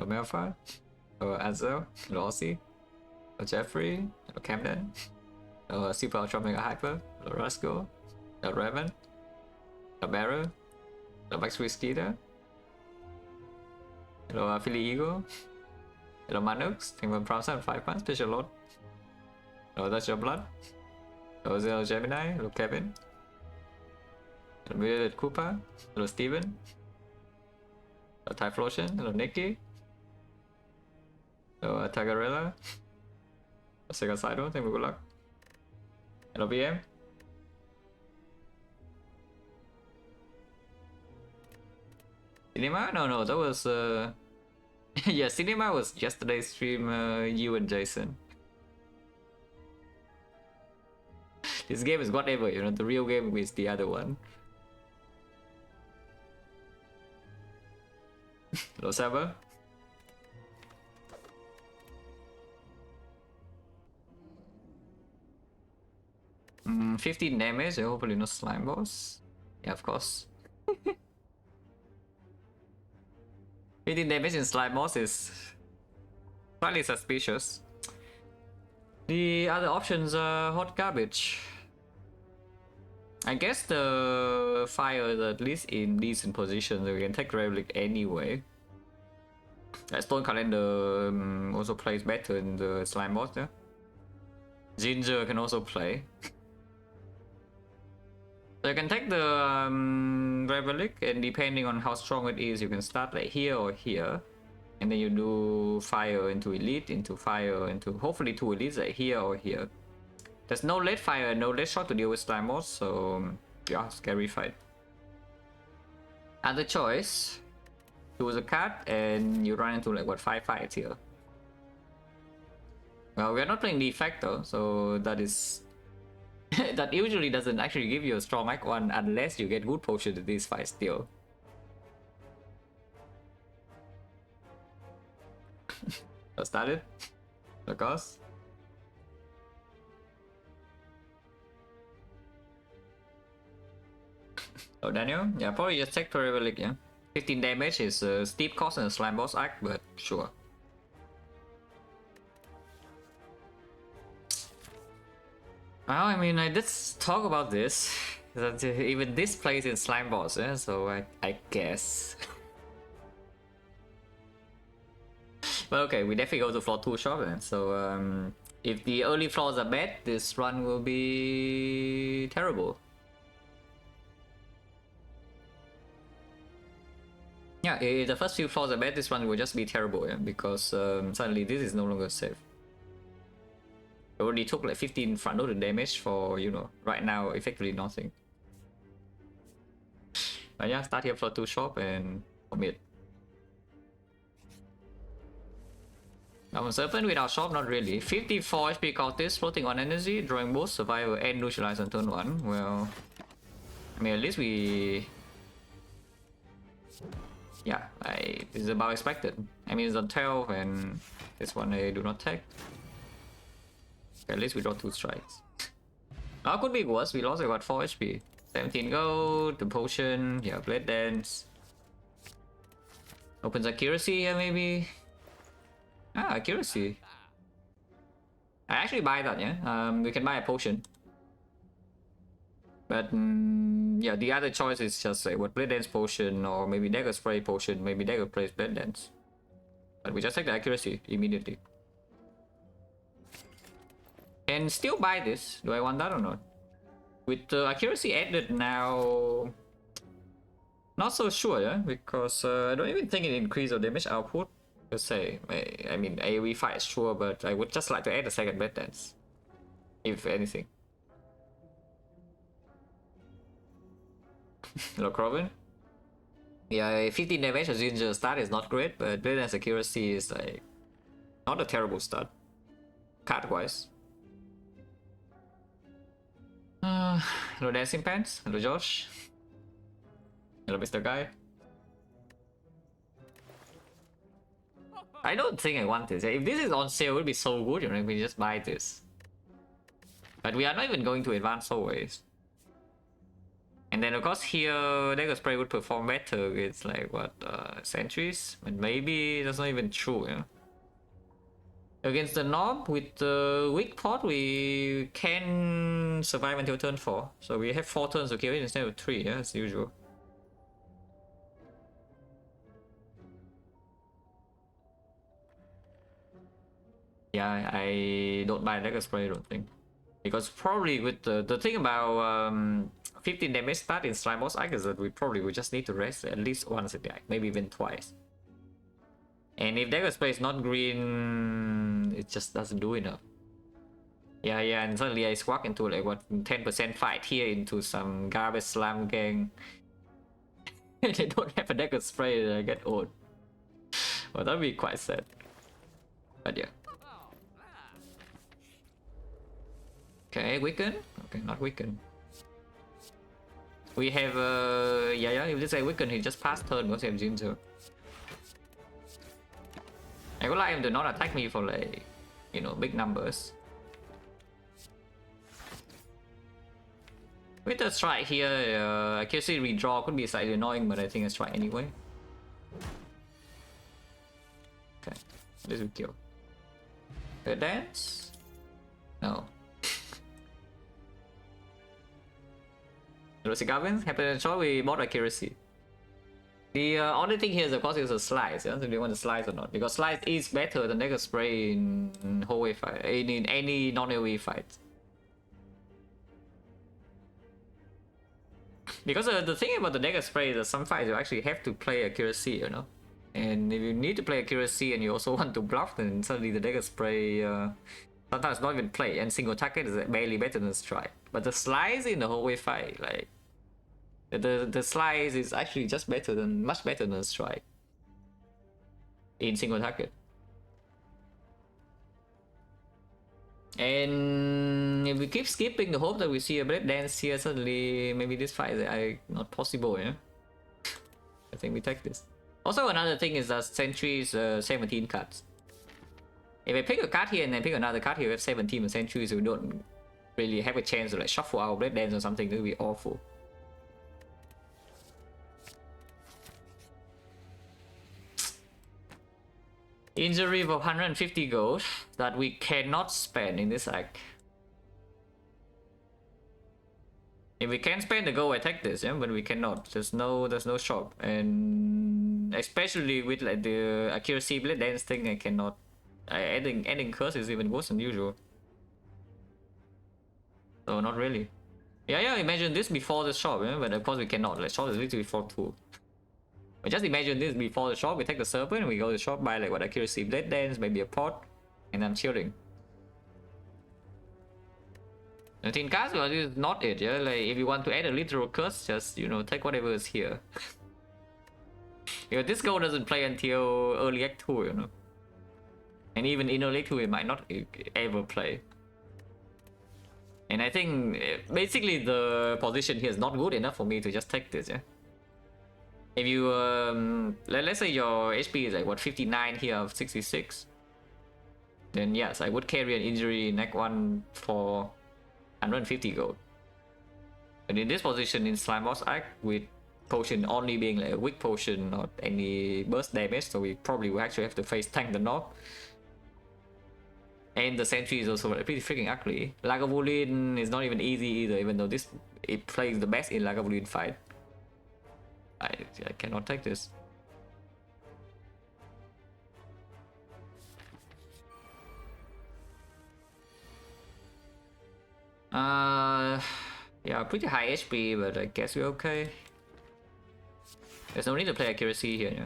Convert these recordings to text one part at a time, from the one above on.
Hello Melfa. Hello Azel. Hello Aussie. Hello Jeffrey. Hello Camden. Hello Super Ultra Mega Hyper. Hello Rasco. Hello Raven. Hello Barrel. Hello Max Skeeter. Hello Philly Eagle. Hello Manux. Thank you for 5 months. Special load. Hello That's Your Blood. Hello Zero Gemini. Hello Kevin. Hello Mutilated Koopa. Hello Steven. Hello Typhlosion. Hello Nikki. Hello Tagarella. Sega Saito. Thank you, good luck. Hello BM. Cinema? No, that was yeah, Cinema was yesterday's stream, you and Jason. This game is whatever, you know, the real game is the other one. Hello Saber. 15 damage, hopefully no slime boss. Yeah, of course. 15 damage in slime boss is slightly suspicious. The other options are hot garbage. I guess the fire is at least in decent position, so we can take relic anyway. Stone Calendar also plays better in the slime boss, yeah. Ginger can also play. So you can take the relic, and depending on how strong it is, you can start like here or here. And then you do fire into elite, into fire, into hopefully 2 elites like here or here. There's no lead fire and no lead shot to deal with slime boss, so yeah, scary fight. Other choice, choose a card and you run into like what, 5 fights here. Well, we're not playing the Effector, so that is that usually doesn't actually give you a strong Mach 1 unless you get good potion in this fight still. So started. Of course. Oh, Daniel? Yeah, probably just take per relic, yeah. 15 damage is a steep cost and a slime boss act, but sure. Well, I mean, I did talk about this. That even this plays in slime boss, yeah? So I guess. But okay, we definitely go to floor 2 shop then. So if the early floors are bad, this run will be terrible. Yeah, if the first few floors are bad, this run will just be terrible, yeah? Because suddenly this is no longer safe. It already took like 15 front loaded damage for, you know, right now effectively nothing. But yeah, start here floor 2 shop and commit. Now on Serpent without shop, not really. 54 HP cultist floating on energy, drawing both survival and neutralize on turn 1. Well, I mean, at least we... Yeah, this is about expected. I mean, it's on 12 and this one I do not take. Okay, at least we draw 2 strikes. Now could be worse, we lost about 4 HP. 17 gold, the potion, yeah, Blade Dance. Opens accuracy, yeah, maybe. Ah, accuracy. I actually buy that, yeah. We can buy a potion. But yeah, the other choice is just like what, Blade Dance potion, or maybe Dagger Spray potion, maybe Dagger plays Blade Dance. But we just take the accuracy immediately. Can still buy this. Do I want that or not? With the accuracy added now, not so sure, yeah, because I don't even think it increases our damage output. Let's say, I mean, AoE fight is sure, but I would just like to add a second Blade Dance, if anything. Hello, Crovin. Yeah, 15 damage as Ginger start is not great, but Blade Dance accuracy is like not a terrible start, card wise. Hello, Dancing Pants. Hello, Josh. Hello, Mr. Guy. I don't think I want this. If this is on sale, it would be so good, you know, if we just buy this. But we are not even going to advance always. And then of course here Dagger Spray would perform better. It's like what sentries, but maybe that's not even true. Yeah. Against the Knob with the weak pot, we can survive until turn 4. So we have 4 turns to kill it instead of 3, yeah, as usual. Yeah, I don't buy Dagger Spray, I don't think. Because probably with the thing about 15 damage start in Slime Boss Act is that we probably would just need to rest at least once a day, maybe even twice. And if Dagger Spray is not green, it just doesn't do enough. Yeah, and suddenly I squawk into like what 10% fight here into some garbage slam gang. They don't have a Dagger Spray and I get old. Well, that'd be quite sad. But yeah. Okay, weaken. Okay, not weaken. We have yeah, if this is weaken, he just passed turn because he have Ginger. I would like him to not attack me for like, you know, big numbers. With the strike here, accuracy redraw could be slightly annoying, but I think I strike anyway. Okay, this will kill. The dance? No. Lucy Gavin, happy to enjoy, we bought accuracy. The only thing here is of course is a slice. Yeah? Do you want to slice or not? Because slice is better than Dagger Spray in hallway fight, in any non-AoE fight. Because the thing about the Dagger Spray is that some fights you actually have to play accuracy, you know. And if you need to play accuracy and you also want to bluff, then suddenly the Dagger Spray sometimes not even play, and single target is barely better than strike. But the slice in the hallway fight, like the slice is actually just better than much better than strike in single target. And if we keep skipping the hope that we see a blade dance here, suddenly maybe this fight is not possible, yeah. I think we take this. Also another thing is that Sentry is 17 cards. If I pick a card here and then pick another card here, we have 17 Sentries, so we don't really have a chance to like shuffle our blade dance or something. That would be awful. Injury of 150 gold that we cannot spend in this act. If we can spend the gold, I take this, yeah, but we cannot. There's no shop, and especially with like the accuracy blade dance thing, I cannot. Adding curse is even worse than usual. So not really. Yeah. Imagine this before the shop, yeah, but of course we cannot. Like shop is literally before 2. But just imagine this before the shop, we take the serpent and we go to the shop, buy like what accuracy blade dance, maybe a pot, and I'm chilling. 19 cards, well, this is not it, yeah. Like if you want to add a literal curse, just, you know, take whatever is here. Because this goal doesn't play until early act 2, you know. And even in early act 2 it might not ever play. And I think basically the position here is not good enough for me to just take this, yeah. If you, let's say your HP is like what 59 here of 66, then yes, I would carry an injury in Act 1 for 150 gold. But in this position in Slime Boss Act, with potion only being like a weak potion, not any burst damage, so we probably will actually have to face tank the knob. And the sentry is also pretty freaking ugly. Lagavulin is not even easy either, even though it plays the best in Lagavulin fight. I cannot take this. Yeah, pretty high HP, but I guess we're okay. There's no need to play accuracy here, yeah.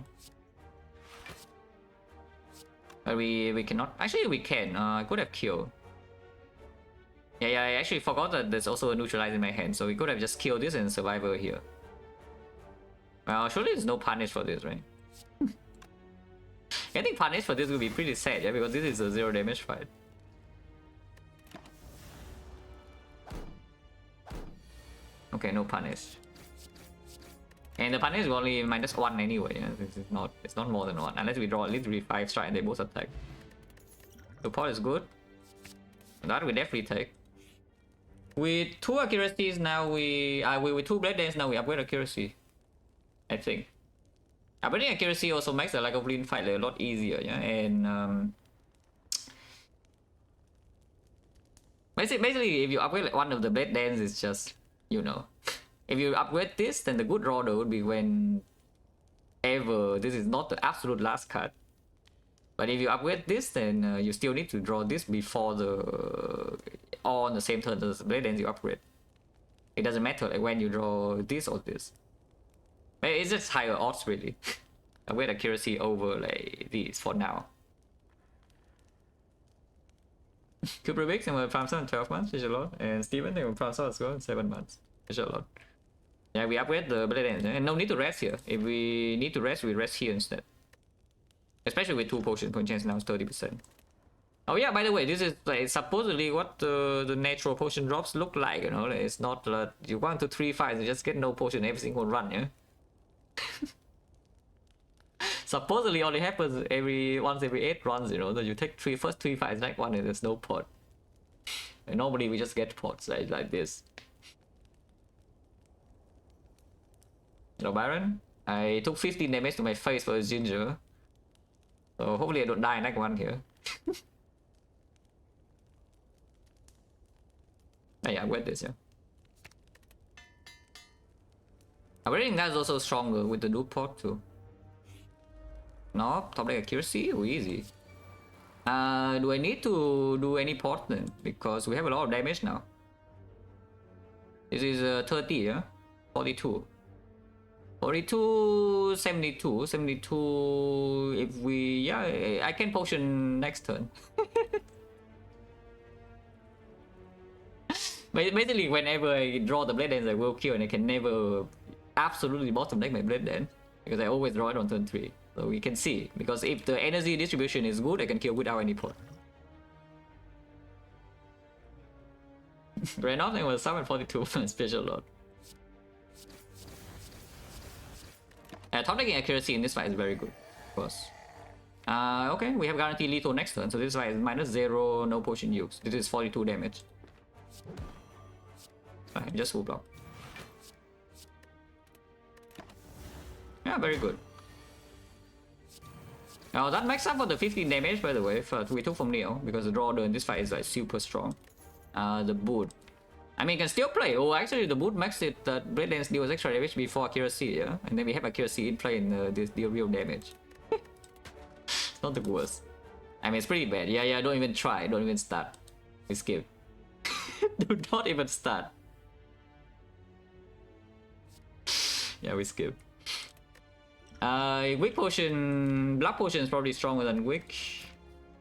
But we cannot. Actually, we can. I could have killed. Yeah, I actually forgot that there's also a neutralize in my hand, so we could have just killed this and survivor here. Well, surely there's no punish for this, right? Getting punished for this would be pretty sad, yeah, because this is a 0 damage fight. Okay, no punish. And the punish is only -1 anyway, yeah? It's not more than 1, unless we draw literally 5 strike and they both attack. Support is good. That we definitely take. With 2 accuracies now we with 2 blade dance now we upgrade accuracy. I think. Upgrading accuracy also makes the Lack of Lean fight a lot easier, yeah, and basically if you upgrade like one of the blade dance, it's just, you know, if you upgrade this, then the good order would be when ever this is not the absolute last card. But if you upgrade this, then you still need to draw this before the on the same turn as the blade dance you upgrade. It doesn't matter like when you draw this or this. It's just higher odds really. Upgrade accuracy over like these for now. Cooper Biggs and will farm in 12 months, fish a lot. And Steven, they will farm as well in 7 months, fish a lot. Yeah, we upgrade the blade dance and no need to rest here. If we need to rest, we rest here instead. Especially with 2 potions, point chance now is 30%. Oh yeah, by the way, this is like supposedly what the natural potion drops look like, you know. Like, it's not you 1 to 3 fights, you just get no potion every single run, yeah. Supposedly only happens once every 8 runs, you know. That you take first 3 fights like one and there's no pot. And normally we just get pots like this. Hello Baron, I took 15 damage to my face for a ginger. So hopefully I don't die next one here. Oh yeah, I wet this, yeah. Upgrading that's also stronger with the dupe pot too. No, top deck accuracy, easy. Do I need to do any port then? Because we have a lot of damage now. This is 30, yeah? 42. 42, 72, 72, if we, yeah, I can potion next turn. Basically, whenever I draw the blade dance, I will kill and I can never absolutely bottom deck my blade dance. Because I always draw it on turn 3. So we can see, because if the energy distribution is good, I can kill without any port. Ran off and was 742 special lot. Top decking accuracy in this fight is very good, of course. Okay, we have guaranteed lethal next turn, so this fight is -0, no potion use. This is 42 damage. Fine, just full block. Yeah, very good. Now that makes up for the 15 damage, by the way, we took from Neo, because the draw order in this fight is like super strong. The boot. I mean, you can still play. Oh, actually, the boot makes it that blade dance deals extra damage before accuracy, yeah? And then we have accuracy in play in this deal real damage. It's not the worst. I mean, it's pretty bad. Yeah, don't even try. Don't even start. We skip. Do not even start. Yeah, we skip. Weak potion, block potion is probably stronger than weak.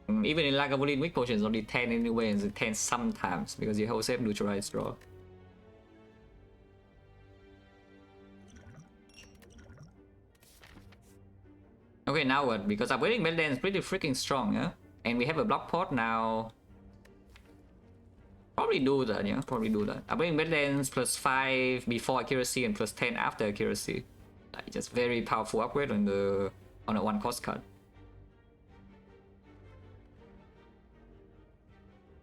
Even in Lagavulin, weak potion is only 10 anyway, and it's 10 sometimes because you have safe neutralized draw. Okay, now what? Because upgrading Meldan is pretty freaking strong, yeah? And we have a block pot now. Probably do that, yeah? Probably do that. Upgrading Meldan +5 before accuracy and +10 after accuracy. Like, just very powerful upgrade on a 1 cost card.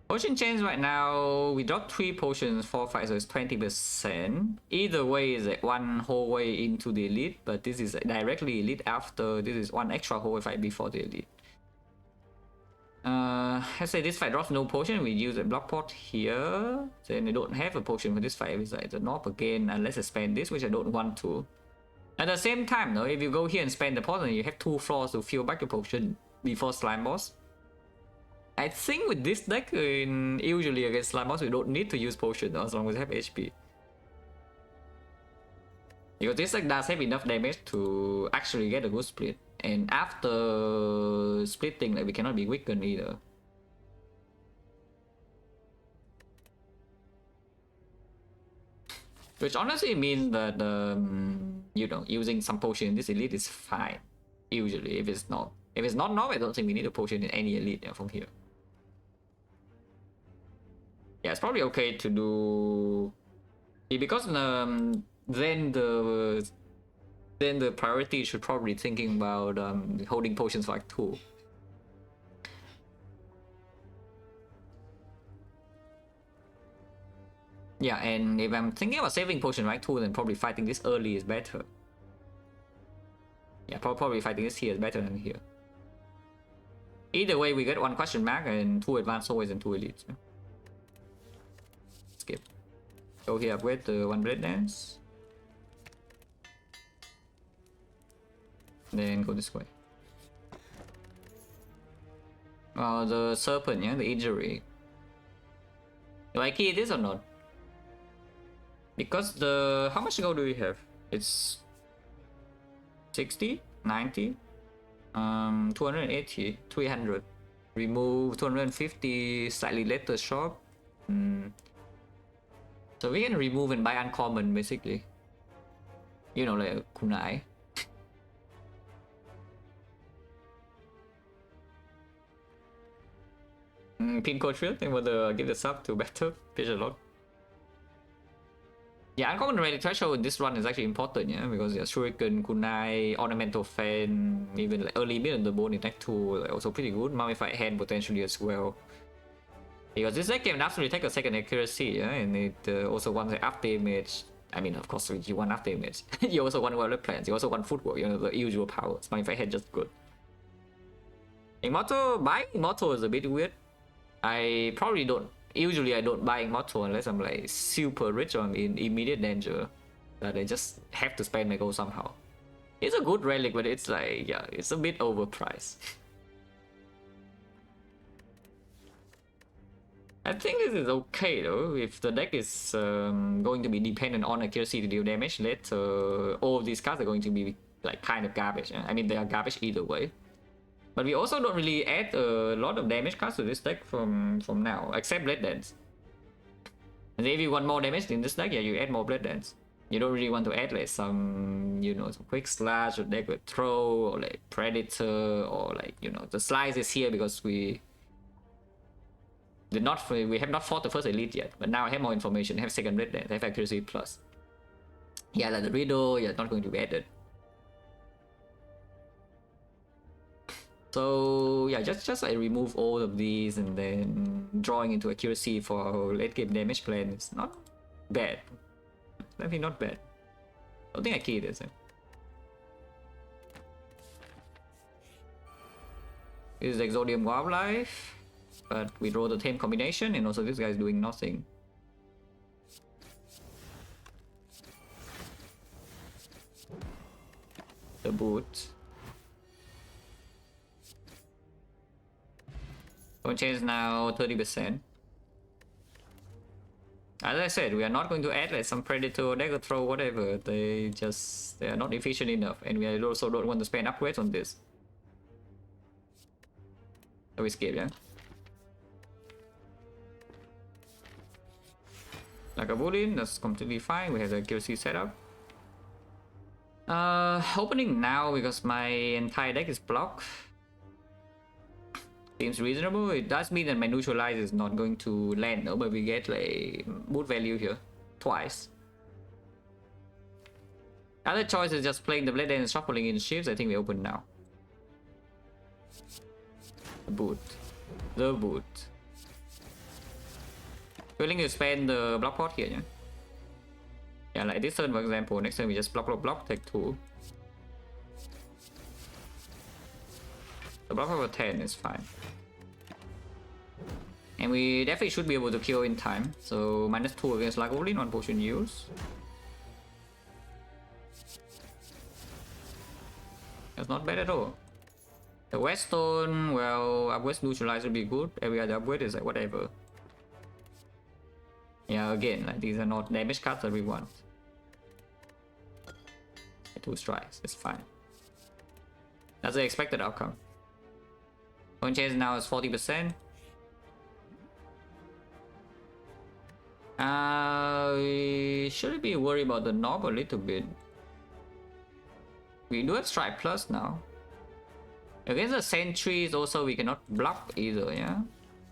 Potion chains right now, we dropped 3 potions, 4 5, so it's 20%. Either way is like 1 whole way into the elite, but this is directly elite after. This is 1 extra whole way fight before the elite. Let's say this fight drops no potion, we use a block pot here. Then I don't have a potion for this fight, it's like the knob again, unless I spend this, which I don't want to. At the same time though, if you go here and spend the potion, you have 2 floors to fill back your potion before slime boss. I think with this deck, usually against slime boss, we don't need to use potion as long as we have HP. Because this deck does have enough damage to actually get a good split. And after splitting, like, we cannot be weakened either. Which honestly means that, you know, using some potion in this elite is fine. Usually, if it's not. If it's not now, I don't think we need a potion in any elite from here. Yeah, it's probably okay to do... Because then the priority should probably thinking about holding potions for like 2. Yeah, and if I'm thinking about saving potion right too, then probably fighting this early is better. Yeah, probably fighting this here is better than here. Either way, we get 1 question mark and 2 advanced swords and 2 elites. Yeah. Skip. Go here, upgrade the 1 blade dance. Then go this way. Oh, the serpent, yeah, the injury. Do I key this or not? Because the... How much gold do we have? It's... 60? 90? 280, 300. Remove 250, slightly later shop. So we can remove and buy uncommon basically. You know, like kunai. Pin code field, and whether give the sub to battle, pitch a lot. Yeah, uncommon relic threshold in this run is actually important, yeah, because yeah, shuriken, kunai, ornamental fan, even like early mid on the bone in deck 2, like, also pretty good. Mummified hand potentially as well. Because this deck can absolutely take a second accuracy, yeah, and it also wants the up damage. I mean, of course, you want up damage. You also want weather plans, you also want footwork, you know, the usual powers. Mummified hand just good. Immortal, buying Immortal is a bit weird. I probably don't. Usually I don't buy Immortal unless I'm like super rich or I'm in immediate danger. That I just have to spend my gold somehow. It's a good relic, but it's like, yeah, it's a bit overpriced. I think this is okay though. If the deck is going to be dependent on accuracy to deal damage, all of these cards are going to be like kind of garbage. I mean, they are garbage either way. But we also don't really add a lot of damage cards to this deck from now, except Blade Dance. And if you want more damage in this deck, yeah, you add more Blade Dance. You don't really want to add like some, you know, some quick slash or deck with throw or like predator or like, you know, the slice is here because we have not fought the first elite yet. But now I have more information. I have second Blade Dance. I have accuracy plus. Yeah, like the riddle, yeah, not going to be added. So yeah, just like remove all of these and then drawing into accuracy for our late game damage plan is not bad. Definitely not bad. I don't think I key this. This is Exodium Wildlife, but we draw the tame combination and also this guy is doing nothing. The boot. Going change now 30%. As I said, we are not going to add like some predator, dagger throw, whatever. They are not efficient enough, and we also don't want to spend upgrades on this. So we skip, yeah. Like a Bullion, that's completely fine. We have the accuracy setup. Opening now because my entire deck is blocked. Seems reasonable. It does mean that my neutralize is not going to land, no, but we get like boot value here twice. Other choice is just playing the blade and shuffling in shifts. I think we open now. The boot. Willing to spend the block pot here, yeah? Yeah, like this turn for example. Next turn we just block, take 2. The block over 10 is fine. And we definitely should be able to kill in time. So -2 against Lagavulin on potion use. That's not bad at all. The Weststone, well, upgrade neutralize would be good. Every other upgrade is like whatever. Yeah, again, like these are not damage cards that we want. 2 strikes, it's fine. That's the expected outcome. Point chance now is 40%. We should be worried about the knob a little bit. We do have strike plus now. Against the sentries also we cannot block either, yeah?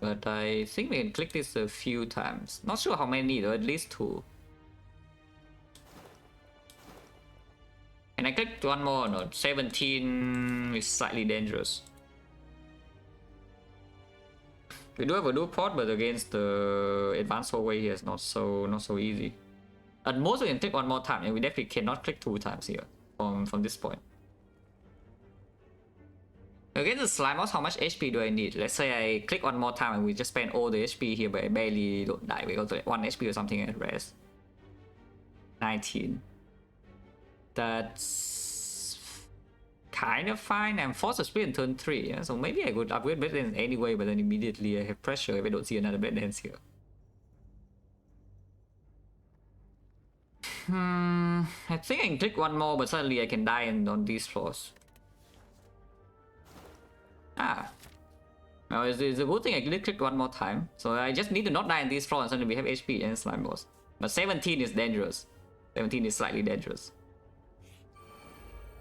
But I think we can click this a few times. Not sure how many though, at least 2. And I clicked one more, no, 17 is slightly dangerous. We do have a dual port, but against the advanced hallway here is not so easy. At most we can click one more time, and we definitely cannot click 2 times here from this point. Against the slime boss, how much HP do I need? Let's say I click one more time and we just spend all the HP here, but I barely don't die. We go to 1 HP or something at rest. 19. That's kind of fine. I'm forced to split in turn 3, yeah? So maybe I could upgrade Blade Dance anyway, but then immediately I have pressure if I don't see another Blade Dance here. I think I can click one more, but suddenly I can die on these floors. Now it's a good thing I did click one more time. So I just need to not die in these floors and suddenly we have HP and slime boss. But 17 is dangerous. 17 is slightly dangerous.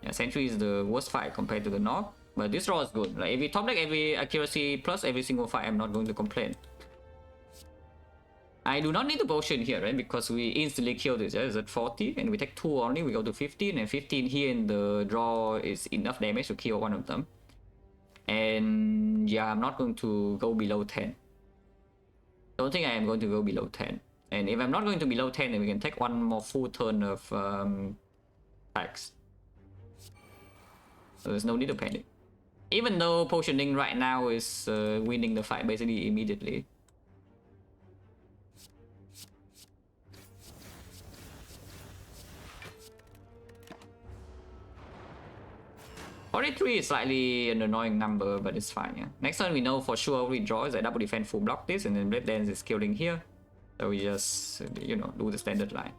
Yeah, Sentry is the worst fight compared to the Nog. But this draw is good. Like if we top deck every accuracy plus every single fight, I'm not going to complain. I do not need the potion here, right? Because we instantly kill this. Yeah? It's at 40 and we take 2 only. We go to 15 and 15 here in the draw is enough damage to kill one of them. And yeah, I'm not going to go below 10. Don't think I am going to go below 10. And if I'm not going to below 10, then we can take one more full turn of attacks. So there's no need to panic. Even though potioning right now is winning the fight basically immediately. $43 is slightly an annoying number, but it's fine, yeah. Next turn we know for sure we draw is a double defense full block this, and then Blade Dance is killing here. So we just, you know, do the standard line.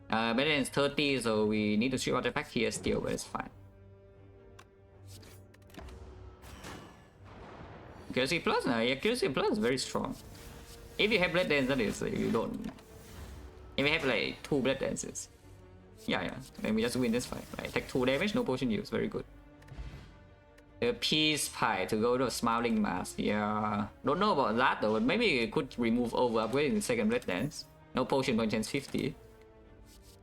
Blade Dance 30, so we need to strip artifact here still, but it's fine. Accuracy plus? No, accuracy plus is very strong. If you have Blade Dance, that is, if you don't. If you have like 2 Blade Dances. Yeah, then we just win this fight. Right? Take 2 damage, no potion use, very good. The Peace Pie to go to a Smiling Mask, yeah. Don't know about that though, but maybe it could remove over upgrading the second Blade Dance. No potion point chance 50.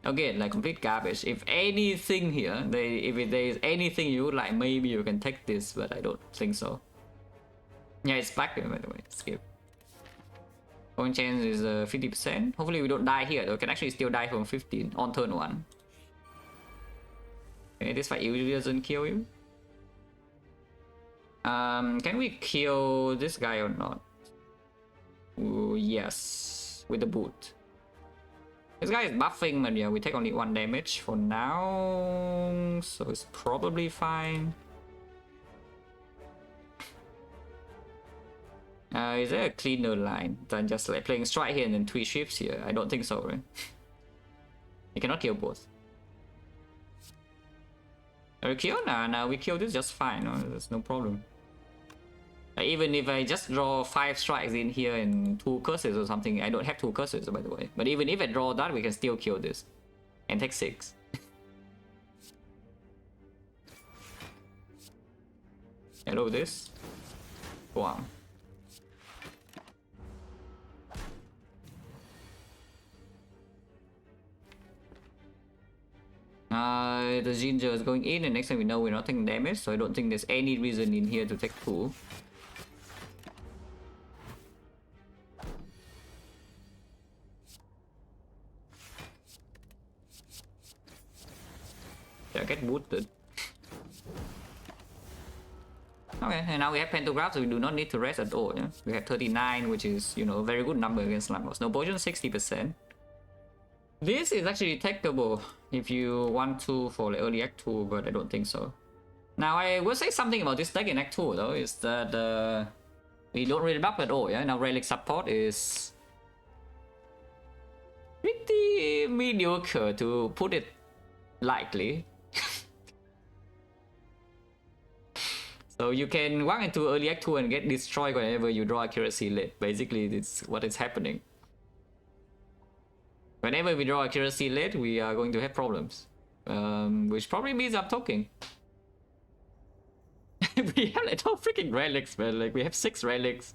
Again, like complete garbage. If anything here, if there is anything you would like, maybe you can take this, but I don't think so. Yeah, it's back there by the way, skip. Point chance is 50%. Hopefully we don't die here though. Can actually still die from 15 on turn 1. Okay, this fight usually doesn't kill you. Can we kill this guy or not? Ooh, yes, with the boot. This guy is buffing, but yeah, we take only 1 damage for now, so it's probably fine. Is there a cleaner line than just like playing strike here and then 3 shifts here? I don't think so, right? You cannot kill both. Are we kill? Nah, we kill this just fine. No, there's no problem. Even if I just draw 5 strikes in here and 2 curses or something, I don't have 2 curses by the way. But even if I draw that, we can still kill this and take 6. Hello, this. Go on. The Ginger is going in, and next time we know we're not taking damage, so I don't think there's any reason in here to take 2. Yeah, get booted. Okay, and now we have Pantograph, so we do not need to rest at all. Yeah? We have 39, which is, you know, a very good number against slime boss. No potion, 60%. This is actually takeable if you want to for like early Act 2, but I don't think so. Now, I will say something about this deck in Act 2 though, is that we don't really buff at all, yeah? Now, relic support is pretty mediocre to put it lightly. So you can walk into early Act 2 and get destroyed whenever you draw accuracy late. Basically, it's what is happening. Whenever we draw accuracy late, we are going to have problems. Which probably means I'm talking. We have like 12 freaking relics, man. Like, we have 6 relics.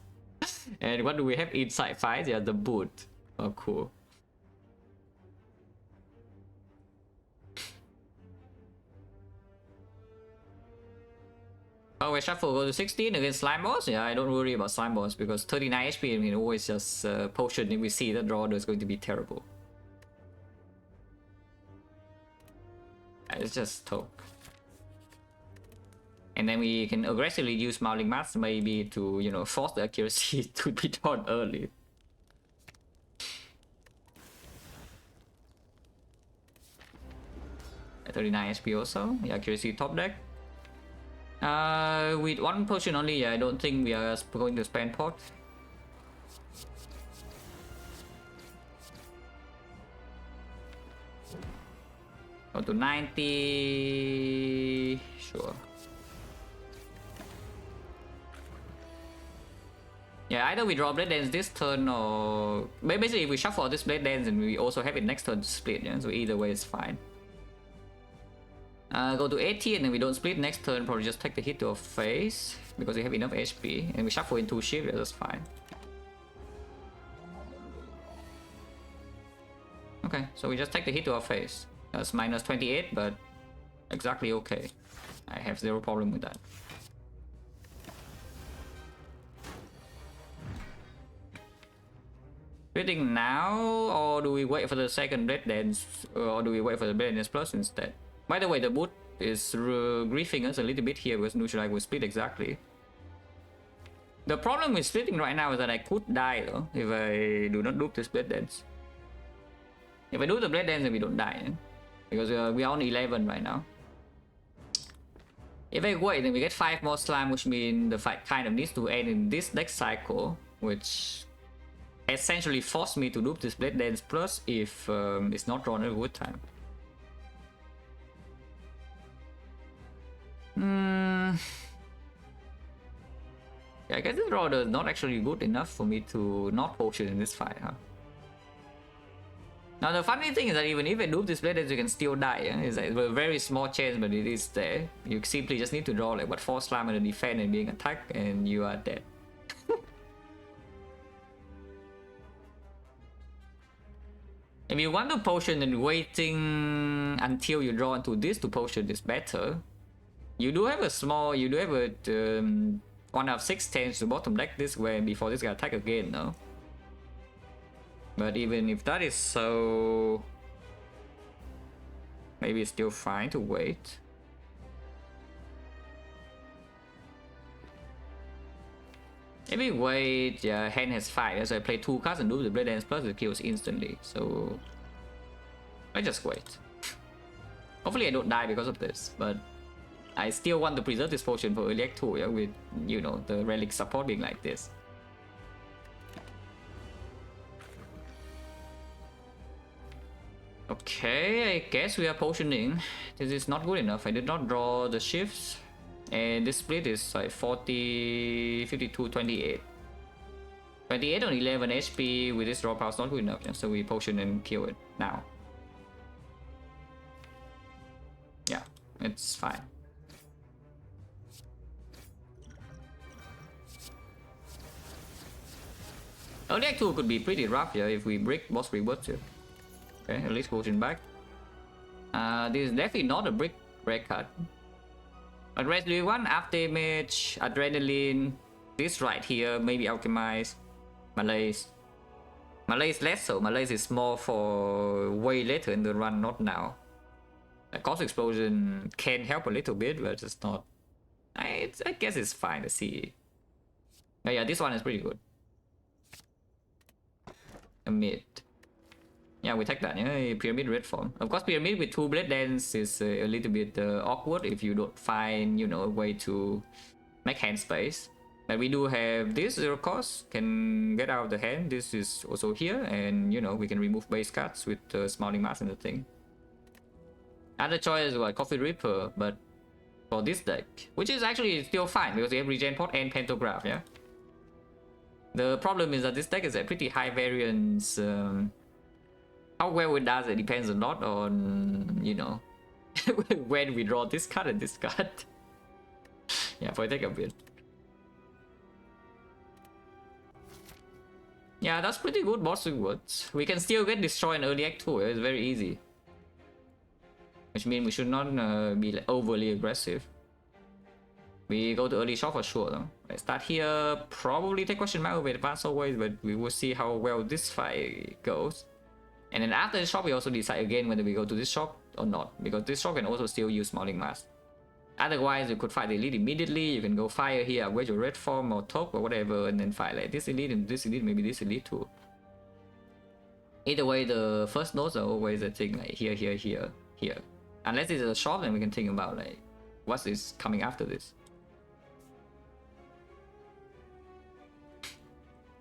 And what do we have inside 5? Yeah, the boot. Oh, cool. Oh, we shuffle go to 16 against slime boss. Yeah, I don't worry about slime boss because 39 HP and we can always just potion if we see that draw is going to be terrible. It's just talk. And then we can aggressively use Mauling Mass maybe to, you know, force the accuracy to be done early. At 39 HP also. Yeah, accuracy top deck. With one potion only, yeah, I don't think we are going to spend pot. Go to 90. Sure. Yeah, either we draw Blade Dance this turn or... Basically, if we shuffle this Blade Dance and we also have it next turn to split, yeah? So either way it's fine. Go to 80 and then we don't split next turn, probably just take the hit to our face because we have enough HP. And we shuffle in 2 shield, yeah, that's fine. Okay, so we just take the hit to our face. That's minus 28, but exactly okay. I have zero problem with that. Splitting now, or do we wait for the second Blade Dance, or do we wait for the Blade Dance Plus instead? By the way, the boot is griefing us a little bit here because usually I would split exactly. The problem with splitting right now is that I could die though if I do not do this Blade Dance. If I do the Blade Dance, then we don't die, eh? Because we are on 11 right now. If I wait, then we get 5 more slime, which means the fight kind of needs to end in this next cycle, which essentially forced me to do this Blade Dance Plus if it's not drawn at a good time. Yeah, I guess this draw is not actually good enough for me to not potion in this fight, huh? Now the funny thing is that even if I do this Blade Dance, you can still die. Yeah? It's like a very small chance, but it is there. You simply just need to draw like what 4 slime and a defend and being attacked, and you are dead. If you want to potion and waiting until you draw into this to potion is better. You do have a 1 out of 6 chance to bottom deck this way before this guy attack again, no? But even if that is so, maybe it's still fine to wait. If we wait, yeah, hand has 5, so I play 2 cards and do the Blade Dance Plus, it kills instantly. So I just wait. Hopefully I don't die because of this, but I still want to preserve this potion for early act 2, yeah, with, you know, the relic support being like this. Okay, I guess we are potioning. This is not good enough. I did not draw the shifts. And this split is like 40, 52, 28. 28 on 11 HP with this draw power is not good enough. Yeah? So we potion and kill it now. Yeah, it's fine. Early Act 2 could be pretty rough here if we break boss rewards here. Okay, at least potion back. This is definitely not a brick red card. But rest do you want afterimage, adrenaline, this right here, maybe alchemize, malaise. Malaise less so, malaise is more for way later in the run, not now. A cost explosion can help a little bit, but it's not. I guess it's fine to see. But yeah, this one is pretty good. A mid. Yeah, we take that, yeah, pyramid red form. Of course, pyramid with 2 Blade Dance is a little bit awkward if you don't find, you know, a way to make hand space. But we do have this 0 cost, can get out of the hand. This is also here, and you know, we can remove base cards with Smiling Mask and the thing. Other choice is like Coffee Reaper, but for this deck, which is actually still fine because we have Regen Pot and Pantograph, yeah. The problem is that this deck is a pretty high variance. How well it does it depends a lot on, you know, when we draw this card and this card. Yeah, for take a bit. Yeah, that's pretty good boss rewards. We can still get destroyed in early act 2, it's very easy. Which means we should not be like overly aggressive. We go to early shop for sure though. I start here, probably take question mark with advanced always, but we will see how well this fight goes. And then after the shop, we also decide again whether we go to this shop or not, because this shop can also still use Smiling Mask. Otherwise, you could fight the elite immediately. You can go fire here, upgrade your red form or top or whatever, and then fight like this elite and this elite, maybe this elite too. Either way, the first nodes are always a thing like here, here, here, here. Unless it's a shop, then we can think about like what is coming after this.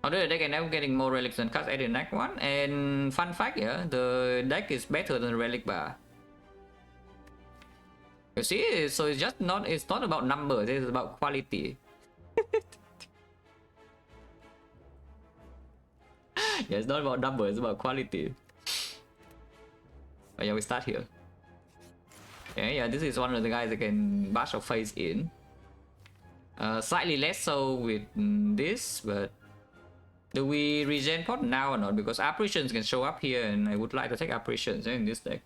Although the deck is now getting more relics than cards added in Act 1, and fun fact, yeah, the deck is better than the relic bar. You see, so it's not about numbers, it's about quality. Yeah, it's not about numbers, it's about quality. But yeah, we start here. Yeah, this is one of the guys that can bash or phase in. Slightly less so with this, but do we regen pot now or not? Because apparitions can show up here, and I would like to take apparitions in this deck.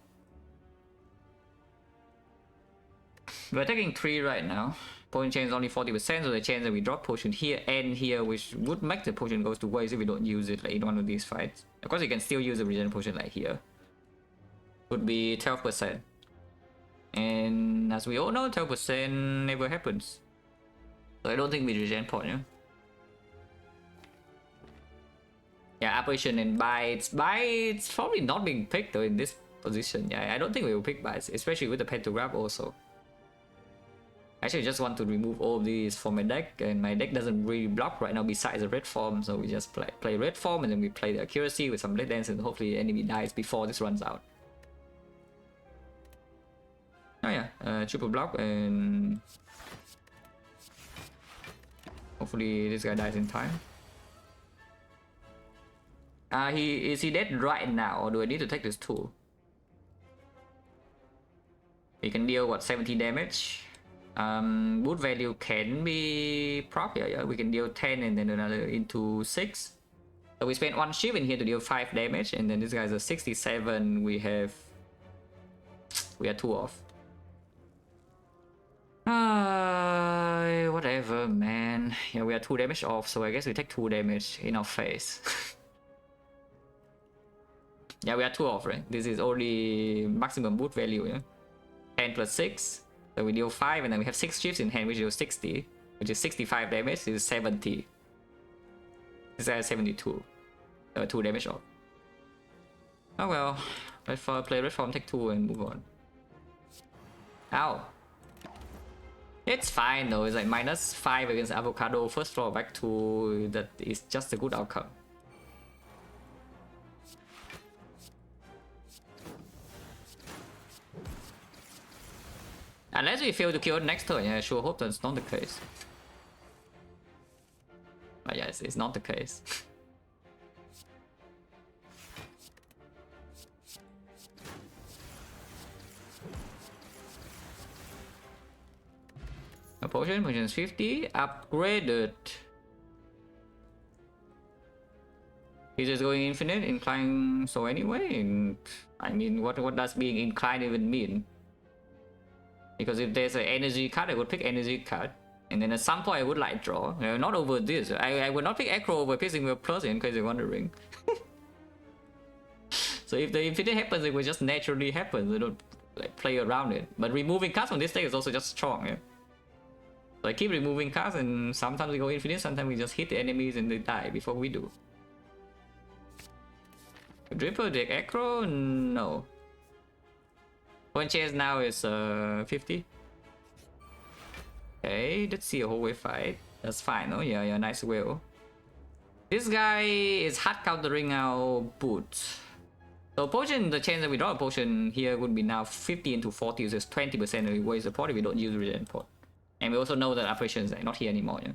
We're taking 3 right now. Potion chance is only 40%, so the chance that we drop potion here and here, which would make the potion goes to waste if we don't use it like in one of these fights. Of course, you can still use the regen potion like here. Would be 12%. And as we all know, 12% never happens. So I don't think we regen pot, yeah? Yeah, apparition and bites. Bites probably not being picked though in this position. Yeah, I don't think we will pick bites, especially with the pentagram also. Actually, I just want to remove all of these from my deck, and my deck doesn't really block right now besides the red form, so we just play red form, and then we play the accuracy with some blade dance, and hopefully the enemy dies before this runs out. Oh yeah, triple block, and hopefully this guy dies in time. Is he dead right now, or do I need to take this tool? We can deal what, 70 damage. Boot value can be prop, yeah, we can deal 10 and then another into 6. So we spent 1 shift in here to deal 5 damage, and then this guy's a 67. We are 2 off. Whatever, man. Yeah, we are 2 damage off, so I guess we take 2 damage in our face. Yeah, we are 2 off, right? This is only maximum boot value, yeah? 10 plus 6. So we deal 5, and then we have 6 shifts in hand, which deals 60, which is 65 damage. This is 70. This guy is 72. 2 damage off. Oh well. Let's play red form, take 2, and move on. Ow. It's fine though. It's like -5 against Avocado. First floor back 2. That is just a good outcome. Unless we fail to kill next turn, yeah, I sure hope that's not the case. But yes, it's not the case. A potion is 50, upgraded. He's just going infinite, incline so anyway, and I mean, what does being inclined even mean? Because if there's an energy card, I would pick energy card. And then at some point I would light draw. Not over this. I would not pick Acro over Piercing Wheel Plus in case you're wondering. So if the infinite happens, it will just naturally happen. They don't like play around it. But removing cards from this deck is also just strong, yeah? So I keep removing cards, and sometimes we go infinite, sometimes we just hit the enemies and they die before we do. Dripper deck Acro? No. One chance now is 50. Okay, let's see a whole way fight. That's fine, oh yeah, nice wheel. This guy is hard countering our boots. So potion, the chance that we draw a potion here would be now 50 into 40, so it's 20% and we waste the pot if we don't use regen pot. And we also know that operations are not here anymore, yeah?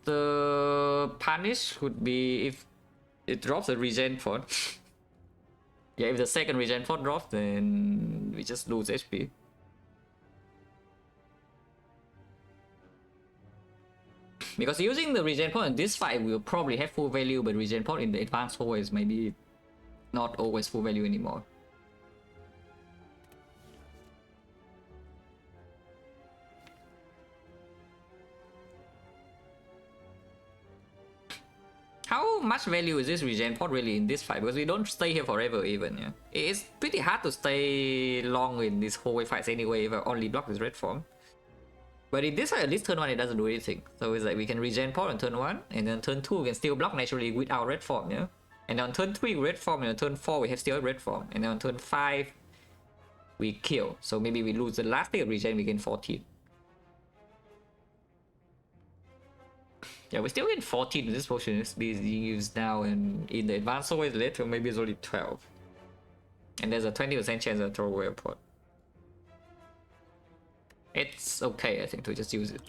The punish would be if it drops a regen pot. Yeah, if the second regen pot drops, then we just lose HP. Because using the regen pot in this fight will probably have full value, but regen pot in the advanced hole is maybe not always full value anymore. much value is this regen pod really in this fight, because we don't stay here forever even, yeah. It's pretty hard to stay long in this whole fights anyway if I only block this red form. But in this fight, at least turn 1 it doesn't do anything. So it's like we can regen pod on turn 1, and then turn 2 we can still block naturally without red form, yeah. And on turn 3 red form, and on turn 4 we have still red form, and then on turn 5 we kill. So maybe we lose the last thing of regen, we gain 14. Yeah, we still get 14 with this potion is being used now, and in the advanced always later maybe it's only 12. And there's a 20% chance of throwaway a pot. It's okay, I think, to just use it.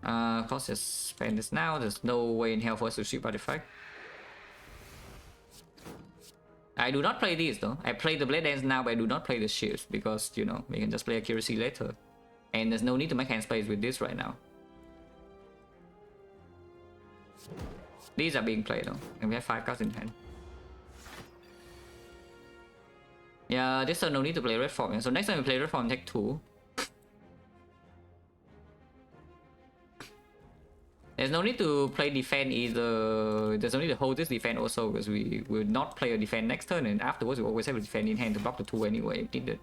Let's just spend this now. There's no way in hell for us to ship artifact. I do not play these though. I play the blade dance now, but I do not play the ships because, you know, we can just play accuracy later. And there's no need to make hand space with this right now. These are being played though, and we have 5 cards in hand. Yeah, this turn no need to play red form. So next time we play red form, take 2. There's no need to play defend either. There's no need to hold this defend also, because we will not play a defend next turn, and afterwards we always have a defend in hand to block the 2 anyway if needed.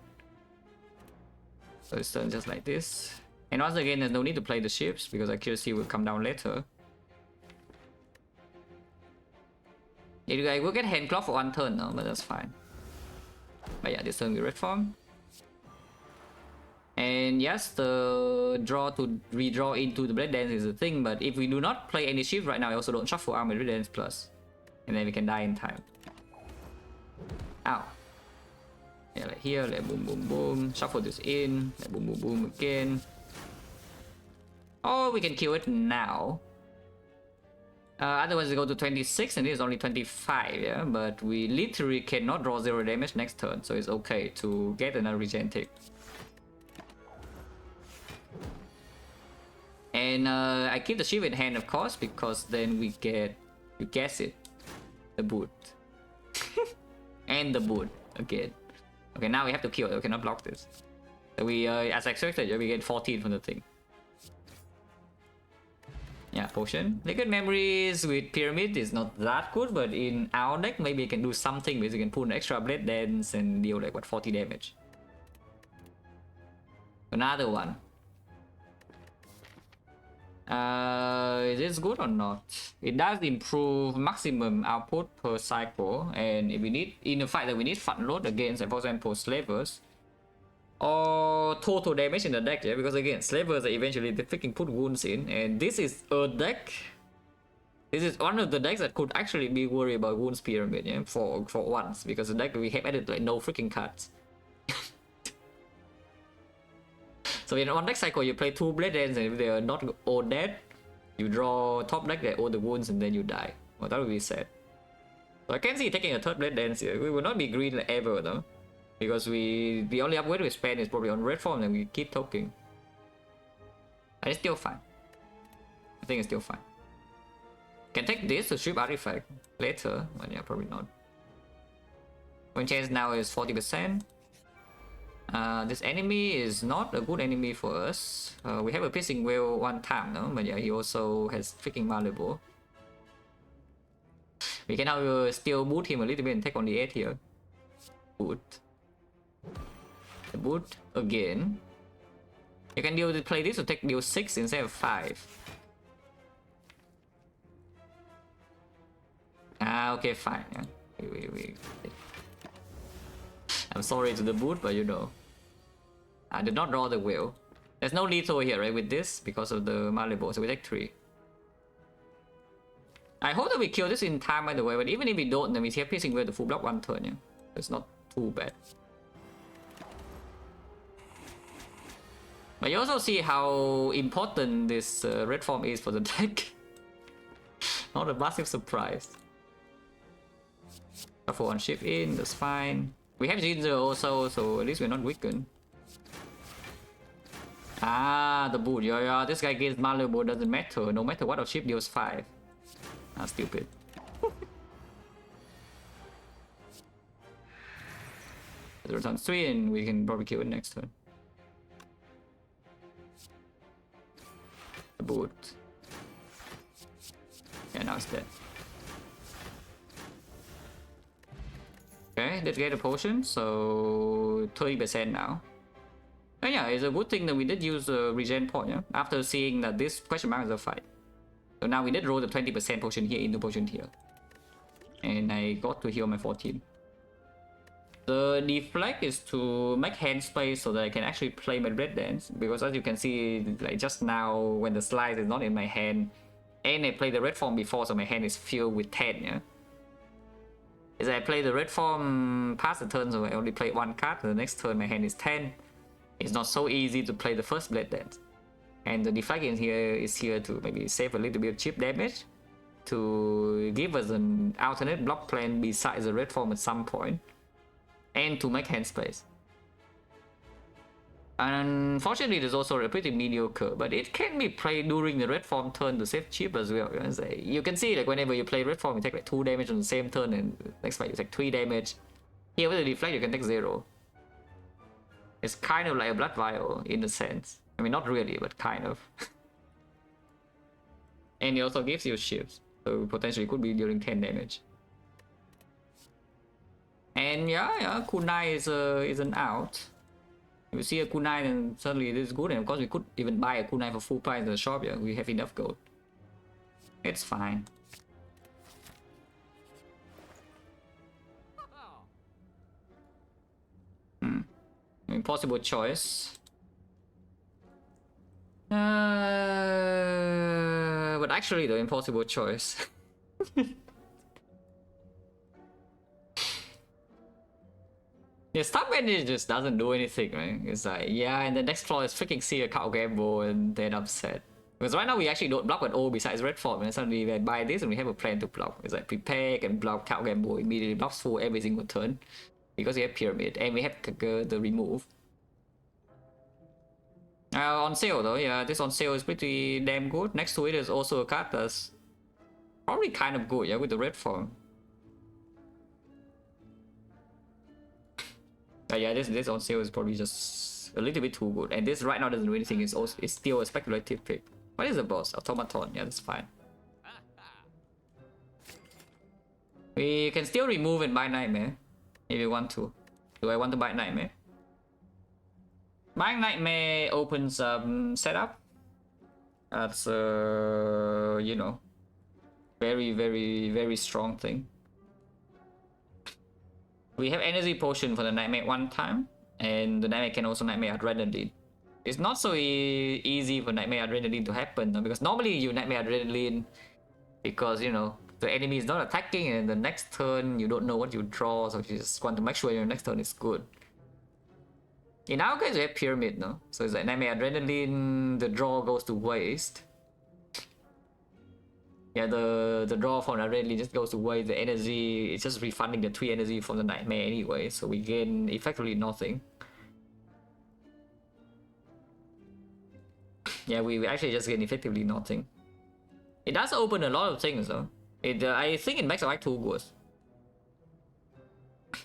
So it's just like this. And once again, there's no need to play the ships because accuracy will come down later. I will get hand clock for 1 turn now, but that's fine. But yeah, this turn we red form. And yes, the draw to redraw into the blade dance is a thing, but if we do not play any shift right now, I also don't shuffle arm with blade dance plus. And then we can die in time. Ow. Yeah, like here, like boom boom boom, shuffle this in, like boom boom boom again. Or we can kill it now. Otherwise we go to 26 and it is only 25, yeah? But we literally cannot draw 0 damage next turn, so it's okay to get another regen tick. And I keep the shield in hand, of course, because then we get, you guess it, the boot. And the boot again. Okay, now we have to kill it. We cannot block this. So we, as expected, we get 14 from the thing. Yeah, potion. Liquid memories with pyramid is not that good, but in our deck, maybe you can do something because you can pull an extra blade dance and deal like what 40 damage. Another one. Is this good or not? It does improve maximum output per cycle, and if we need in a fight that we need front load against, for example, slavers, or total damage in the deck, yeah, because again, slavers are eventually they freaking put wounds in, and this is a deck. This is one of the decks that could actually be worried about wounds pyramid, yeah, for once, because the deck we have added like no freaking cards. So in one deck cycle, you play 2 blade ends, and if they are not all dead, you draw top deck, they all the wounds, and then you die. Well, that would be sad. So I can see taking a 3rd blade dance here. We will not be green ever though, because the only upgrade we spend is probably on red form, and we keep talking. And it's still fine. I think it's still fine. Can take this to strip artifact later, but yeah, probably not. Win chance now is 40%. This enemy is not a good enemy for us. We have a piercing whale 1 time, no? But yeah, he also has freaking malleable. We can now still boot him a little bit and take on the 8 here. Boot. Boot again. You can play this to take deal 6 instead of 5. Ah, okay, fine. Yeah. I'm sorry to the boot, but you know. I did not draw the wheel. There's no lethal here, right, with this because of the malleable, so we take 3. I hope that we kill this in time, by the way, but even if we don't, then we have piercing whale to full block 1 turn, yeah. It's not too bad. But you also see how important this red form is for the deck. Not a massive surprise. For 1 shift in, that's fine. We have Ginger also, so at least we're not weakened. Ah, the boot. Yeah, this guy gets malleable, doesn't matter. No matter what, our ship deals 5. Ah, stupid. Return 3 and we can probably kill it next turn. The boot. it's dead. Okay, let's get a potion, so 30% now. And yeah, it's a good thing that we did use a regen point, yeah? After seeing that this question mark is a fight. So now we did roll the 20% potion here into potion here. And I got to heal my 14. The deflect is to make hand space so that I can actually play my red dance. Because as you can see, like just now when the slice is not in my hand, and I played the red form before, so my hand is filled with 10, yeah? As I play the red form past the turn, so I only play one card, the next turn my hand is 10. It's not so easy to play the first blade dance. And the deflect in here is here to maybe save a little bit of chip damage, to give us an alternate block plan besides the red form at some point, and to make hand space. Unfortunately, there's also a pretty mediocre, but it can be played during the red form turn to save chip as well. You can see, like, whenever you play red form, you take like 2 damage on the same turn, and next fight you take 3 damage. Here with the deflect, you can take 0. It's kind of like a blood vial in a sense. I mean, not really, but kind of. And it also gives you shifts, so potentially it could be dealing 10 damage. And yeah, kunai is an out. If you see a kunai, then suddenly it is good, and of course we could even buy a kunai for full price in the shop. Yeah, we have enough gold. It's fine. Impossible choice. But actually, the impossible choice. Yeah, stop bandage just doesn't do anything, right? It's like, yeah, and the next floor is freaking see a cow gamble and then upset. Because right now we actually don't block at all besides red form, and suddenly we buy this and we have a plan to block. It's like prepare and block cow gamble, immediately blocks full every single turn. Because we have pyramid and we have the remove. On sale though, yeah, this on sale is pretty damn good. Next to it is also a card that's probably kind of good, yeah, with the red form. Yeah, this on sale is probably just a little bit too good, and this right now doesn't do anything. It's still a speculative pick. What is the boss? Automaton. Yeah, that's fine. We can still remove and buy Nightmare if you want to. Do I want to buy Nightmare? Buying Nightmare opens setup. That's you know, very strong thing. We have energy potion for the Nightmare one time, and the Nightmare can also Nightmare Adrenaline. It's not so easy for Nightmare Adrenaline to happen, because normally you Nightmare Adrenaline because, you know, the enemy is not attacking, and the next turn you don't know what you draw, so you just want to make sure your next turn is good. In our case, we have Pyramid, no? So it's like Nightmare Adrenaline, the draw goes to waste. Yeah, the draw from Adrenaline just goes to waste. The energy, it's just refunding the 3 energy from the Nightmare anyway, so we gain effectively nothing. Yeah, we actually just gain effectively nothing. It does open a lot of things though. I think it makes our 2 worse.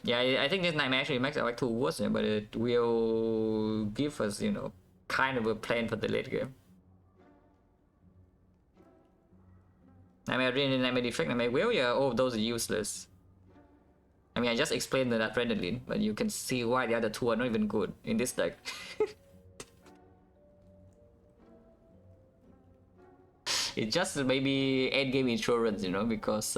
Yeah, I think this Nightmare actually makes our 2 worse, but it will give us, you know, kind of a plan for the late game. Nightmare Adrenaline, Nightmare Defect, Nightmare Will, yeah, all of those are useless. I mean, I just explained the Adrenaline, but you can see why the other 2 are not even good in this deck. It's just maybe endgame insurance, you know, because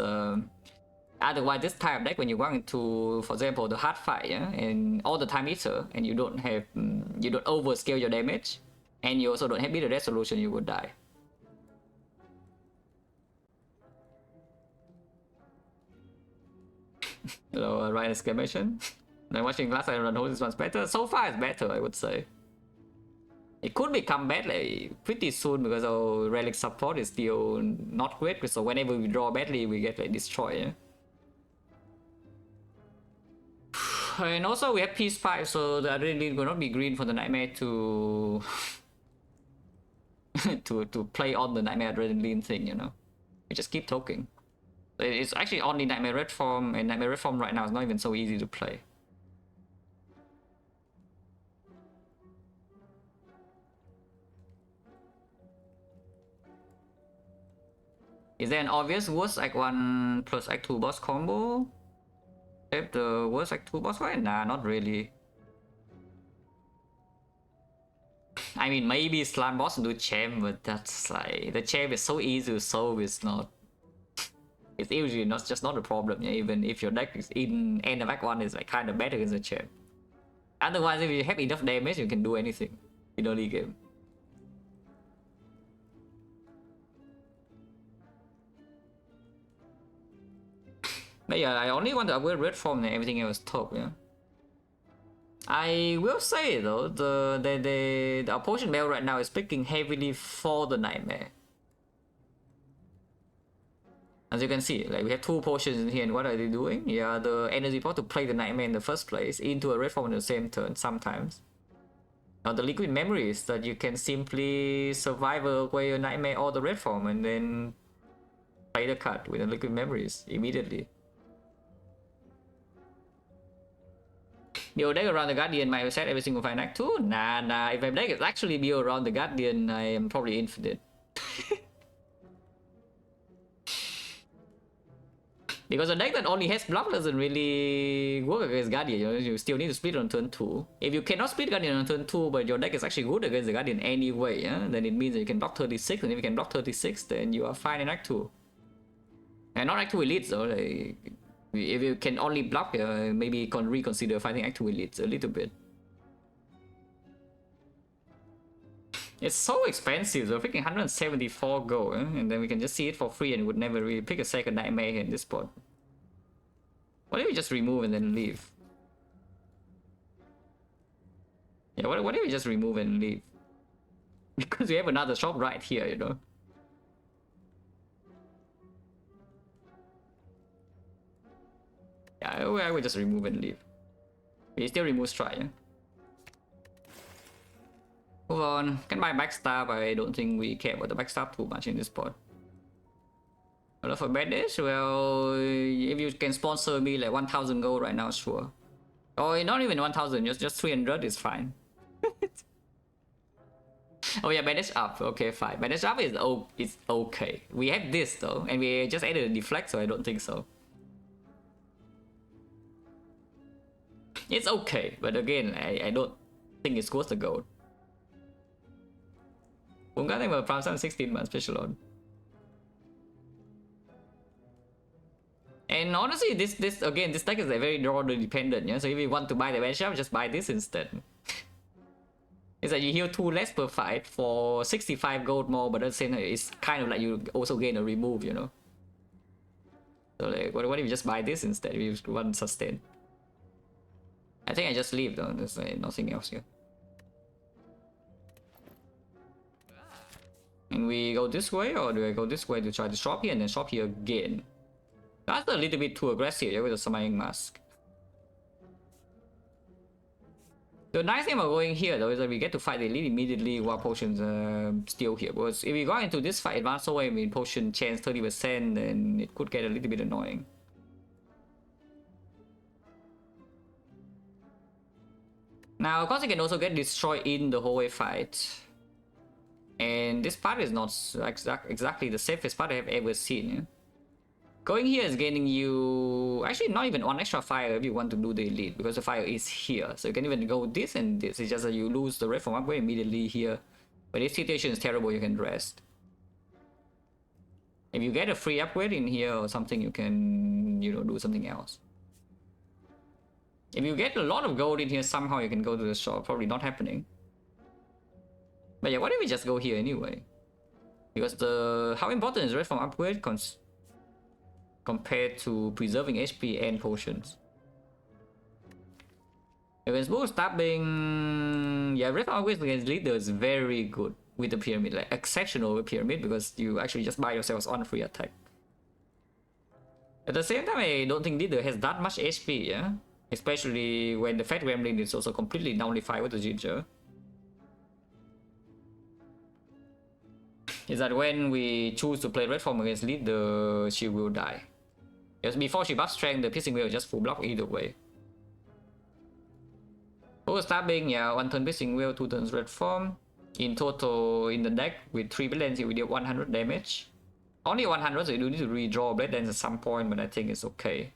otherwise this type of deck, when you run into, for example, the hard fight, yeah, and all the time eater, and you don't have, you don't overscale your damage, and you also don't have meter resolution, you would die. Hello, right exclamation. I'm watching last time run, this one's better. So far it's better, I would say. It could become badly pretty soon because our relic support is still not great, so whenever we draw badly we get like destroyed, yeah? And also we have peace 5, so the Adrenaline will not be green for the Nightmare to to play on the Nightmare Adrenaline thing, you know. We just keep talking. It's actually only Nightmare Red form, and Nightmare Red form right now is not even so easy to play. Is there an obvious worst Act 1 plus Act 2 boss combo? If the worst Act 2 boss fight? Nah, not really. I mean, maybe Slam boss do champ, but that's like, the champ is so easy to solve, it's not. It's usually not just not a problem, yeah? Even if your deck is in end of Act 1 is like kind of better against the champ. Otherwise, if you have enough damage, you can do anything in early game. But yeah, I only want to upgrade red form and everything else top, yeah. I will say though, the potion bell right now is picking heavily for the nightmare. As you can see, like we have 2 potions in here, and what are they doing? Yeah, the energy pot to play the nightmare in the first place into a red form on the same turn sometimes. Now the liquid memory is that you can simply survive away a nightmare or the red form and then play the card with the liquid memories immediately. Build deck around the Guardian might set every single fight in Act 2? Nah. If my deck is actually built around the Guardian, I am probably infinite. Because a deck that only has block doesn't really work against Guardian, you know? You still need to split on turn 2. If you cannot split Guardian on turn 2, but your deck is actually good against the Guardian anyway, yeah? Then it means that you can block 36, and if you can block 36, then you are fine in Act 2. And not Act 2 elites though, like, if you can only block, maybe reconsider fighting Act 2 elites a little bit. It's so expensive though, freaking 174 gold, and then we can just see it for free and would never really pick a second nightmare in this spot. What if we just remove and then leave? Yeah, what if we just remove and leave? Because we have another shop right here, you know? Yeah, I would just remove and leave. We still remove strike, yeah? Move on. Can buy backstab, I don't think we care about the backstab too much in this spot. But for bandage, well, if you can sponsor me like 1000 gold right now, sure. Or not even 1000, just 300 is fine. Oh yeah, bandage up, okay fine. Bandage up is okay. We have this though, and we just added a deflect, so I don't think so. It's okay, but again, I don't think it's worth the gold. Cũng có thể mở farm 16 man special on. And honestly, this deck is very draw dependent, yeah. So if you want to buy the bench shop, just buy this instead. It's like you heal 2 less per fight for 65 gold more, but at the same time, it's kind of like you also gain a remove, you know. So like, what if you just buy this instead if you want sustain? I think I just leave though. There's nothing else here. And we go this way, or do I go this way to try to shop here and then shop here again? That's a little bit too aggressive, yeah, with the summoning mask. The nice thing about going here though is that we get to fight the elite immediately while potions still here. Because if we go into this fight advanced away, I mean potion chance 30%, then it could get a little bit annoying. Now, of course, you can also get destroyed in the hallway fight. And this part is not exactly the safest part I have ever seen. Yeah? Going here is gaining you... Actually, not even 1 extra fire if you want to do the elite, because the fire is here. So you can even go this and this. It's just that you lose the red from upgrade immediately here. But if situation is terrible, you can rest. If you get a free upgrade in here or something, you can, you know, do something else. If you get a lot of gold in here, somehow you can go to the shop. Probably not happening. But yeah, what if we just go here anyway? Because how important is red from upgrade compared to preserving HP and potions? Against bull stabbing, yeah, red from upgrade against leader is very good with the pyramid, like exceptional with pyramid, because you actually just buy yourselves on free attack. At the same time, I don't think leader has that much HP, yeah? Especially when the fat gremlin is also completely nullified with the ginger. Is that when we choose to play red form against leader, she will die. Because before she buffs strength, the piercing wheel just full block either way. Full stabbing, yeah, 1 turn piercing wheel, 2 turns red form. In total, in the deck, with 3 balance, we deal 100 damage. Only 100, so you do need to redraw Blade Dance at some point, but I think it's okay.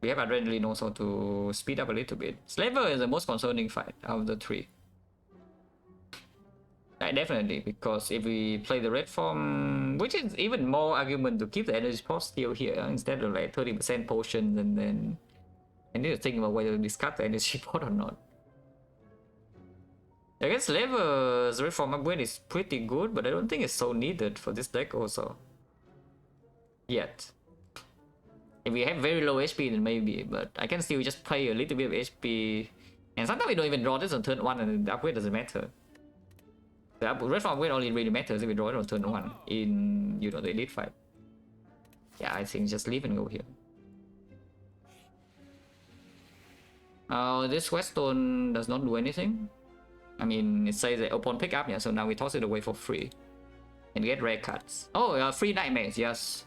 We have R19 also to speed up a little bit. Slaver is the most concerning fight out of the three. Definitely, because if we play the red form, which is even more argument to keep the energy pot still here instead of like 30% potions, and then I need to think about whether to discard the energy pot or not. I guess Slaver's red form upgrade is pretty good, but I don't think it's so needed for this deck also. Yet. If we have very low HP then maybe, but I can still just play a little bit of HP. And sometimes we don't even draw this on turn 1 and the upgrade doesn't matter. The red form upgrade only really matters if we draw it on turn 1 in, you know, the elite fight. Yeah, I think just leave and go here. This Weststone does not do anything. I mean, it says that upon pickup, yeah, so now we toss it away for free. And get rare cards. Oh, free nightmares, yes.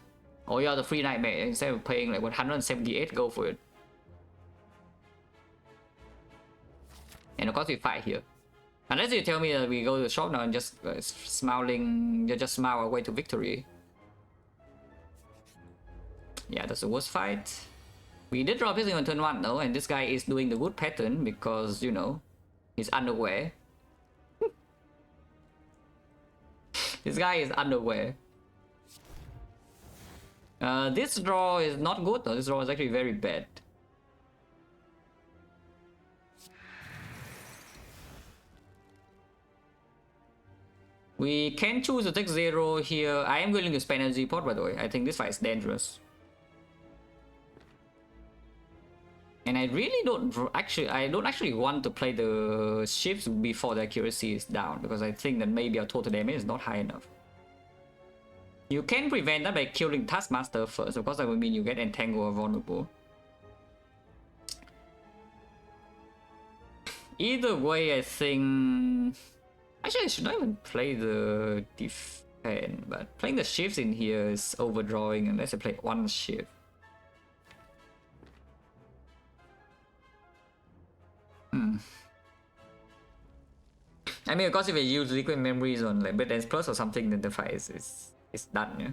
Oh yeah, the free nightmare, instead of paying like 178 gold for it. And of course we fight here. Unless you tell me that we go to the shop now and just smiling, just smile our way to victory. Yeah, that's the worst fight. We did draw Piercing on turn 1 though, and this guy is doing the good pattern because, you know, he's unaware. This guy is unaware. This draw is not good though, this draw is actually very bad. We can choose to take 0 here. I am willing to spend energy pot by the way. I think this fight is dangerous. And I really don't actually want to play the ships before the accuracy is down, because I think that maybe our total damage is not high enough. You can prevent that by killing Taskmaster first, of course that would mean you get entangled or vulnerable. Either way, I think... Actually, I should not even play the defense, but playing the shifts in here is overdrawing unless I play one shift. I mean, of course, if I use liquid memories on like Bedance Plus or something, then the fight is done, yeah.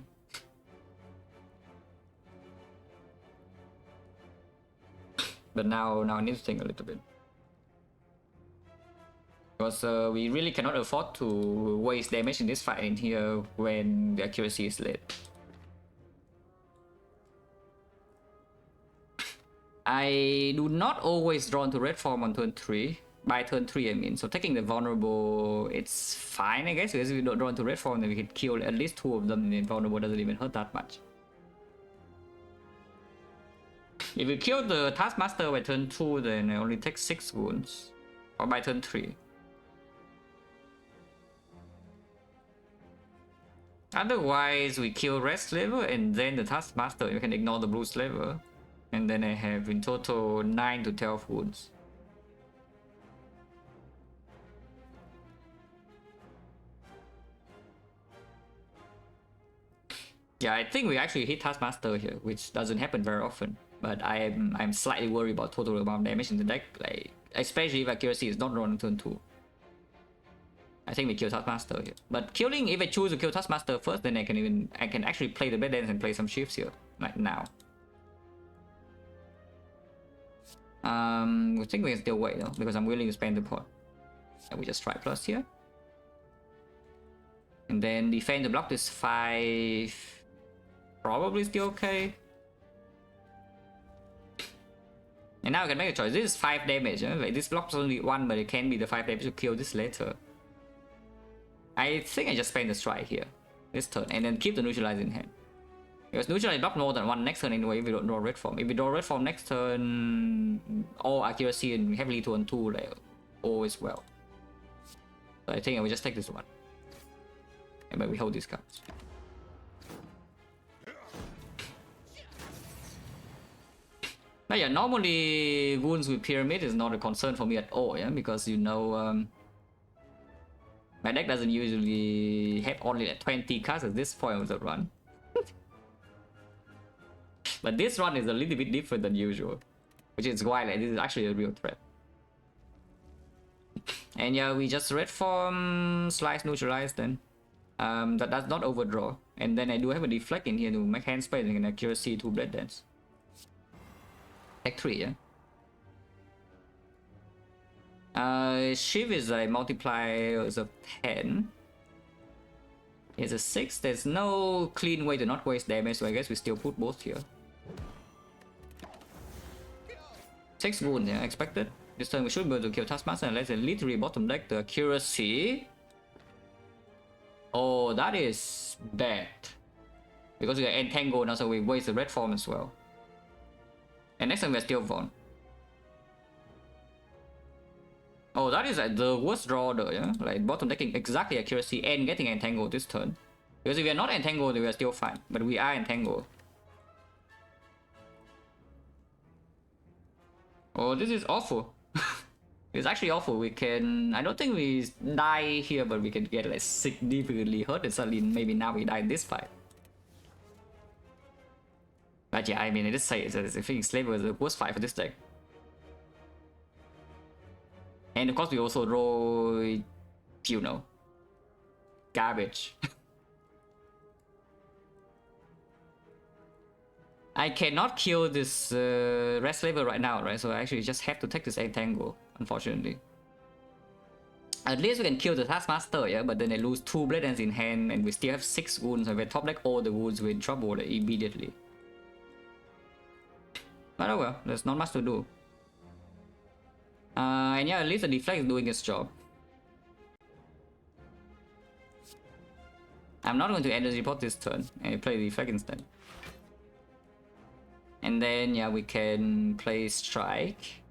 But now I need to think a little bit. Because we really cannot afford to waste damage in this fight in here when the accuracy is late. I do not always draw into red form on turn 3. By turn 3 I mean. So taking the vulnerable, it's fine I guess, because if we don't draw into red form then we can kill at least 2 of them and the vulnerable doesn't even hurt that much. If we kill the Taskmaster by turn 2 then I only take 6 wounds. Or by turn 3. Otherwise we kill red slaver and then the Taskmaster, we can ignore the blue slaver. And then I have in total 9 to 12 wounds. Yeah, I think we actually hit Taskmaster here, which doesn't happen very often. But I'm slightly worried about total amount of damage in the deck, like especially if accuracy is not drawn on turn 2. I think we kill Taskmaster here. But killing, if I choose to kill Taskmaster first, then I can actually play the bed dance and play some shifts here, like now. I think we can still wait though, because I'm willing to spend the pot. And we just try plus here. And then defend the block is 5. Probably still okay. And now I can make a choice. This is 5 damage. Like this block is only 1, but it can be the 5 damage to kill this later. I think I just spend the strike here this turn and then keep the neutralize in hand. Because neutralize block more than 1 next turn anyway if we don't draw red form. If we draw red form next turn, all accuracy and heavily to on 2 like always well. So I think I will just take this one. And maybe we hold these cards. But yeah, normally wounds with pyramid is not a concern for me at all, yeah, because you know my deck doesn't usually have only like 20 cards at this point of the run. But this run is a little bit different than usual, which is why like this is actually a real threat. And yeah, we just red form, slice, neutralize then. That does not overdraw. And then I do have a deflect in here to make hand spacing and accuracy to blade dance. Tech 3, yeah. Shift is a multiplier of 10. It's a 6. There's no clean way to not waste damage, so I guess we still put both here. 6 wounds, yeah, expected. This turn we should be able to kill Taskmaster unless they literally bottom deck the accuracy. Oh, that is bad. Because we got Entangle now, so we waste the red form as well. And next time we're still Von. Oh, that is like the worst draw though, yeah? Like bottom decking exactly accuracy and getting Entangled this turn. Because if we are not Entangled, we are still fine. But we are Entangled. Oh, this is awful. It's actually awful. We can... I don't think we die here, but we can get like significantly hurt and suddenly maybe now we die in this fight. But yeah, I mean, I just say I think Slave was the worst fight for this deck. And of course we also roll, you know, garbage. I cannot kill this red slaver right now, right? So I actually just have to take this Entangle, unfortunately. At least we can kill the Taskmaster, yeah? But then I lose 2 blade ends in hand and we still have 6 wounds. So if we top deck all the wounds, we're in trouble like, immediately. But oh well, there's not much to do. And yeah, at least the deflect is doing its job. I'm not going to energy pot this turn and play the deflect instead. And then yeah, we can play strike.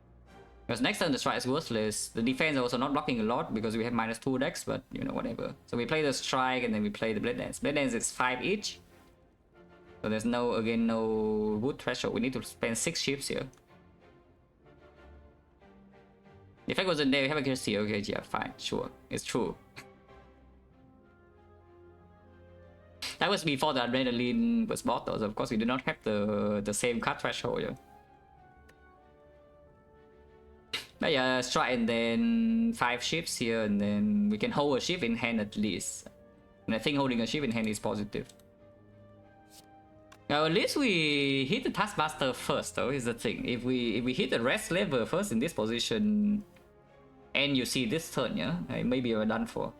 Because next turn the strike is worthless. The defense is also not blocking a lot because we have -2 decks, but you know, whatever. So we play the strike and then we play the blade dance. Blade dance is 5 each. So there's no, again, no wood threshold. We need to spend 6 ships here. The effect wasn't there, we have accuracy. Okay, yeah, fine, sure. It's true. That was before the adrenaline was bought though, so of course we do not have the same card threshold, yeah. But yeah, strike and then 5 ships here, and then we can hold a ship in hand at least. And I think holding a ship in hand is positive. Now at least we hit the Taskmaster first though, is the thing. If we hit the red slaver first in this position, and you see this turn, yeah, maybe you're done for.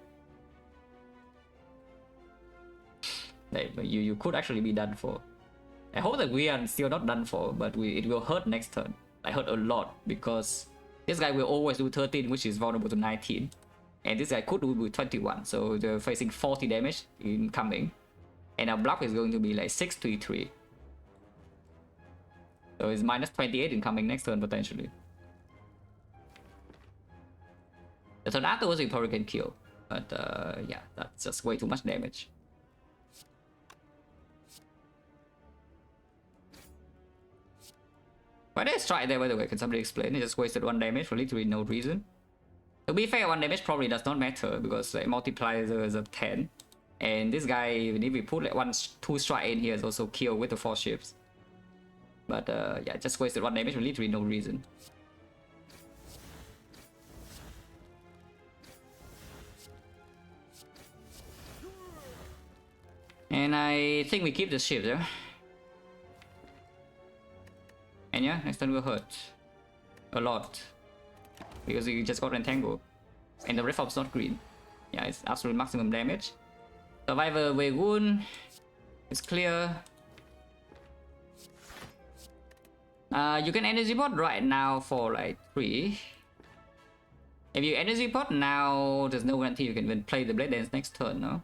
Like, you could actually be done for. I hope that we are still not done for, but it will hurt next turn. Like hurt a lot because this guy will always do 13, which is vulnerable to 19, and this guy could do with 21. So they're facing 40 damage incoming, and our block is going to be like 633. So it's -28 incoming next turn potentially. The turn afterwards we probably can kill, but yeah, that's just way too much damage. Why did I strike there, by the way? Can somebody explain? It just wasted 1 damage for literally no reason. To be fair, 1 damage probably does not matter because like, multiplier is of 10. And this guy, even if we put like 2 strike in here, is also killed with the 4 ships. But yeah, just wasted 1 damage for literally no reason. And I think we keep the ship there. And yeah, next turn will hurt a lot because you just got entangled and the red form's not green. Yeah, it's absolute maximum damage. Survivor Wegun is clear. You can energy pot right now for like 3. If you energy pot now, there's no guarantee you can even play the blade dance next turn, no?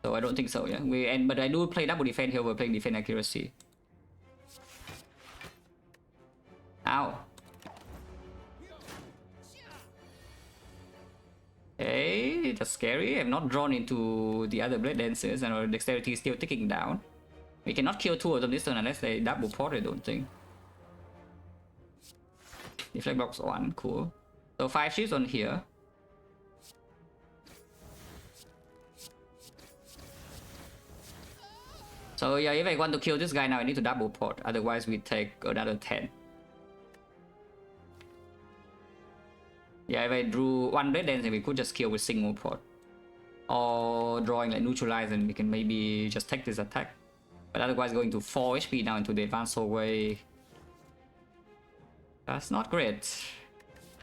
So I don't think so, yeah. But I do play double defense here. We're playing defense accuracy. Ow. Okay, that's scary. I'm not drawn into the other blade dances and our dexterity is still ticking down. We cannot kill 2 of them this turn unless they double port, I don't think. Deflect box 1, cool. So 5 ships on here. So yeah, if I want to kill this guy now, I need to double port. Otherwise, we take another 10. Yeah, if I drew 1 blade dance, we could just kill with single port. or drawing like neutralize, and we can maybe just take this attack. But otherwise going to 4 HP now into the advanced hallway. That's not great.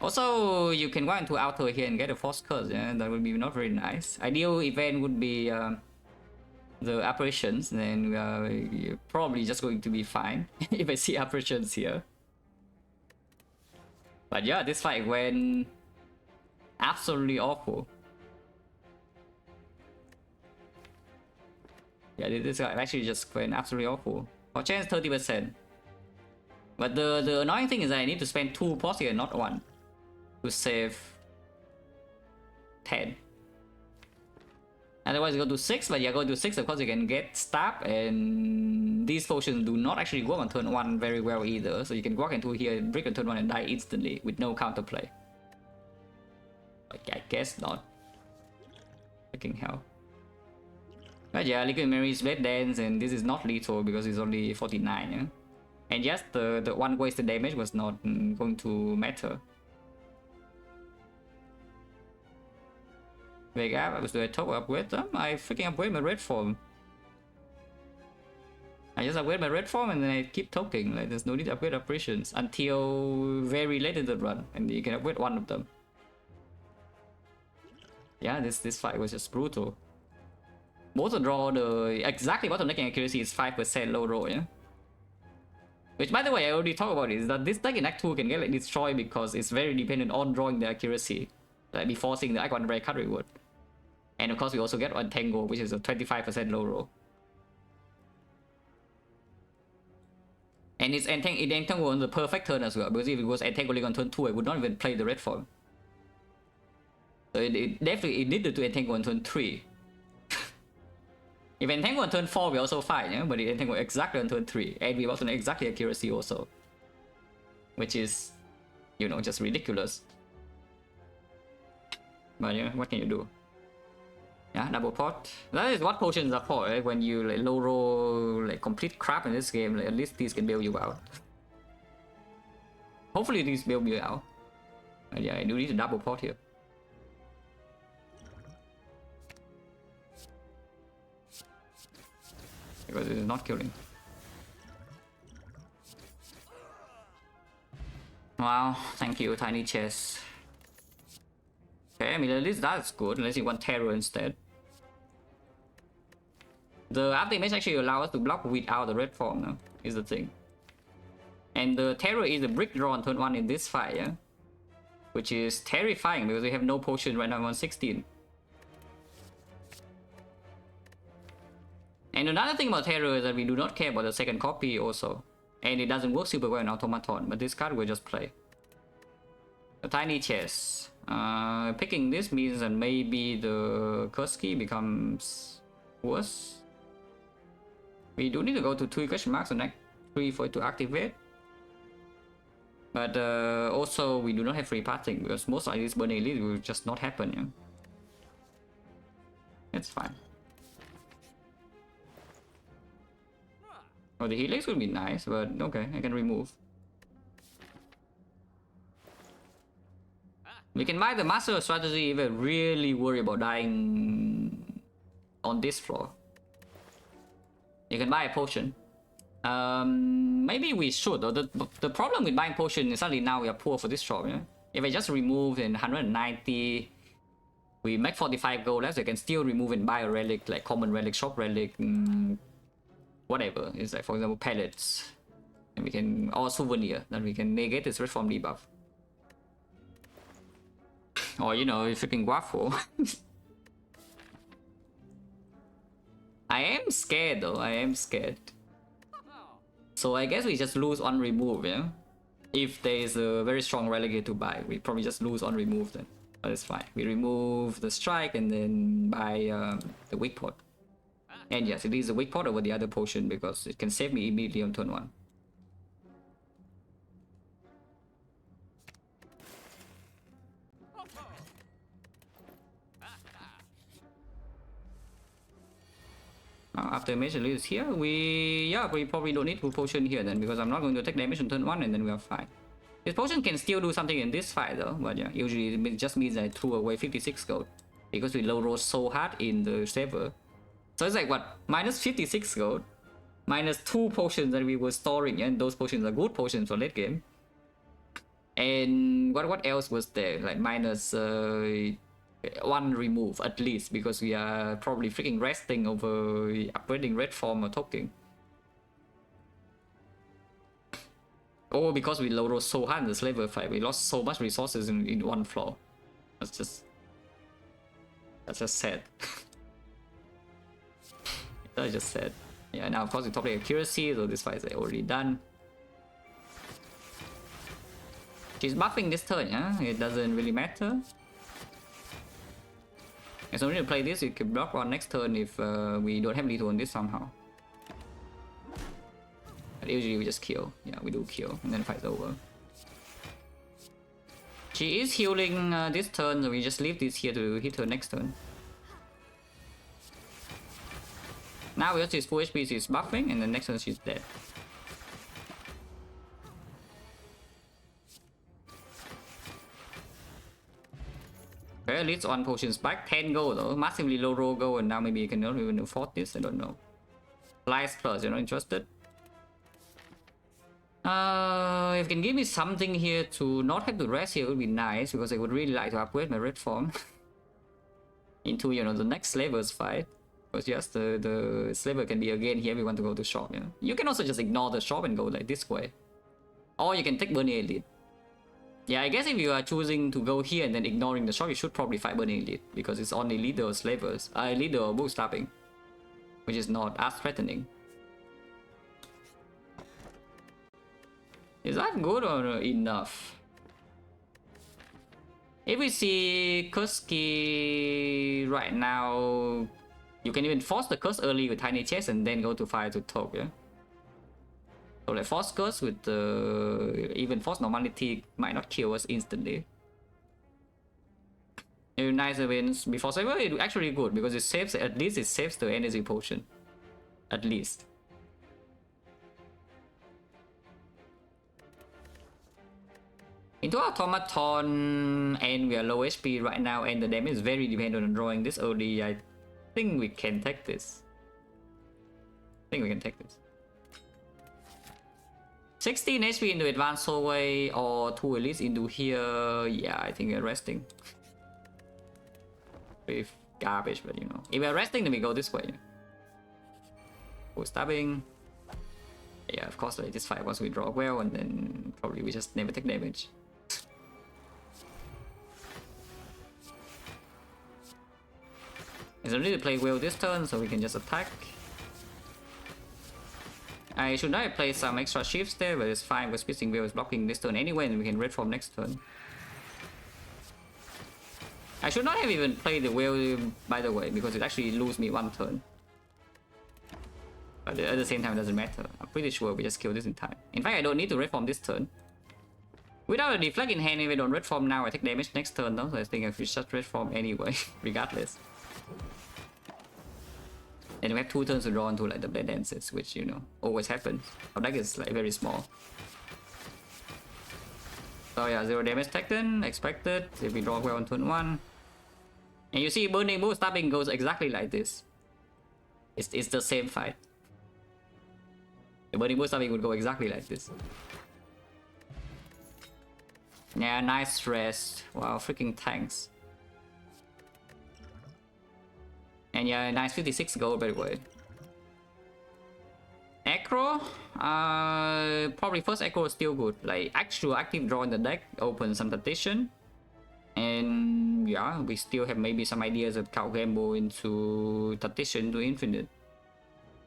Also, you can go into outer here and get a force curse, yeah? That would be not very nice. Ideal event would be the apparitions, then you're probably just going to be fine if I see apparitions here. But yeah, this fight went absolutely awful. Yeah, this guy actually just went absolutely awful. For chance 30%. But the annoying thing is that I need to spend 2 pots here, not 1. To save 10. Otherwise you go to 6, but yeah, go to 6 of course you can get stab, and these potions do not actually work on turn 1 very well either. So you can walk into here, break on turn 1 and die instantly with no counterplay. Okay, I guess not. Freaking hell. But yeah, Liquid Mary's Blade Dance, and this is not lethal because it's only 49, yeah? And yes, the 1 wasted damage was not going to matter. Wake up, do I top upgrade them? I freaking upgrade my red form. I just upgrade my red form and then I keep talking. Like, there's no need to upgrade operations until very late in the run, and you can upgrade 1 of them. Yeah, this fight was just brutal. Bottom draw, the exactly bottom decking accuracy is 5% low roll, yeah? Which, by the way, I already talked about it, is that this deck in Act 2 can get like destroyed because it's very dependent on drawing the accuracy. Like before seeing the icon rare card reward. And of course we also get Untangle, which is a 25% low roll. And it Entangle on the perfect turn as well, because if it was Entangling on turn 2, I would not even play the red form. So it definitely needed to Entangle on turn 3. If Entangle on turn 4, we're also fine, yeah? But it Entangle exactly on turn 3, and we also exactly accuracy also. Which is, you know, just ridiculous. But yeah, what can you do? Yeah, double pot. That is what potions are for, right? When you like low roll like complete crap in this game, like, at least these can bail you out. Hopefully these bail me out. But yeah, I do need a double pot here. Because it is not killing. Wow, thank you, tiny chest. Okay, I mean at least that's good, unless you want terror instead. The after image actually allows us to block without the red form now, is the thing. And the terror is a brick draw on turn 1 in this fight, yeah? Which is terrifying because we have no potion right now on 16. And another thing about terror is that we do not care about the second copy also. And it doesn't work super well in Automaton, but this card will just play. A tiny chest. Picking this means that maybe the curse key becomes worse. We do need to go to 2 question marks on Act 3 for it to activate. But also we do not have free passing because most of this burning elite will just not happen, yeah? It's fine. Oh, the helix would be nice, but okay, I can remove. We can buy the master strategy if we really worry about dying on this floor. You can buy a potion. Maybe we should, though. The problem with buying potion is suddenly now we are poor for this shop, yeah? If I just remove in 190, we make 45 gold less, I can still remove and buy a relic, like common relic, shop relic, whatever. It's like, for example, pellets. And we can, or souvenir, then we can negate this red form debuff. Or, you know, freaking waffle. I am scared though, I am scared. So I guess we just lose on remove, yeah? If there is a very strong relic here to buy, we probably just lose on remove then. But it's fine. We remove the strike and then buy the weak pot. And yes, it is a weak pot over the other potion because it can save me immediately on turn 1. After image is here, we probably don't need full potion here then, because I'm not going to take damage on turn 1 and then we are fine. This potion can still do something in this fight though, but yeah, usually it just means I threw away 56 gold. because we low roll so hard in the saver. So it's like what, minus 56 gold, minus 2 potions that we were storing, and those potions are good potions for late game. And what else was there? Like minus 1 remove at least, because we are probably freaking resting over upgrading red form or token. Or because we low roll so hard in the slaver fight, we lost so much resources in one floor. That's just sad. That's just sad. Yeah, now of course we top lane accuracy, so this fight is already done. She's buffing this turn, yeah? It doesn't really matter. And so we need to play this, we can block on next turn if we don't have lethal on this somehow. But usually we just kill. Yeah, we do kill, and then the fight's over. She is healing this turn, so we just leave this here to hit her next turn. Now we she's full HP, she's buffing, and the next turn she's dead. Okay, at least 1 potions back, 10 gold though, massively low roll gold, and now maybe you can not even afford this, I don't know. Lies plus, you're not interested? If you can give me something here to not have to rest here, it would be nice, because I would really like to upgrade my red form into, you know, the next slavers fight. Because yes, the slaver can be again here if we want to go to shop, yeah. You can also just ignore the shop and go like this way. Or you can take Burning Elite. Yeah, I guess if you are choosing to go here and then ignoring the shop, you should probably fight Burning Elite, because it's only leader or slavers. Leader or bootstrapping, which is not as threatening. Is that good or enough? If we see Kurski right now, you can even force the curse early with tiny chest and then go to fire to talk, yeah? So like force curse with even force normality might not kill us instantly. If nice wins before saver, it's actually good because it saves, at least it saves the energy potion. At least. Into automaton, and we are low HP right now, and the damage is very dependent on drawing this early. I think we can take this. 16 HP into advanced hallway or 2 elites into here. Yeah, I think we're resting. With garbage, but you know. If we're resting, then we go this way. Full stabbing. Yeah, of course, like this fight once we draw well, and then probably we just never take damage. It's only to play well this turn, so we can just attack. I should not have played some extra shifts there, but it's fine because Piercing Veil is blocking this turn anyway, and we can red form next turn. I should not have even played the Veil, by the way, because it actually loses me 1 turn. But at the same time, it doesn't matter. I'm pretty sure we just kill this in time. In fact, I don't need to red form this turn. Without a deflect in hand, if I don't red form now, I take damage next turn though, so I think I should just red form anyway, regardless. And we have 2 turns to draw into like the blade dances, which, you know, always happens. Our deck is like very small. So yeah, 0 damage taken, expected, if we draw well on turn 1. And you see Burning Bull stabbing goes exactly like this. It's the same fight. The Burning Bull stabbing would go exactly like this. Yeah, nice rest. Wow, freaking tanks. And yeah, nice 56 gold by the way. Acro, probably first Acro is still good. Like actual active draw in the deck, open some Tactician. And yeah, we still have maybe some ideas of Cow Gamble into Tactician to Infinite.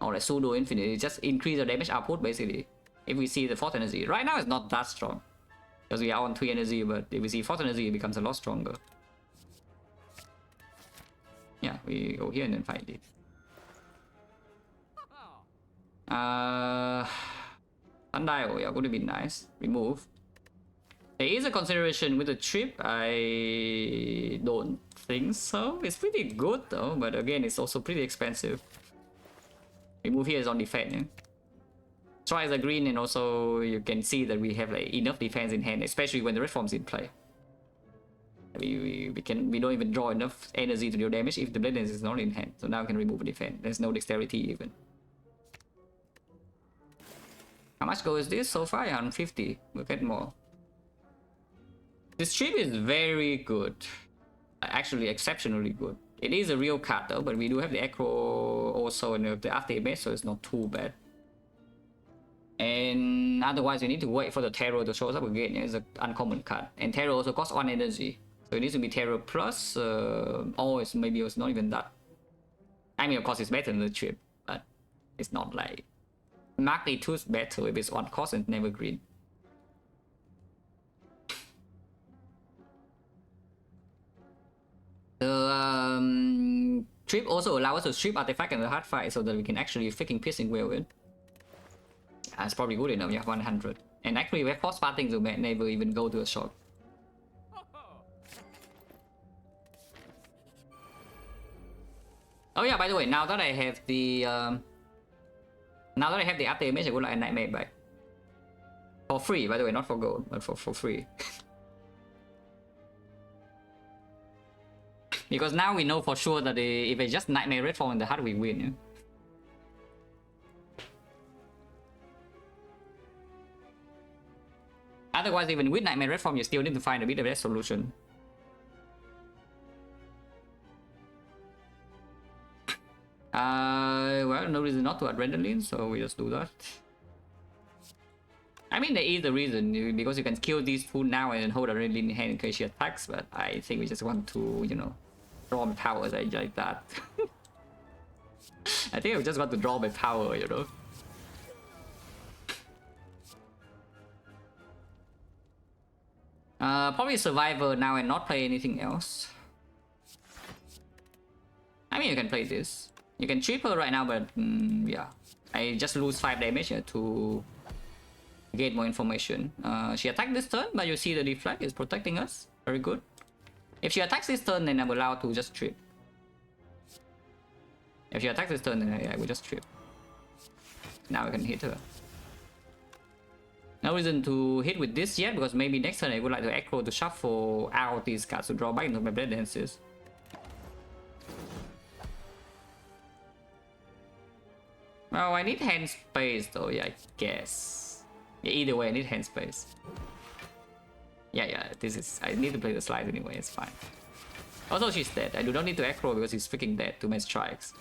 Or like pseudo Infinite, it just increase the damage output basically. If we see the 4th energy. Right now it's not that strong. Because we are on 3 energy, but if we see 4th energy, it becomes a lot stronger. Yeah, we go here and then fight it. Sundial, yeah, would have been nice. Remove. There is a consideration with the trip. I don't think so. It's pretty good though, but again, it's also pretty expensive. Remove here is on defense. Yeah? Try the green, and also you can see that we have like enough defense in hand, especially when the red form's in play. We don't even draw enough energy to deal damage if the blade dance is not in hand. So now we can remove a defense. There's no dexterity even. How much gold is this so far? 150. We'll get more. This chip is very good. Actually, exceptionally good. It is a real card though, but we do have the Acro also and the after image, so it's not too bad. And otherwise, we need to wait for the Terror to show up again. It's an uncommon card. And Terror also costs 1 energy. So it needs to be Terror plus, or maybe it's not even that. I mean, of course, it's better than the chip, but it's not like magnitude's better if it's 1 cost and never green. The trip also allows us to strip artifact and the hard fight so that we can actually freaking piercing wheel it. That's probably good enough. We have 100. And actually, we have force parting to never even go to a shot. Oh yeah, by the way, now that I have the after image, I would like a nightmare back. For free, by the way, not for gold, but for free. Because now we know for sure that if I just nightmare red form in the heart, we win. Yeah? Otherwise, even with nightmare red form, you still need to find a bit of that solution. Well, no reason not to adrenaline, so we just do that. I mean, there is a reason, because you can kill these two now and hold adrenaline in hand in case she attacks, but I think we just want to, you know, draw my powers like that. I think I just want to draw my power, you know. Probably Survivor now and not play anything else. I mean, you can play this. You can trip her right now, but yeah. I just lose 5 damage here to get more information. She attacked this turn, but you see the deflect is protecting us. Very good. If she attacks this turn, then I'm allowed to just trip. If she attacks this turn, then I will just trip. Now I can hit her. No reason to hit with this yet, because maybe next turn I would like to Acro to shuffle out these cards to draw back into my blade dances. Well, I need hand space though, yeah, I guess. Yeah, either way, I need hand space. Yeah, this is... I need to play the slide anyway, it's fine. Also, she's dead. I do not need to Acro because she's freaking dead to my strikes.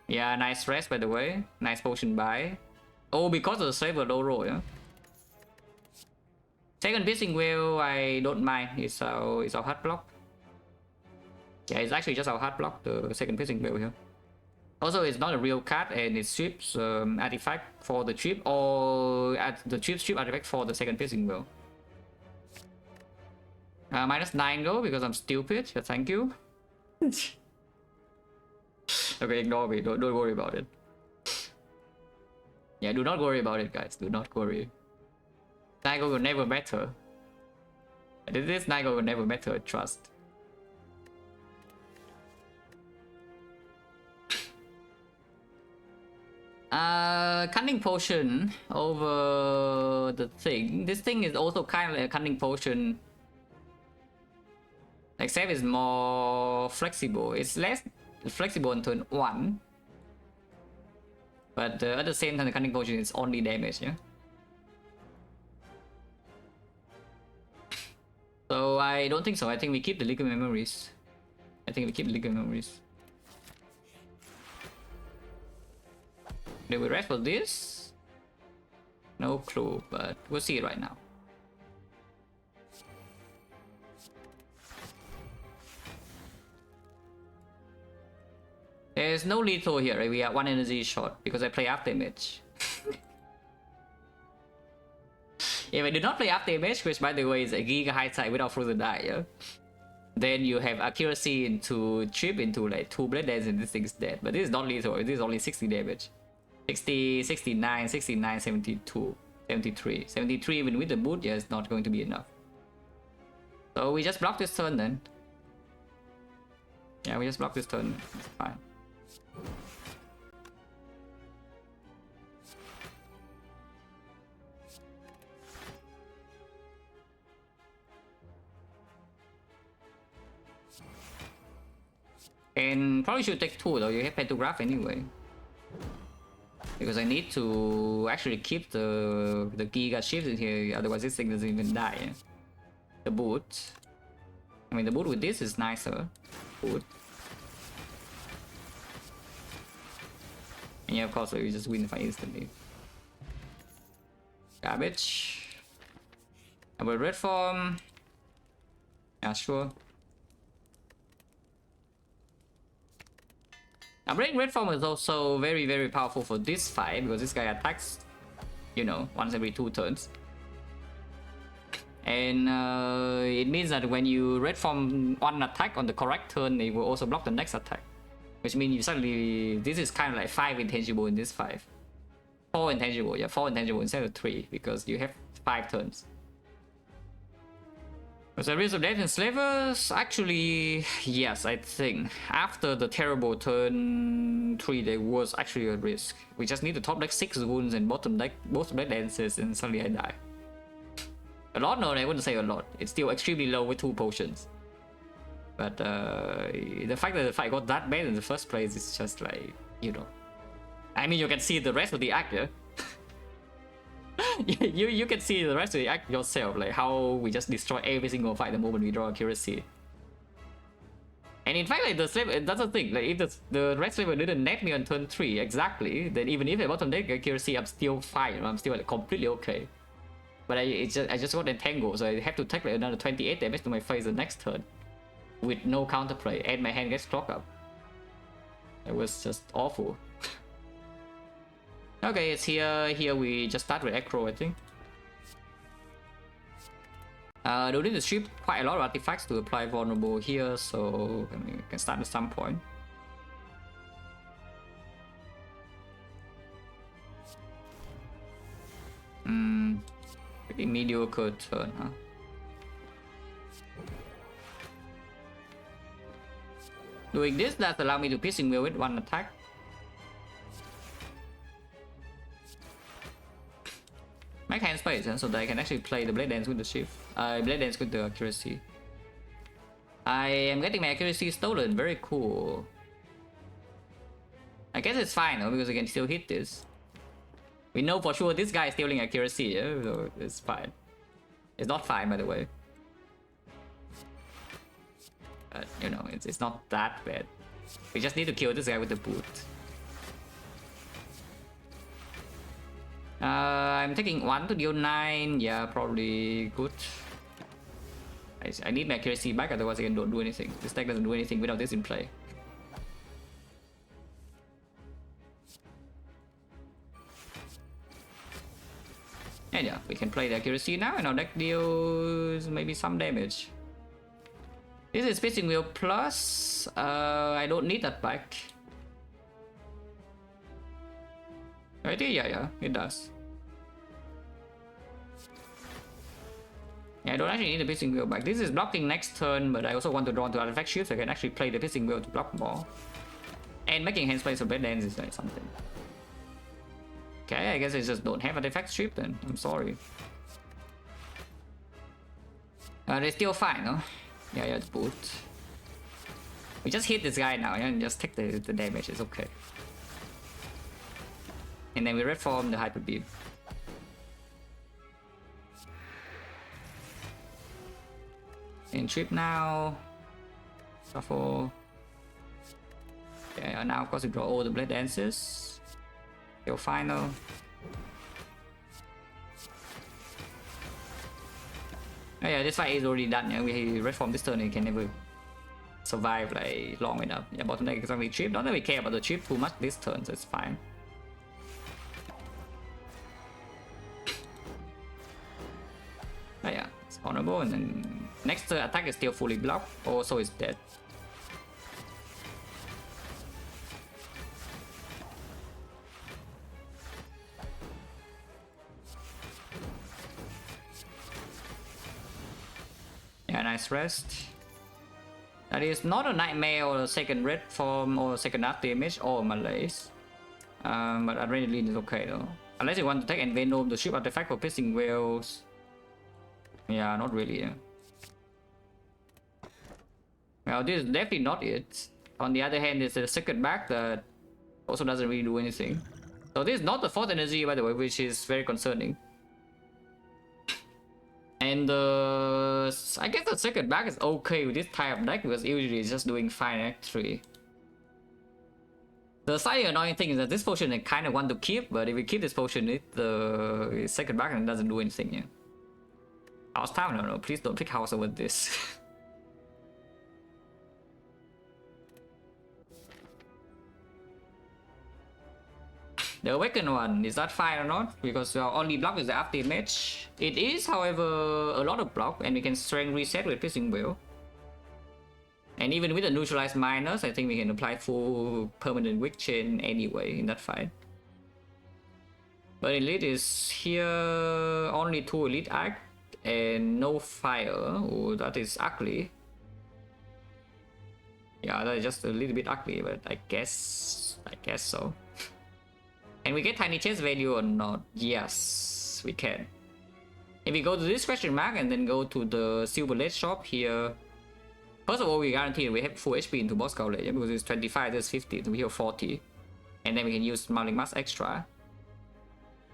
Yeah, nice rest by the way. Nice potion buy. Oh, because of the saver low roll, yeah. Second piercing wheel, I don't mind. It's our hard block. Yeah, it's actually just our hard block, the second piercing wheel here. Also, it's not a real card and it strips artifact for the chip, or the chip strip artifact for the second piercing wheel. -9 though, because I'm stupid. Yeah, thank you. Okay, ignore me. Don't worry about it. Yeah, do not worry about it, guys. Do not worry. Nigo will never matter. This Nigo will never matter, trust. Cunning potion over the thing. This thing is also kind of like a cunning potion. Except it's more flexible. It's less flexible on turn 1. But at the same time, the cunning potion is only damage, yeah? So I don't think so. I think we keep the liquid memories. Do we rest for this? No clue, but we'll see it right now. There's no lethal here, right? We are 1 energy short because I play after image. If I do not play after image, which by the way is a giga high side without frozen die, yeah? Then you have accuracy into chip into like 2 blade dance and this thing's dead. But this is not lethal, this is only 60 damage. 60, 69, 69, 72, 73. 73 even with the boot, yeah, it's not going to be enough. So we just block this turn then. Yeah, we just block this turn, it's fine. And probably should take 2 though, you have pantograph anyway. Because I need to actually keep the Giga shift in here, otherwise this thing doesn't even die. Yeah? The boot. I mean the boot with this is nicer. Boot. And yeah, of course, so you just win the fight instantly. Garbage. I will red form. Yeah, sure. Breaking red form is also very, very powerful for this fight because this guy attacks, you know, once every 2 turns. And it means that when you red form one attack on the correct turn, it will also block the next attack. Which means you suddenly, this is kind of like 5 intangible in this 5. 4 intangible, yeah, 4 intangible instead of 3 because you have 5 turns. Was there risk of death in slavers? Actually, yes, I think. After the terrible turn 3, there was actually a risk. We just need to top deck 6 wounds and bottom deck both blade dances and suddenly I die. A lot? No, I wouldn't say a lot. It's still extremely low with 2 potions. But the fact that the fight got that bad in the first place is just like, you know. I mean, you can see the rest of the act, yeah? you can see the rest of the act yourself, like how we just destroy every single fight the moment we draw accuracy. And in fact, like the slave, that's the thing, like if the red slaver didn't net me on turn 3 exactly, then even if I bottom deck accuracy, I'm still fine, I'm still like completely okay. But I just got entangled, so I have to take like another 28 damage to my face the next turn with no counterplay, and my hand gets clocked up. It was just awful. Okay, it's here. Here we just start with Acro, I think. Do need to strip quite a lot of artifacts to apply vulnerable here, so I mean, we can start at some point. Pretty mediocre turn, huh? Doing this, that allows me to piercing wheel with 1 attack. Make hand space, so that I can actually play the blade dance with the shift. Blade dance with the accuracy. I am getting my accuracy stolen. Very cool. I guess it's fine though, because I can still hit this. We know for sure this guy is stealing accuracy, yeah? So it's fine. It's not fine, by the way. But you know, it's not that bad. We just need to kill this guy with the boot. I'm taking 1 to deal 9. Yeah, probably good. I need my accuracy back, otherwise I don't do anything. This deck doesn't do anything without this in play. And yeah, we can play the accuracy now, and our deck deals maybe some damage. This is Piercing Wheel plus. I don't need that back. Right? Yeah, it does. Yeah, I don't actually need the Piercing Wheel back. This is blocking next turn, but I also want to draw into artifact shield, so I can actually play the Piercing Wheel to block more. And making hand space for blade dance is like something. Okay, I guess I just don't have artifact strip then. I'm sorry. They're still fine, no? Yeah, it's boot. We just hit this guy now and just take the damage, it's okay. And then we reform the Hyper Beam. And trip now. Shuffle. Yeah, now of course we draw all the blade dances. Till final. Oh yeah, this fight is already done. Yeah, we reform this turn, you can never survive like long enough. Yeah, bottom deck is only chip. Don't really care about the chip too much this turn, so it's fine. Oh yeah, it's honorable, and then next attack is still fully blocked. Also, it's dead. Yeah, nice rest. That is not a nightmare or a second red form or second art damage or malaise. But adrenaline is okay though. Unless you want to take Envenom, the ship artifact for piercing whales. Yeah, not really. Yeah. Well, this is definitely not it. On the other hand, there's a second back that also doesn't really do anything. So this is not the fourth energy, by the way, which is very concerning. And I guess the second back is okay with this type of deck because usually it's just doing fine at 3. The slightly annoying thing is that this potion I kind of want to keep, but if we keep this potion, the second back and doesn't do anything. Yeah. House Town, no, please don't pick house over this. The Awakened one, is that fine or not? Because our only block is the A20H. It is, however, a lot of block, and we can strength reset with Piercing Will. And even with the neutralized minus, I think we can apply full permanent Wick Chain anyway in that fight. But Elite is here, only 2 Elite Act and no fire. Oh, that is ugly. Yeah, that is just a little bit ugly, but I guess so. Can we get tiny chest value or not? Yes, we can. If we go to this question mark and then go to the Silver Ledge shop here, first of all, we guarantee we have full HP into Boss Gauntlet, yeah? Because it's 25, there's 50, so we have 40. And then we can use Mauling Mask extra.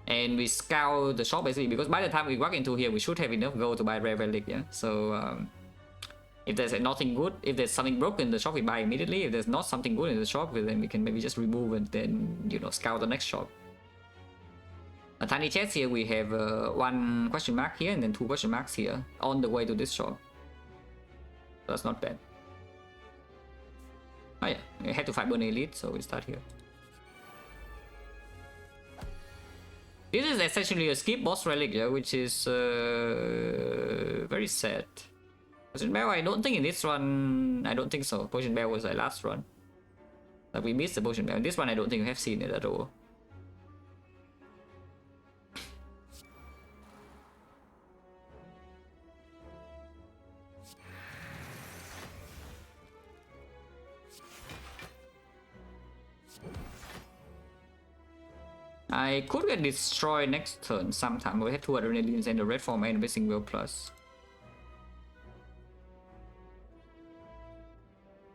And we scout the shop basically, because by the time we walk into here, we should have enough gold to buy Rare Relic, yeah? So, if there's nothing good, if there's something broken in the shop, we buy immediately. If there's not something good in the shop, then we can maybe just remove and then, you know, scout the next shop. A tiny chest here, we have 1 question mark here and then 2 question marks here on the way to this shop. That's not bad. Oh yeah, we had to fight Burn Elite, so we start here. This is essentially a skip boss relic, yeah, which is very sad. Potion Bell, I don't think in this run, I don't think so. Potion Bell was our last run. Like we missed the Potion Bell. In this one, I don't think we have seen it at all. I could get destroyed next turn sometime. We have 2 Adrenalines and the red form and Piercing Will plus.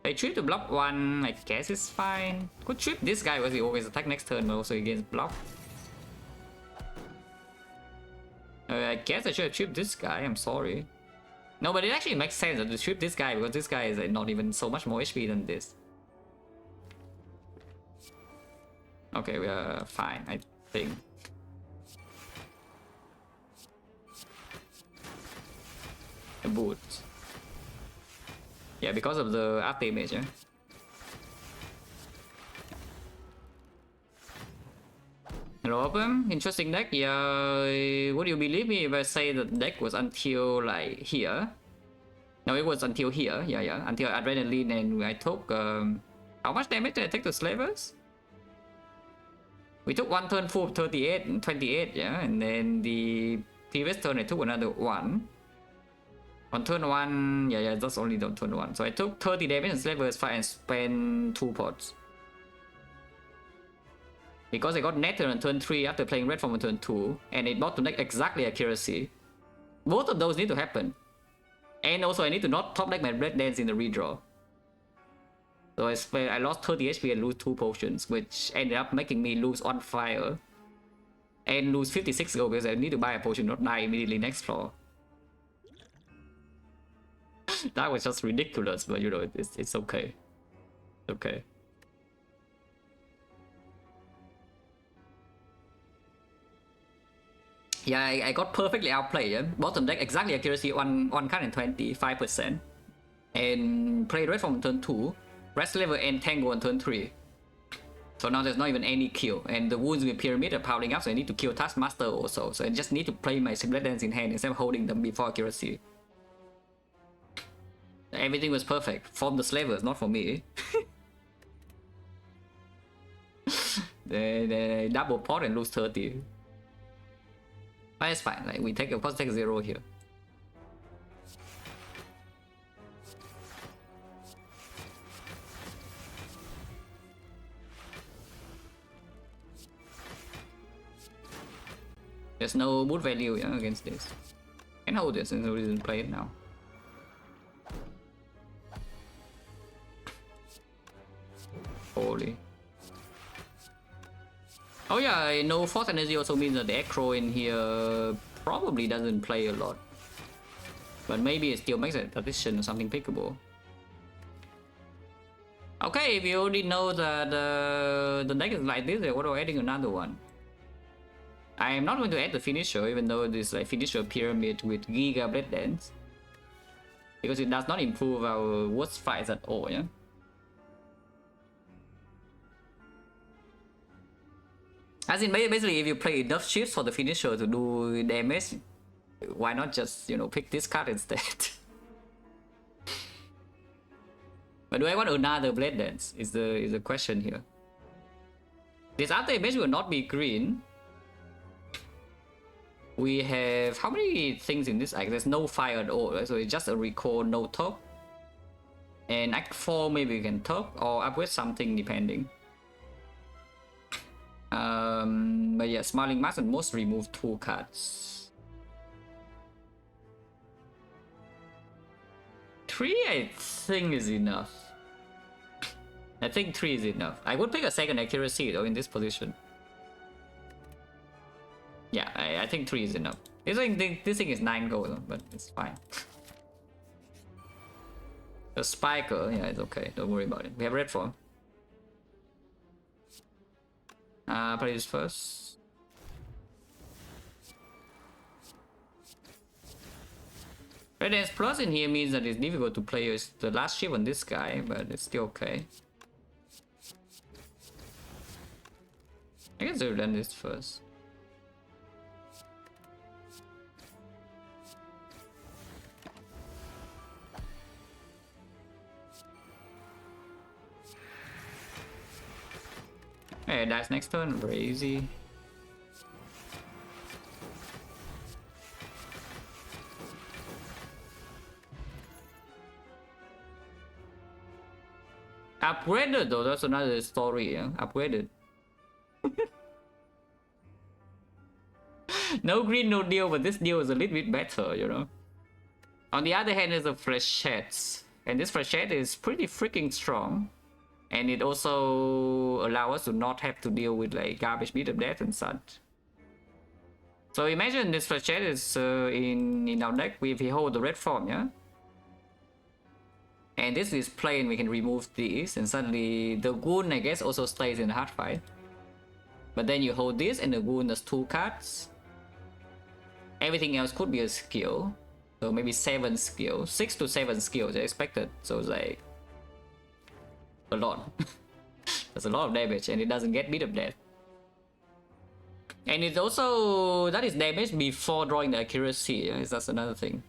I trip to block 1, I guess it's fine. Could trip this guy because he always attack next turn, but also against block. I guess I should have tripped this guy, I'm sorry. No, but it actually makes sense to trip this guy because this guy is not even so much more HP than this. Okay, we are fine, I think. A boot. Yeah, because of the up damage, yeah. Hello, Open. Interesting deck. Yeah, would you believe me if I say the deck was until like here? No, it was until here. Yeah, until Adrenaline, and I took how much damage did I take to Slavers? We took 1 turn full 38 and 28, yeah, and then the previous turn I took another 1. On turn 1, yeah, that's only on turn 1. So I took 30 damage and Slavers fight and spent 2 pots. Because I got netted on turn 3 after playing red from on turn 2, and it bought to deck exactly accuracy. Both of those need to happen. And also I need to not top deck my red dance in the redraw. So I lost 30 HP and lose 2 potions, which ended up making me lose on fire. And lose 56 gold because I need to buy a potion, not die immediately next floor. That was just ridiculous, but you know, it's okay. Okay. Yeah, I got perfectly outplayed. Yeah? Bottom deck exactly accuracy 125%. And played red from turn 2. Rest level and tango on turn 3. So now there's not even any kill. And the wounds with pyramid are piling up, so I need to kill Taskmaster also. So I just need to play my Red Dance in hand instead of holding them before accuracy. Everything was perfect. From the slavers, not for me. they double pot and lose 30. But it's fine, like we take a take 0 here. There's no boot value, yeah, against this. Can hold this since we didn't play it now. poorly. Oh yeah, no force energy also means that the Acro in here probably doesn't play a lot. But maybe it still makes a tradition or something pickable. Okay, if you already know that the deck is like this, then what are adding another one? I am not going to add the finisher, even though this like finisher pyramid with Giga Blade Dance. Because it does not improve our worst fights at all, yeah? As in, basically, if you play enough shifts for the finisher to do damage, why not just, you know, pick this card instead? But do I want another Blade Dance? Is the question here. This after image will not be green. We have how many things in this act? There's no fire at all, right? So it's just a recall, no top. And act 4 maybe we can top or upgrade something depending. But yeah, Smiling Mask and most remove 2 cards. 3 I think is enough. I think 3 is enough. I would pick a second accuracy though in this position. Yeah, I think 3 is enough. This thing is 9 gold though, but it's fine. The Spiker, yeah, it's okay. Don't worry about it. We have red form. Play this first. Red Dance Plus in here means that it's difficult to play the last ship on this guy, but it's still okay. I guess I'll run this first. Hey, that's next turn, very easy. Upgraded though, that's another story, yeah? Upgraded. No green, no deal, but this deal is a little bit better, you know? On the other hand, there's a Flechette. And this Flechette is pretty freaking strong. And it also allows us to not have to deal with like garbage beat of death and such. So imagine this Flechette is in our deck if we hold the red form, yeah? And this is plain, we can remove these, and suddenly the Goon, I guess, also stays in the hard fight. But then you hold this, and the Goon does 2 cards. Everything else could be a skill. So maybe 7 skills, 6 to 7 skills are expected. So it's like a lot. That's a lot of damage, and it doesn't get beat of death. And it's also, that is damage before drawing the accuracy, yeah? That's another thing.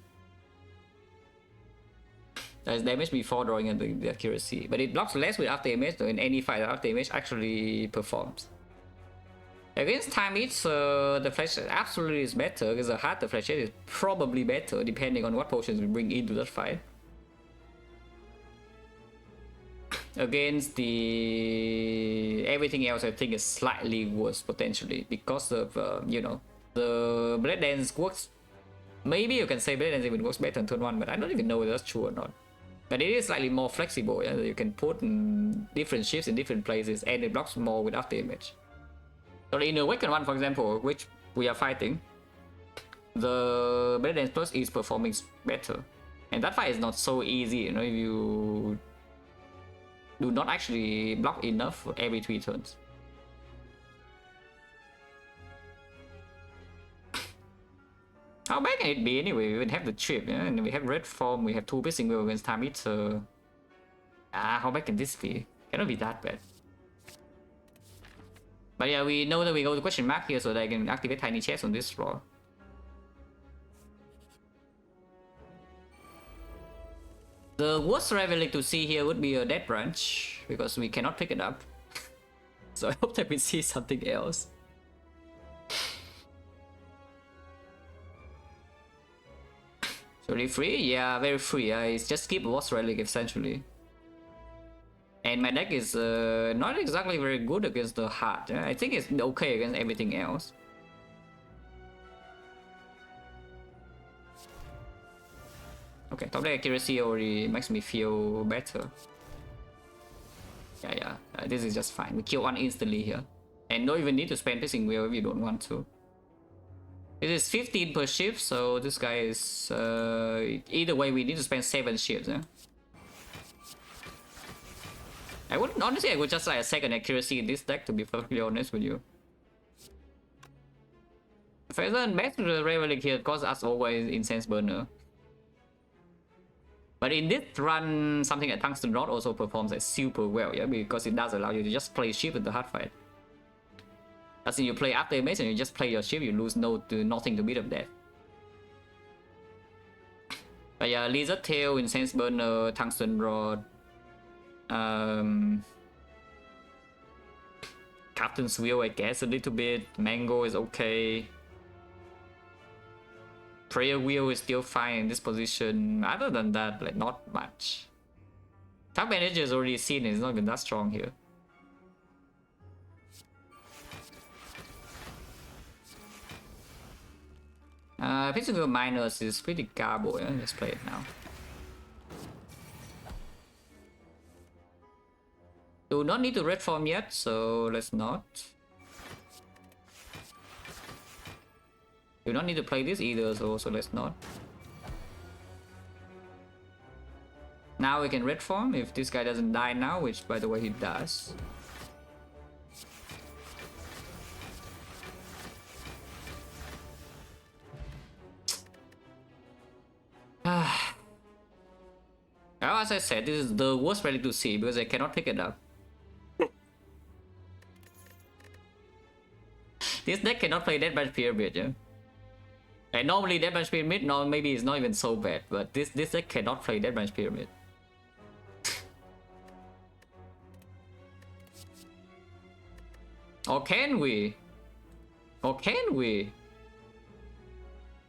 That is damage before drawing the accuracy. But it blocks less with after image, though in any fight after image actually performs. Against time each, the Flechette absolutely is better, because the heart the Flechette is probably better depending on what potions we bring into that fight. Against the everything else, I think is slightly worse potentially because of you know, the Blade Dance works. Maybe you can say Blade Dance even works better in turn 1, but I don't even know whether that's true or not. But it is slightly more flexible, yeah? You can put different shifts in different places, and it blocks more with after image. So in the Awakened one, for example, which we are fighting, the Blade Dance Plus is performing better, and that fight is not so easy, you know, if you do not actually block enough every 3 turns. How bad can it be anyway? We would have the chip, yeah? And we have red form, we have 2 Piercing Will against Time Eater. How bad can this be? Cannot be that bad. But yeah, we know that we go to question mark here so that I can activate Tiny Chest on this floor. The worst relic to see here would be a Death Branch, because we cannot pick it up. So I hope that we see something else. Really free? Yeah, very free. It's just keep Worst Relic essentially. And my deck is not exactly very good against the heart. Yeah? I think it's okay against everything else. Okay, top deck accuracy already makes me feel better. Yeah. This is just fine. We kill one instantly here. And don't even need to spend Piercing Wheel if you don't want to. It is 15 per ship, so this guy is... either way, we need to spend 7 ships, yeah? I would just like a second accuracy in this deck, to be perfectly honest with you. First, back to the relic here, costs us always Incense Burner. But in this run, something like Tungsten Rod also performs like super well, yeah, because it does allow you to just play ship in the hard fight. As in you play after image and you just play your ship, you lose nothing to beat up death. But yeah, Lizard Tail, Incense Burner, Tungsten Rod, Captain's Wheel I guess a little bit, Mango is okay. Prayer Wheel is still fine in this position. Other than that, like not much. Top Energy is already seen, it's not even that strong here. Physical Minus is pretty garbo, yeah? Let's play it now. Do not need to red form yet, so let's not. Do not need to play this either, so let's not. Now we can red form if this guy doesn't die now, which by the way he does. As I said, this is the worst relic to see because I cannot pick it up. This deck cannot play Deathmatch Pyramid, yeah? And normally Deathmatch Pyramid, no, maybe it's not even so bad, but this deck cannot play Deathmatch Pyramid. Or can we? Or can we?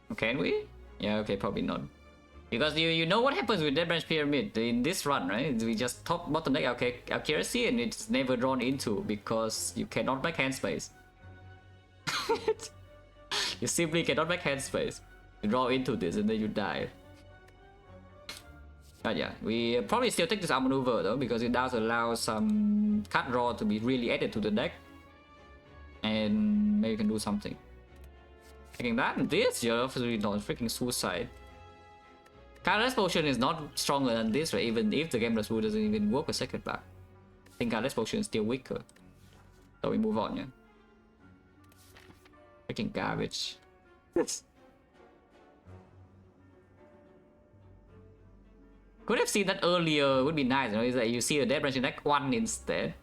Or can we? Yeah, okay, probably not. Because you know what happens with Deathmatch Pyramid in this run, right? We just top bottom deck accuracy and it's never drawn into because you cannot make hand space. You simply cannot make hand space. You draw into this and then you die. But yeah, we probably still take this outmaneuver though because it does allow some card draw to be really added to the deck. And maybe you can do something. Taking that and this, you're obviously not freaking suicide. Colorless Potion is not stronger than this, right? Even if the Gambler's Rule doesn't even work a second back. I think Colorless Potion is still weaker. So we move on, yeah. Freaking garbage. Could have seen that earlier, would be nice, you know? It's like you see a Death Branch in Act 1 instead.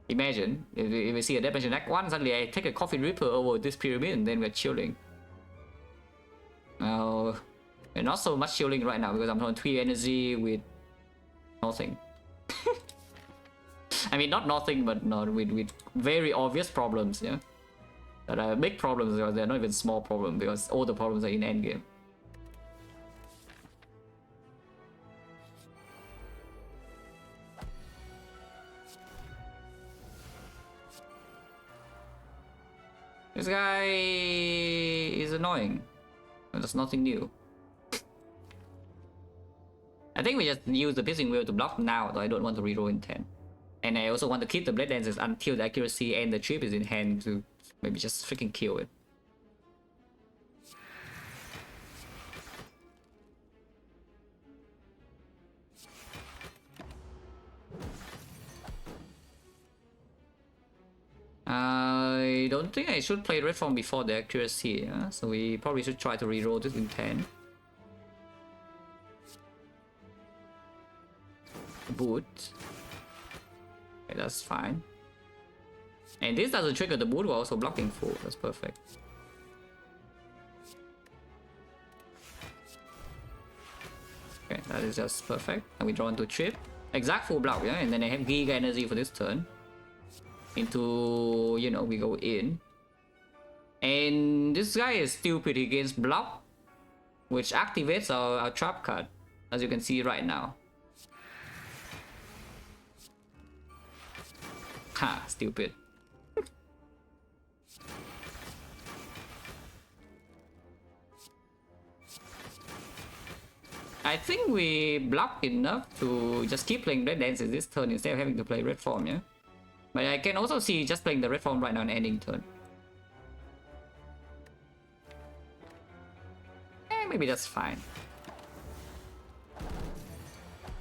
Imagine, if we see a Death Branch in Act 1, suddenly I take a Coffin Reaper over this pyramid and then we're chilling. Now, we're not so much chilling right now because I'm on 3 energy with nothing. I mean, not nothing, but not with very obvious problems, yeah? That are big problems because they're not even small problems because all the problems are in endgame. This guy is annoying. There's nothing new. I think we just use the Piercing Wheel to block now, though I don't want to reroll in 10. And I also want to keep the Blade Dances until the accuracy and the chip is in hand to maybe just freaking kill it. I don't think I should play Red Form before the accuracy, yeah? So we probably should try to reroll this in 10. Boot. Okay, that's fine. And this doesn't trigger the boot, we're also blocking full. That's perfect. Okay, that is just perfect. And we draw into trip. Exact full block, yeah? And then I have Giga Energy for this turn. Into, you know, we go in. And this guy is stupid, he gains block, which activates our trap card, as you can see right now. Ha, stupid. I think we blocked enough to just keep playing red dances this turn instead of having to play red form, yeah? But I can also see just playing the red form right now and ending turn. Maybe that's fine.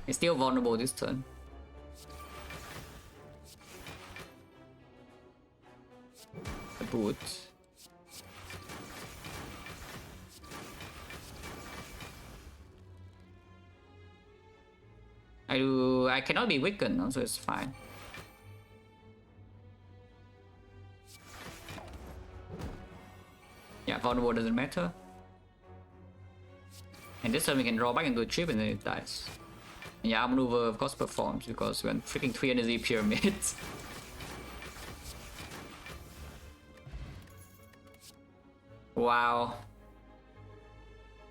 It's still vulnerable this turn. The boot. I cannot be weakened, so it's fine. Yeah, vulnerable doesn't matter. And this time we can draw back into a chip and then it dies. And yeah, our maneuver of course performs because we're freaking 3 energy pyramids. Wow.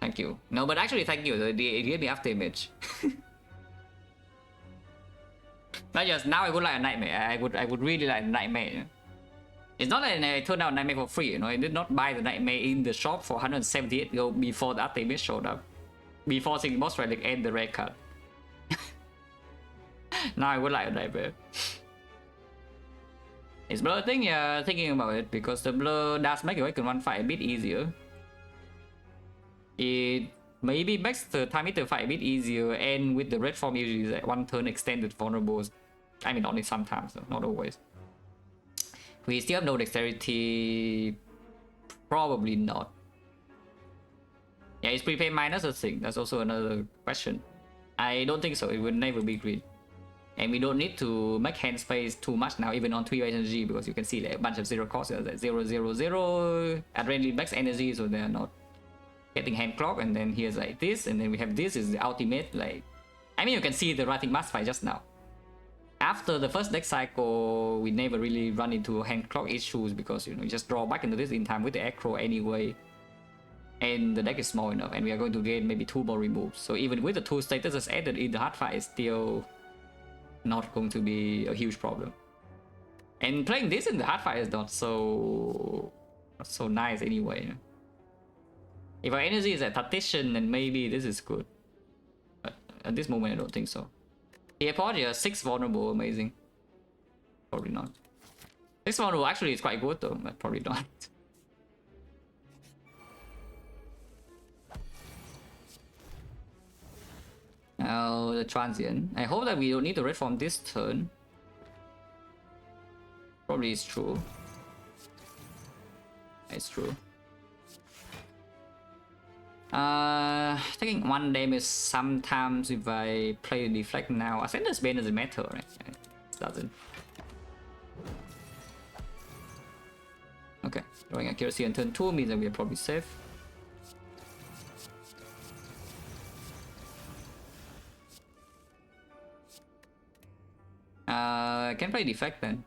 Thank you. No, but actually thank you. It gave me after image. Not just now I would like a nightmare. I would really like a nightmare. It's not that I turned out nightmare for free, you know. I did not buy the nightmare in the shop for 178 gold before the after image showed up. Before seeing boss relic and the red card. Now I would like a nightmare. It's blur thing, yeah, thinking about it, because the blur does make your one fight a bit easier. It maybe makes the time meter fight a bit easier, and with the red form usually is like 1 turn extended vulnerables. I mean only sometimes, so not always. We still have no dexterity. Probably not. Yeah, is prepay minus a thing? That's also another question. I don't think so. It will never be green. And we don't need to make hand space too much now, even on 3 energy, because you can see like a bunch of zero costs. Like 0, 0, 0 adrenaline max energy, so they're not getting hand clock. And then here's like this, and then we have this is the ultimate. Like, I mean, you can see the writing mass fight just now. After the first deck cycle, we never really run into hand clock issues because, you know, you just draw back into this in time with the acro anyway. And the deck is small enough, and we are going to gain maybe 2 more removes. So even with the 2 statuses added in the hard fight, it's still not going to be a huge problem. And playing this in the hard fight is not so nice anyway. If our energy is at tactician, then maybe this is good. But at this moment, I don't think so. Yeah, probably 6 vulnerable, amazing. Probably not. 6 vulnerable actually is quite good though, but probably not. Now the transient. I hope that we don't need to red form this turn. Probably it's true. It's true. Taking 1 damage sometimes if I play deflect now. I think this bane doesn't matter, right? It doesn't. Okay, drawing accuracy on turn 2 means that we are probably safe. I can play defect then.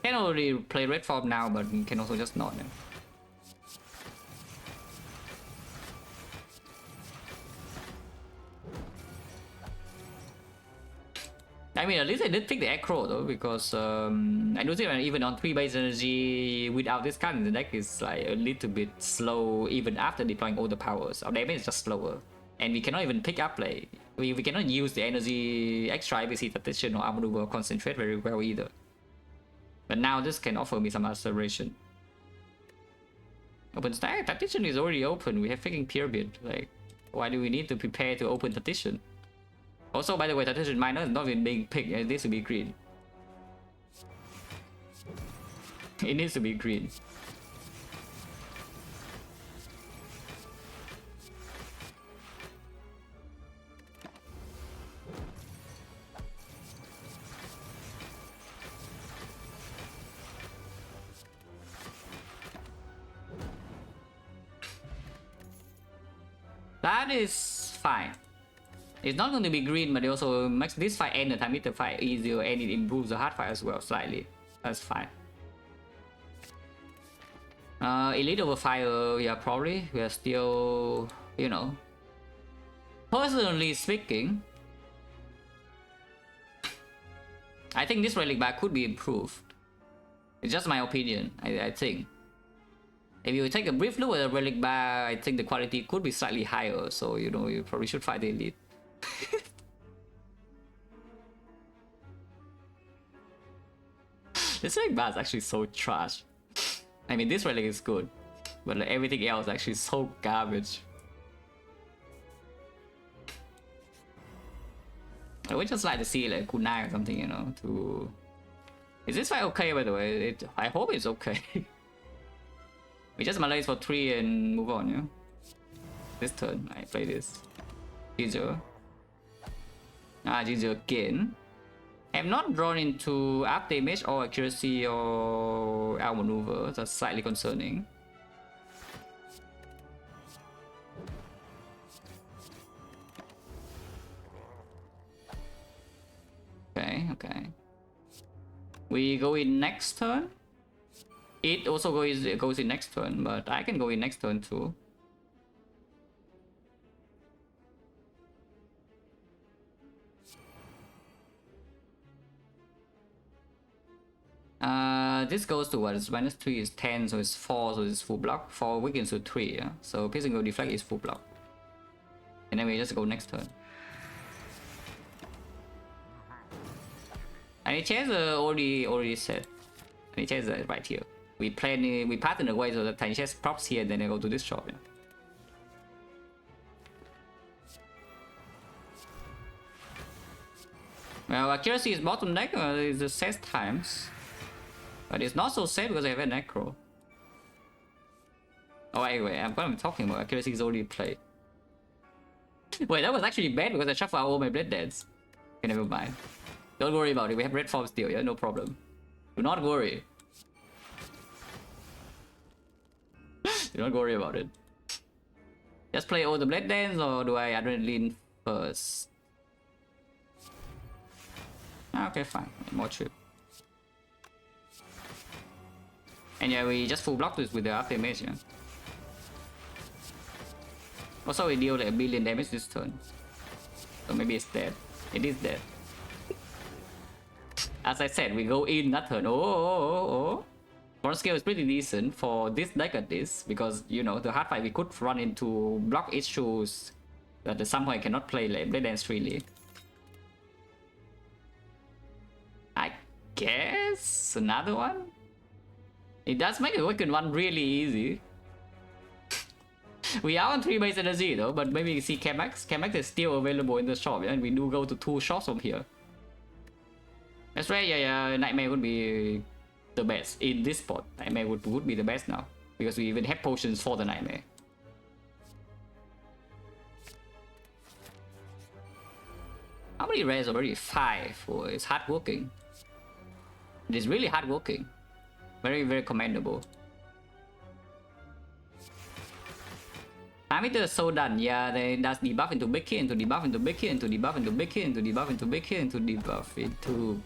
Can already play red form now, but can also just not. I mean, at least I did pick the acro though, because I do think even on 3 base energy without this card in the deck is like a little bit slow even after deploying all the powers. Our damage is just slower, and we cannot even pick up like we cannot use the energy extra ABC tactician or armor or concentrate very well either. But now this can offer me some acceleration. Open stack tactician is already open. We have freaking pyramid. Like, why do we need to prepare to open tactician? Also, by the way, tactician minor is not even being picked. It needs to be green. It needs to be green. That is fine. It's not going to be green, but it also makes this fight and the time meter fight easier, and it improves the hard fight as well slightly. That's fine. Elite over fire, yeah, probably. We are still, you know, Personally speaking, I think this relic bar could be improved. It's just my opinion, I think. If you take a brief look at the relic bar, I think the quality could be slightly higher, so you know, you probably should fight the elite. This relic bar is actually so trash. I mean, this relic is good, but like, everything else is actually so garbage. I would just like to see like kunai or something, you know, to... Is this fight okay, by the way? I hope it's okay. We just malaise for 3 and move on, yeah? This turn, I play this. Ginger. Ginger again. I have not drawn into up damage or accuracy or outmaneuver. That's slightly concerning. Okay. We go in next turn. It also goes in next turn, but I can go in next turn too. This goes to what? It's -3 is 10, so it's 4, so it's full block. 4 weakens to 3, yeah? So piercing go deflect is full block. And then we just go next turn. Any chance already set. Any chance right here. We pattern away so that tiny chest props here, then I go to this shop, yeah. Well, accuracy is bottom deck, it's the set times. But it's not so safe because I have a necro. Oh, anyway, what I'm talking about, accuracy is already played. Wait, that was actually bad because I shuffled out all my blade dance. Okay, never mind. Don't worry about it, we have red form still, yeah, no problem. Do not worry. Do not worry about it. Just play all the blade dance, or do I adrenaline first? Okay, fine, more chip. And yeah, we just full block this with the after damage, yeah. Also, we deal like 1 billion damage this turn. So maybe it's dead. It is dead. As I said, we go in that turn. Oh. Front scale is pretty decent for this deck at least, because, you know, the hard fight we could run into block issues that at some point cannot play like Blade Dance freely. I guess another one? It does make the Wicked one really easy. We are on 3 base energy though, but maybe you see Chemex. Chemex is still available in the shop, yeah? And we do go to 2 shops from here. That's right, yeah, Nightmare would be the best in this spot. Nightmare would be the best now, because we even have potions for the Nightmare. How many rares already? 5. Oh, it's hard working. It is really hard working. Very, very commendable. Parameter is so done, yeah, they does debuff into big hit, into debuff into big hit, into debuff into big hit, into debuff into big hit, into debuff into...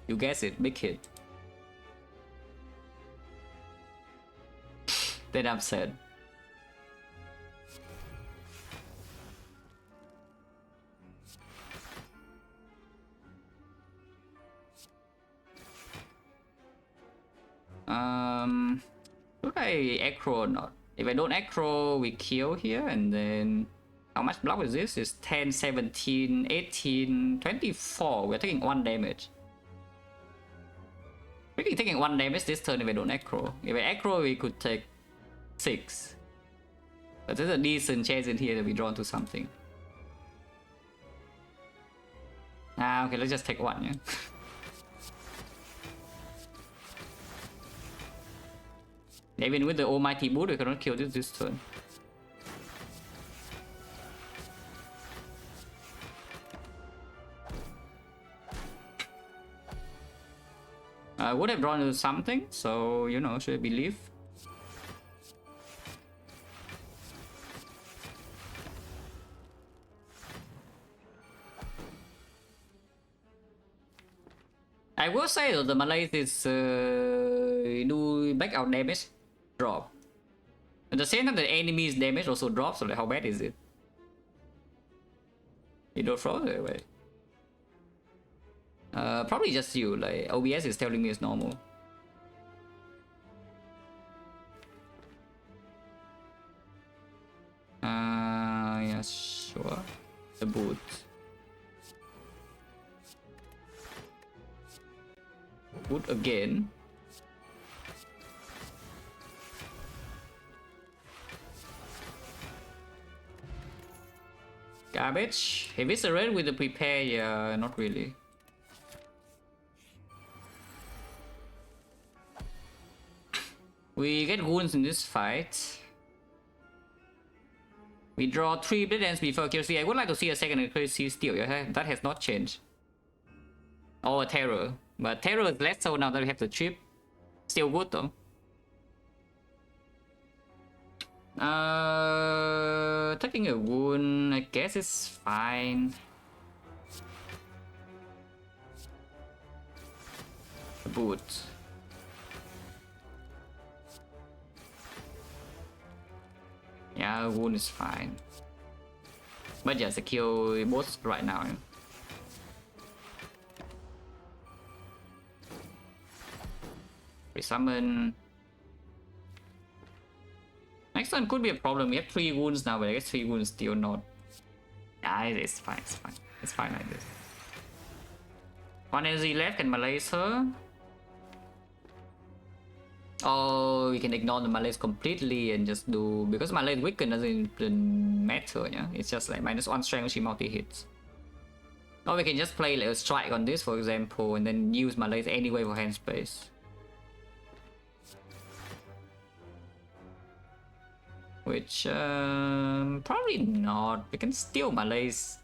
You guess it, big hit. Then I'm sad. Should I aggro or not? If I don't aggro, we kill here, and then how much block is this? It's 10, 17, 18, 24. We're taking 1 damage. We're taking 1 damage this turn if I don't aggro. If I aggro, we could take 6. But there's a decent chance in here that we draw into something. Okay, let's just take 1, yeah. Even with the almighty boot, we cannot kill this turn. I would have drawn into something, so you know, should I believe? I will say that the Malaise is do back out damage drop. At the same time, the enemy's damage also drops, so like how bad is it? You don't froze it away. Probably just you, like OBS is telling me it's normal. Yeah, sure. The boot. Boot again. Garbage. If it's a red with the prepare, yeah, not really. We get wounds in this fight. We draw 3 blade ends before accuracy. I would like to see a second accuracy still. Yeah? That has not changed. Or terror. But terror is less so now that we have the chip. Still good though. Taking a wound, I guess it's fine. Boot. Yeah, wound is fine. But just to kill boss right now. Resummon. Next one could be a problem. We have 3 wounds now, but I guess 3 wounds still not. Yeah, it's fine, it's fine. It's fine like this. 1 energy left, can malaise her. Oh, we can ignore the malaise completely and just do... Because malaise weaken doesn't matter, yeah? It's just like -1 strength when she multi-hits. Or we can just play like a strike on this, for example, and then use malaise anyway for hand space. Which, probably not. We can steal malaise.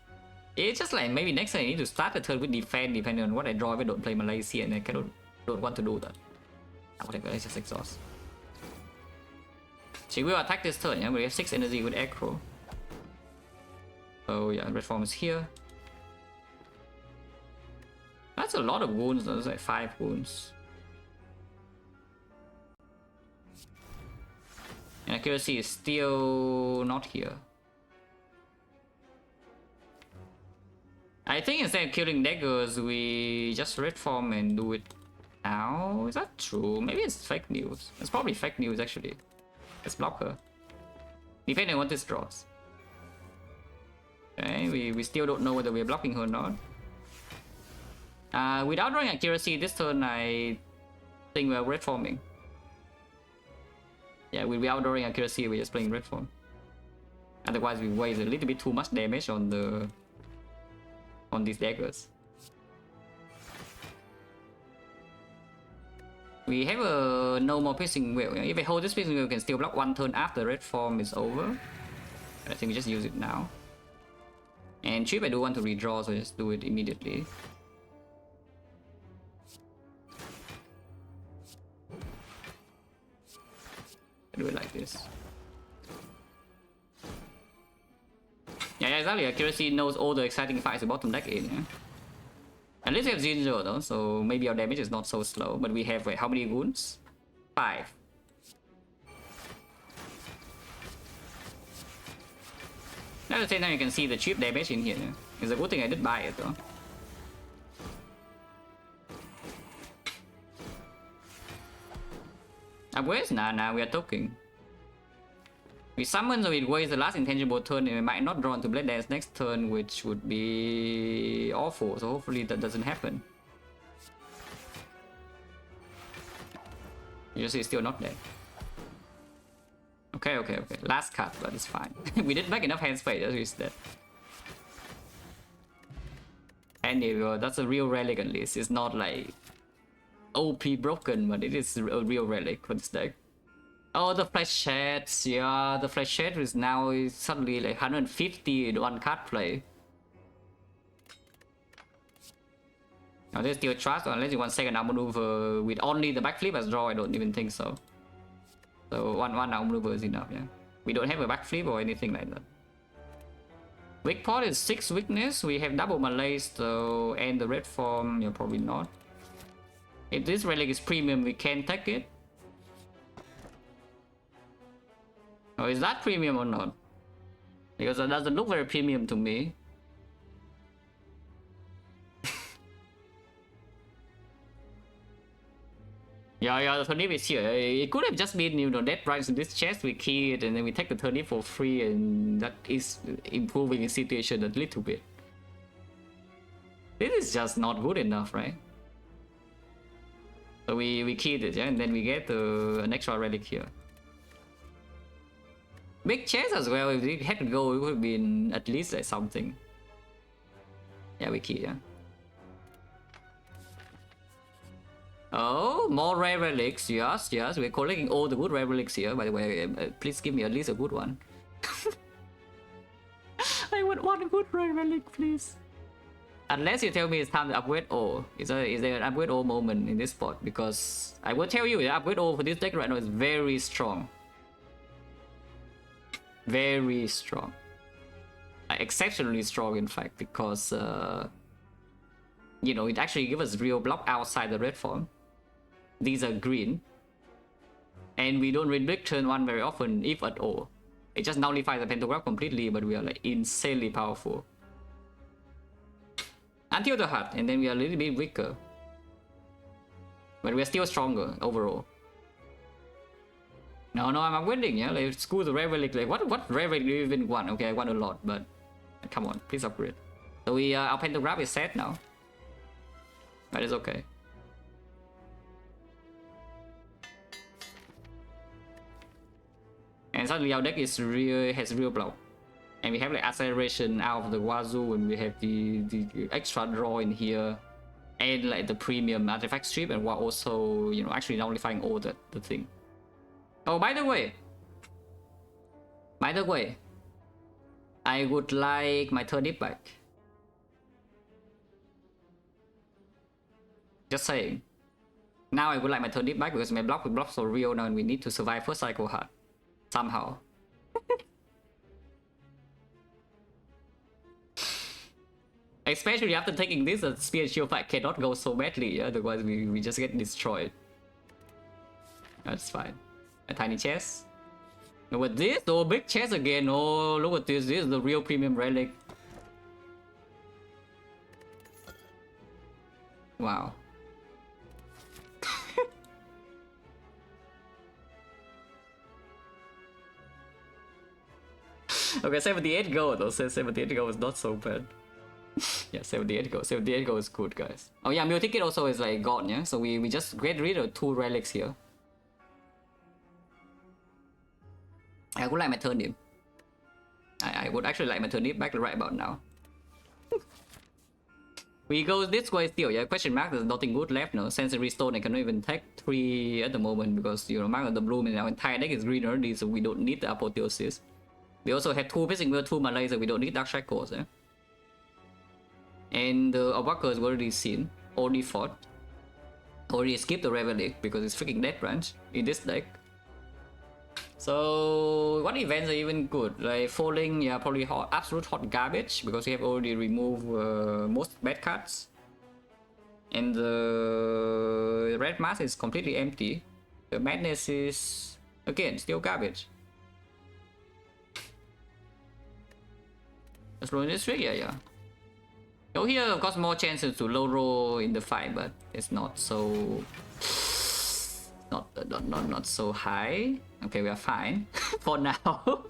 It's just like maybe next time I need to start the turn with defense depending on what I draw if I don't play malaise here and I don't want to do that. Whatever, let's just exhaust. She will attack this turn, yeah? We have 6 energy with Acro. Oh yeah, red form is here. That's a lot of wounds, though. That's like 5 wounds. And accuracy is still not here. I think instead of killing daggers, we just red form and do it now. Is that true? Maybe it's fake news. It's probably fake news actually. Let's block her. Depending on what this draws. Okay, we still don't know whether we're blocking her or not. Without drawing accuracy this turn, I think we're red forming. Yeah, without drawing accuracy, we're just playing red form. Otherwise, we waste a little bit too much damage on these daggers. We have a no more piercing wheel. If I hold this piercing wheel, we can still block 1 turn after red form is over. I think we just use it now. And chip, I do want to redraw, so just do it immediately. Do it like this. Yeah, exactly. Accuracy knows all the exciting fights the bottom deck in. Yeah? At least we have Ginger though, so maybe our damage is not so slow. But we have, wait, how many wounds? 5. At the same time, you can see the cheap damage in here. Yeah? It's a good thing I did buy it though. Upgrades? Nah, we are talking. We summon, so it wastes the last intangible turn and we might not draw into Blade Dance next turn, which would be awful, so hopefully that doesn't happen. You just see it's still not dead. Okay. Last card, but it's fine. We didn't make enough hand space, just use that. And that's a real relic at least. It's not like OP broken, but it is a real relic for this deck. Oh, the flashheads, yeah, the flashhead is now suddenly like 150 in 1 card play. Now there's still trust, unless you want second arm maneuver with only the backflip as draw, I don't even think so. So one arm maneuver is enough, yeah. We don't have a backflip or anything like that. Weak pot is 6 weakness, we have double malaise, so and the red form, you're probably not. If this relic is premium, we can take it. Oh, is that premium or not? Because it doesn't look very premium to me. Yeah, the turnip is here. It could have just been, you know, dead branch in this chest, we key it, and then we take the turnip for free, and that is improving the situation a little bit. This is just not good enough, right? So we keyed it, yeah, and then we get an extra relic here. Big chest as well. If we had to go, it would have been at least like something. Yeah, we key, yeah. Oh, more rare relics. Yes, we're collecting all the good rare relics here. By the way, please give me at least a good one. I want one good rare relic, please. Unless you tell me it's time to upgrade all. Is there an upgrade all moment in this spot? Because I will tell you, the upgrade all for this deck right now is very strong. Very strong. Exceptionally strong, in fact, because you know, it actually gives us real block outside the red form. These are green, and we don't relic turn 1 very often, if at all. It just nullifies the pentagram completely, but we are like insanely powerful until the hut, and then we are a little bit weaker, but we are still stronger overall. No, I'm winning, yeah. Like, screw the rare relic. Like, what rare relic do you even want? Okay, I want a lot, but come on, please upgrade. So we our pentagram is set now, but it's okay. And suddenly our deck is has real block, and we have like acceleration out of the wazoo, and we have the extra draw in here, and like the premium artifact strip, and we're also, you know, actually nullifying all the thing. Oh, by the way, I would like my turnip back. Just saying. Now I would like my turnip back because my block will block so real now, and we need to survive first cycle hard. Somehow. Especially after taking this, the spear and shield fight cannot go so badly, yeah? Otherwise we just get destroyed. That's fine. A tiny chest. Look at this, oh, big chest again. Oh, look at this. This is the real premium relic. Wow. Okay, 78 gold though. 78 gold is not so bad. Yeah, 78 gold. 78 gold is good, guys. Oh yeah, Meal Ticket also is like gone, yeah? So we just get rid of 2 relics here. I would like my turnip. I would actually like my turnip back right about now. We go this way still, yeah. Question mark, there's nothing good left now. Sensory Stone, I cannot even take 3 at the moment because, you know, Mark of the Bloom and our entire deck is green already, so we don't need the Apotheosis. We also have 2 Pissing Wheel, 2 Malay, so we don't need Dark Shackles, eh? And the Awaker is already seen, already fought. Already skipped the Relic because it's freaking dead branch in this deck. So what events are even good? Like Falling, yeah, probably hot, absolute hot garbage because we have already removed most bad cards. And the Red Mask is completely empty. The Madness is, again, still garbage. Explore Industry, yeah. So here, of course, more chances to low roll in the fight, but it's not so... Not so high. Okay, we are fine for now.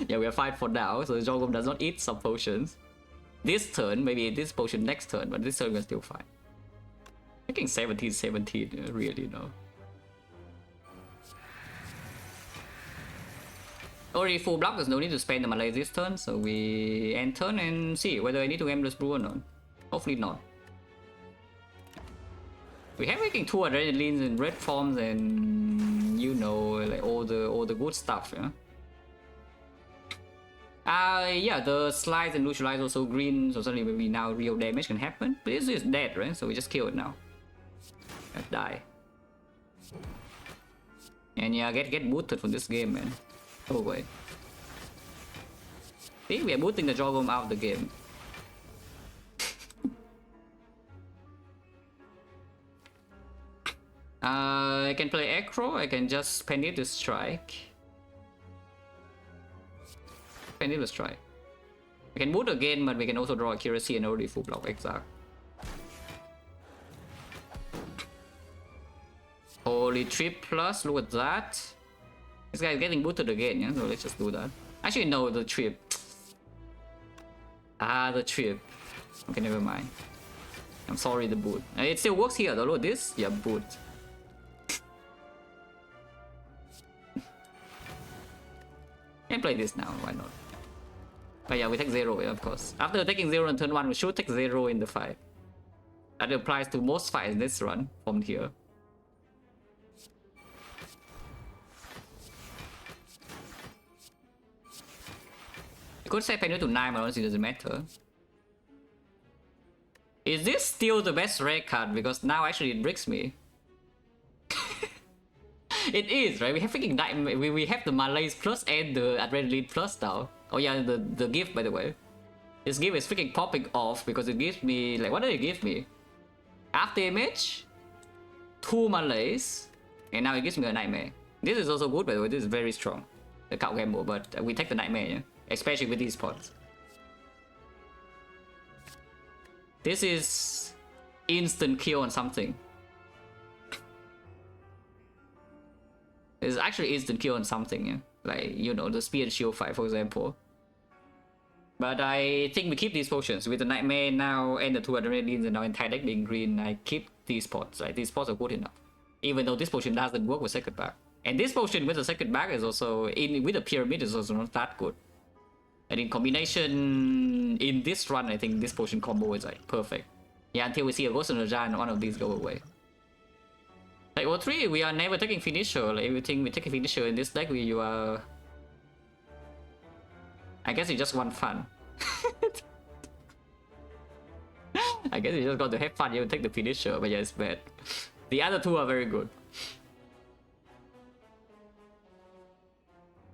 Yeah, we are fine for now. So Jogum does not eat some potions. This turn, maybe this potion next turn, but this turn we're still fine. Making 17, really, no. Already full block, there's no need to spend the Malay this turn, so we end turn and see whether I need to Endless Brew or not. Hopefully not. We have making 2 adrenalines in red forms and, you know, like all the good stuff, yeah. Yeah, the slides and neutralize also green, so suddenly maybe now real damage can happen. But this is dead, right? So we just kill it now. Let's die. And yeah, get booted from this game, man. Oh wait. See, we are booting the Jogum out of the game. I can play Acro, I can just spend it to strike. Spend it to strike. We can boot again, but we can also draw accuracy and already full block exact. Holy 3+, look at that. This guy is getting booted again, yeah? So let's just do that. Actually, no, the trip. Ah, the trip. Okay, never mind. I'm sorry, the boot. It still works here though, look at this. Yeah, boot. Can play this now, why not? But yeah, we take 0, yeah, of course. After taking 0 on turn 1, we should take 0 in the fight. That applies to most fights in this run from here. You could say Penny to 9, but honestly it doesn't matter. Is this still the best rare card? Because now actually it breaks me. It is, right? We have freaking nightmare. We have the Malaise plus and the Adrenaline plus now. Oh yeah, the gift, by the way. This gift is freaking popping off because it gives me, like, what did it give me? After image, 2 Malaise, and now it gives me a nightmare. This is also good, by the way. This is very strong. The card gamble, but we take the nightmare, yeah? Especially with these pots. This is instant kill on something. It's actually instant kill on something, yeah? Like, you know, the spear and shield fight, for example. But I think we keep these potions with the nightmare now and the 2 adrenalines and now entire deck being green. I keep these pots. Like, these pots are good enough. Even though this potion doesn't work with second back. And this potion with the second back is also with the pyramid is also not that good. And in combination in this run, I think this potion combo is like perfect. Yeah, until we see a Ghost Energy and one of these go away. Like O3, we are never taking finisher. Like everything we take a finisher in this deck, you are. I guess you just want fun. I guess you just got to have fun. You take the finisher, but yeah, it's bad. The other two are very good.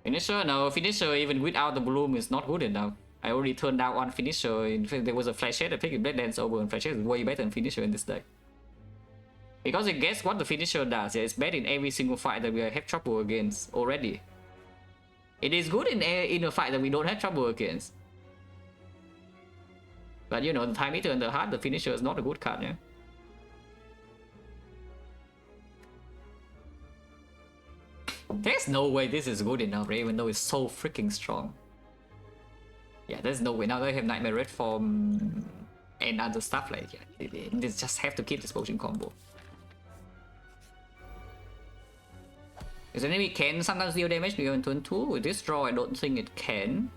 Finisher? No, finisher even without the bloom is not good enough. I already turned out one finisher. In fact, there was a flash head. I picked Blade Dance over, and flash head is way better than finisher in this deck. Because it guess what the finisher does. Yeah, it's bad in every single fight that we have trouble against already. It is good in a fight that we don't have trouble against. But you know, the time meter and the heart, the finisher is not a good card, yeah. There's no way this is good enough, right? Even though it's so freaking strong. Yeah, there's no way. Now they have Nightmare Red Form and other stuff like that. Yeah, they just have to keep this potion combo. Is enemy can sometimes deal damage beyond turn 2? With this draw, I don't think it can.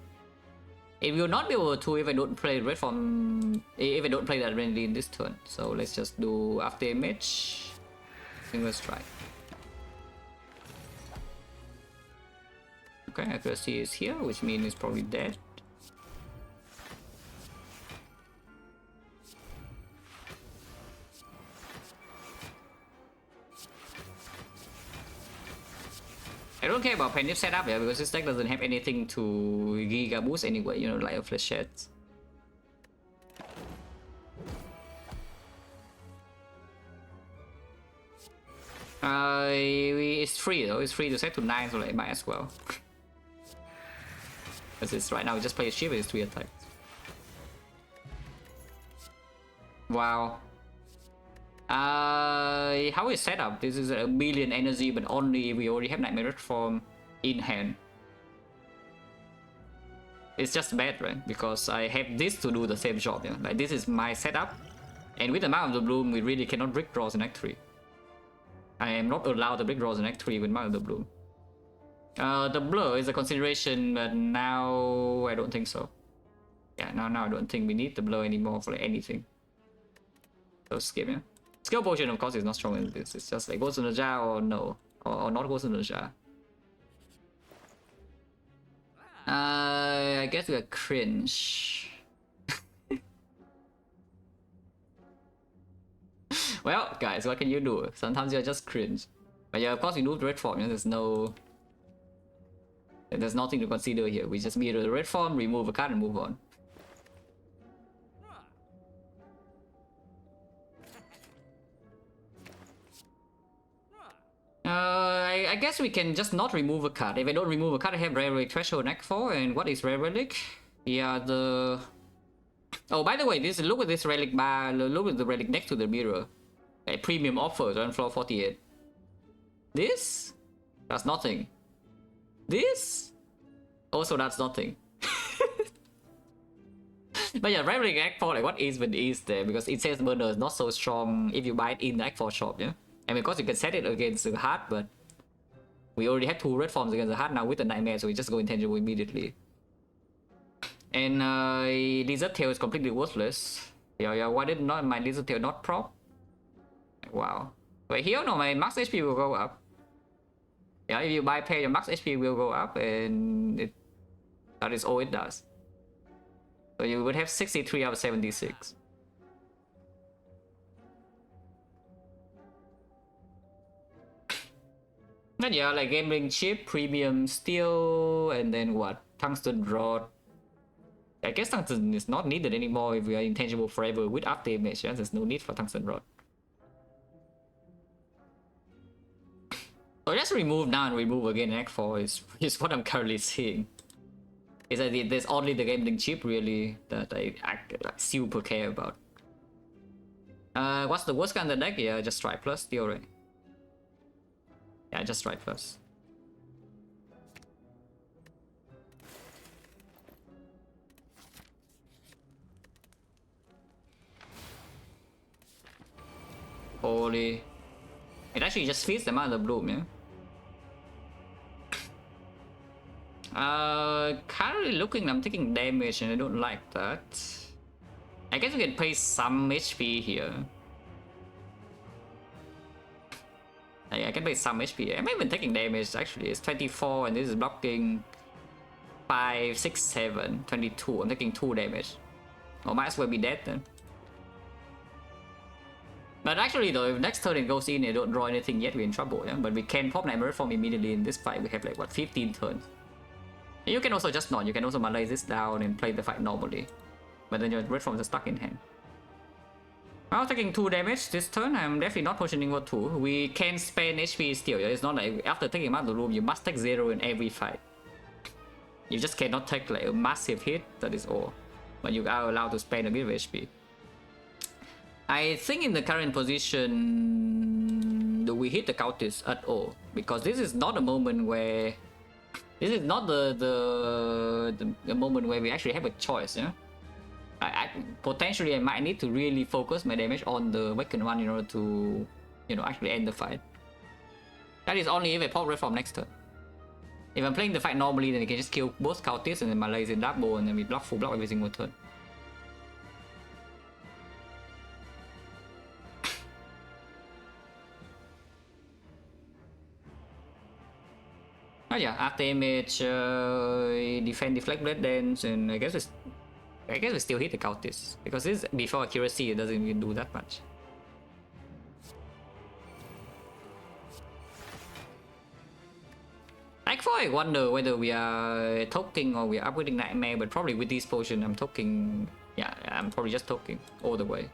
It will not be able to if I don't play Red Form. If I don't play that randomly in this turn. So let's just do after image. Single strike. Okay, accuracy is here, which means it's probably dead. I don't care about Penif setup here because this deck doesn't have anything to Giga boost anyway, you know, like a Flechette. It's free though, it's free to set to 9, so like might as well. Because it's right now we just play a shield with 3 attacks. Wow. How is set up? This is a million energy, but only if we already have Nightmare Red Form in hand. It's just bad, right? Because I have this to do the same job, yeah? Like this is my setup, and with the Mount of the Bloom, we really cannot brick draws in Act 3. I am not allowed to brick draws in Act 3 with Mount of the Bloom. The blur is a consideration, but now I don't think so. Yeah, now I don't think we need the blur anymore for like anything. So skip, yeah. Skill potion, of course, is not strong in this. It's just like Ghost in the Jar or no, or not Ghost in the Jar. I guess we are cringe. Well, guys, what can you do? Sometimes you're just cringe. But yeah, of course, we do the red form. You know, there's nothing to consider here. We just mirror the red form, remove a card, and move on. I guess we can just not remove a card. If I don't remove a card, I have Rare Relic Threshold Act 4. And what is Rare Relic? Yeah, the... Oh, by the way, look at this relic bar. Look at the relic next to the mirror. A premium offers on floor 48. This? That's nothing. This? Also that's nothing. But yeah, Relic Act 4, like what is with is there? Because it says burner is not so strong if you buy it in the Act 4 shop, yeah? And of course you can set it against the hard, but we already had 2 red forms against the hard now with the Nightmare, so we just go intangible immediately. And Lizard Tail is completely worthless. Yeah, why did not my Lizard Tail not prop? Wow. Wait, here no, my max HP will go up. Yeah, if you buy pair, your max HP will go up, and that is all it does. So you would have 63 out of 76. But yeah, like gambling chip, premium steel, and then what? Tungsten rod. I guess tungsten is not needed anymore if we are intangible forever with after image. Yeah? There's no need for tungsten rod. So just remove now and remove again Act 4 is what I'm currently seeing. Is that there's only the gambling chip really that I super care about. What's the worst kind of deck? Yeah, just try plus steel, right? Yeah, just try plus. Holy. It actually just feeds them out of the bloom, yeah? Currently looking, I'm taking damage and I don't like that. I guess we can pay some HP here. I can pay some HP. I'm even taking damage actually. It's 24 and this is blocking 5, 6, 7, 22. I'm taking 2 damage. Or might as well be dead then. But actually though, if next turn it goes in and don't draw anything yet, we're in trouble, yeah? But we can pop Nightmare Form immediately in this fight. We have like what, 15 turns. You can also just not, you can also malaise this down and play the fight normally. But then your red forms are stuck in hand. Now taking 2 damage this turn, I'm definitely not positioning for 2. We can spend HP still, it's not like after taking him out of the room, you must take 0 in every fight. You just cannot take like a massive hit, that is all. But you are allowed to spend a bit of HP. I think in the current position, do we hit the counters at all? Because this is not a moment where... This is not the moment where we actually have a choice, yeah? Potentially I might need to really focus my damage on the weakened one in order to, you know, actually end the fight. That is only if I pop red form next turn. If I'm playing the fight normally, then I can just kill both counters and then malaise in double and then we block full block every single turn. Oh yeah, after image, defend, deflect, blade dance, and I guess we still hit the counters because this before accuracy it doesn't even do that much. Like for I wonder whether we are toking or we are upgrading Nightmare, but probably with this potion I'm toking. Yeah, I'm probably just toking all the way.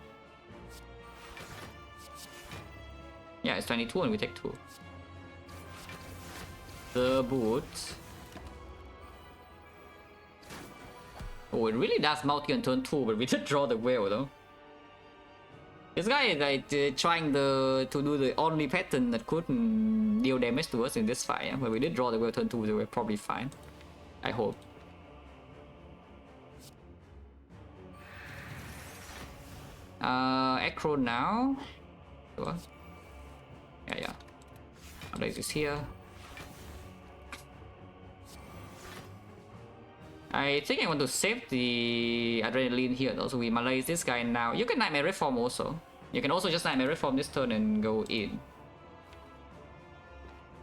Yeah, it's 22 and we take 2. The boot. Oh, it really does multi on turn 2, but we did draw the whale though. This guy is like trying to do the only pattern that could deal damage to us in this fight, yeah? But we did draw the whale turn 2, so we're probably fine. I hope. Acro now. Sure. Yeah. I'll place this here. I think I want to save the adrenaline here though, so we malaise this guy now. You can Nightmare Reform also. You can also just Nightmare Reform this turn and go in.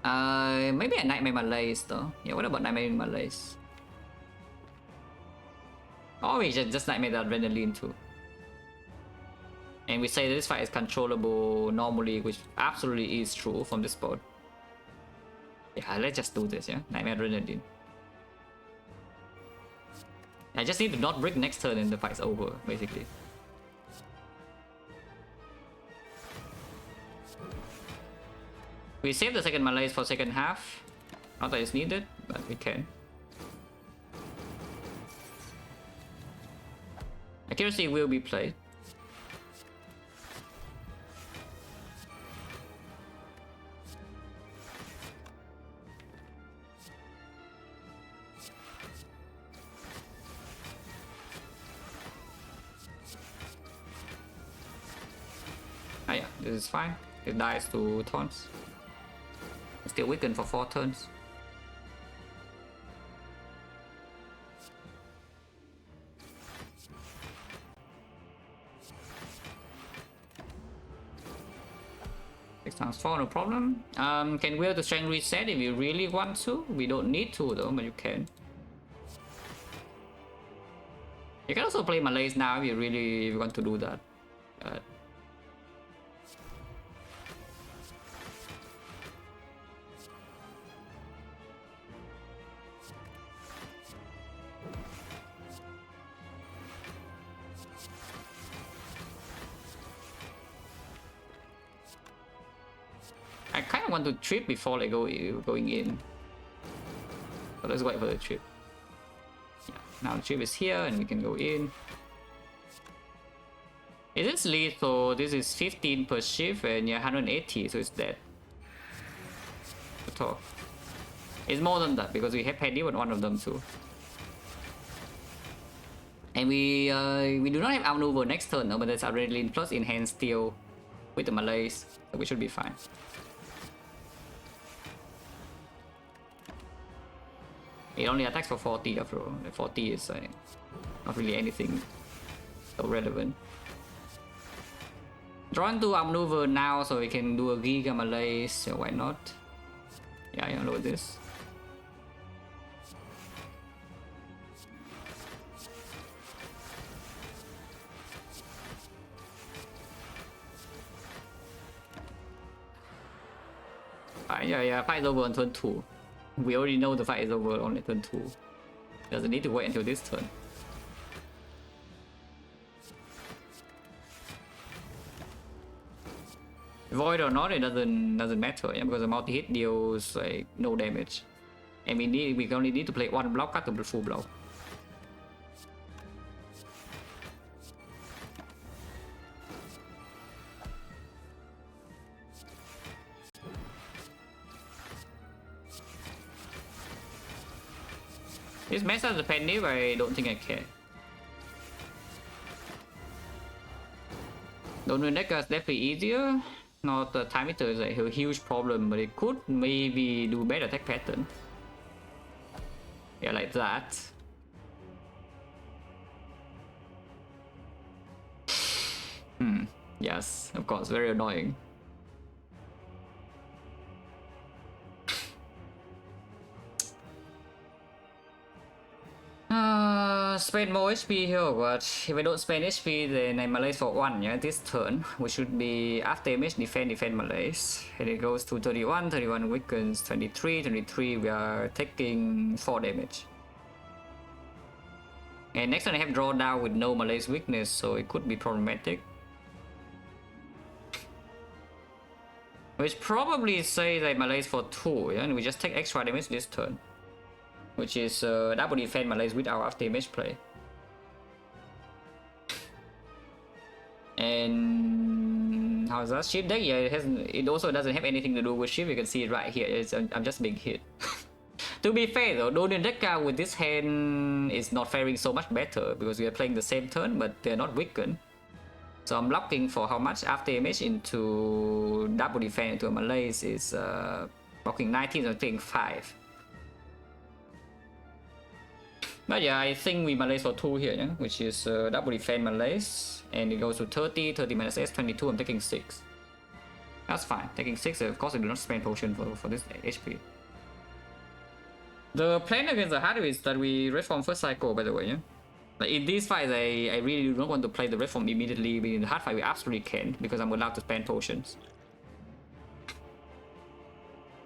Maybe a Nightmare Malaise though. Yeah, what about Nightmare Malaise? Or we just Nightmare the adrenaline too. And we say that this fight is controllable normally, which absolutely is true from this board. Yeah, let's just do this, yeah? Nightmare adrenaline. I just need to not break next turn and the fight's over, basically. We save the second malaise for second half. Not that it's needed, but we can. Accuracy will be played. This is fine. It dies to taunts. It's still weakened for 4 turns. Times 4, no problem. Can will the strength reset if you really want to? We don't need to though, but you can. You can also play Malays now if you really want to do that. I kind of want to trip before they going in. So let's wait for the trip. Yeah, now the trip is here and we can go in. It is lethal. This is 15 per shift and yeah, 180, so it's dead. Total. It's more than that because we have Paddy on one of them too. And we do not have outmaneuver next turn, no, but there's adrenaline plus enhanced steel with the Malays, so we should be fine. It only attacks for 40 after all. 40 is not really anything so relevant. Drawing to outmaneuver now so we can do a Giga Malay, so why not? Yeah, I know this. Yeah, fight is over on turn 2. We already know the fight is over on turn 2. Doesn't need to wait until this turn. Void or not, it doesn't matter, yeah, because the multi-hit deals like no damage. And we only need to play one block, cut the full block. This mess has a penny, but I don't think I care. Donor deck is definitely easier. Not the time meter is a huge problem, but it could maybe do better attack pattern. Yeah, like that. Yes, of course, very annoying. Spend more HP here, but if I don't spend HP, then I Malays for 1, yeah, this turn, which should be after damage, defend Malays. And it goes to 31, 31 weakens, 23, 23, we are taking 4 damage. And next turn I have draw down with no Malays weakness, so it could be problematic. Which probably says I Malays for 2, yeah, and we just take extra damage this turn. Which is double defend Malays without after damage play. And how's that? Shift deck? Yeah, it also doesn't have anything to do with shift. You can see it right here. I'm just being hit. To be fair though, Donian Deca with this hand is not faring so much better because we are playing the same turn, but they're not weakened. So I'm blocking for how much after damage into double defend into a Malays is blocking 19, so I'm taking 5. But yeah, I think we Malays for 2 here, yeah? Which is double defend Malays, and it goes to 30, 30 minus S, 22, I'm taking 6. That's fine, taking 6, of course I do not spend potion for this HP. The plan against the hard is that we reform first cycle, by the way, yeah? Like in these fights, I really do not want to play the reform immediately, but in the hard fight we absolutely can, because I'm allowed to spend potions.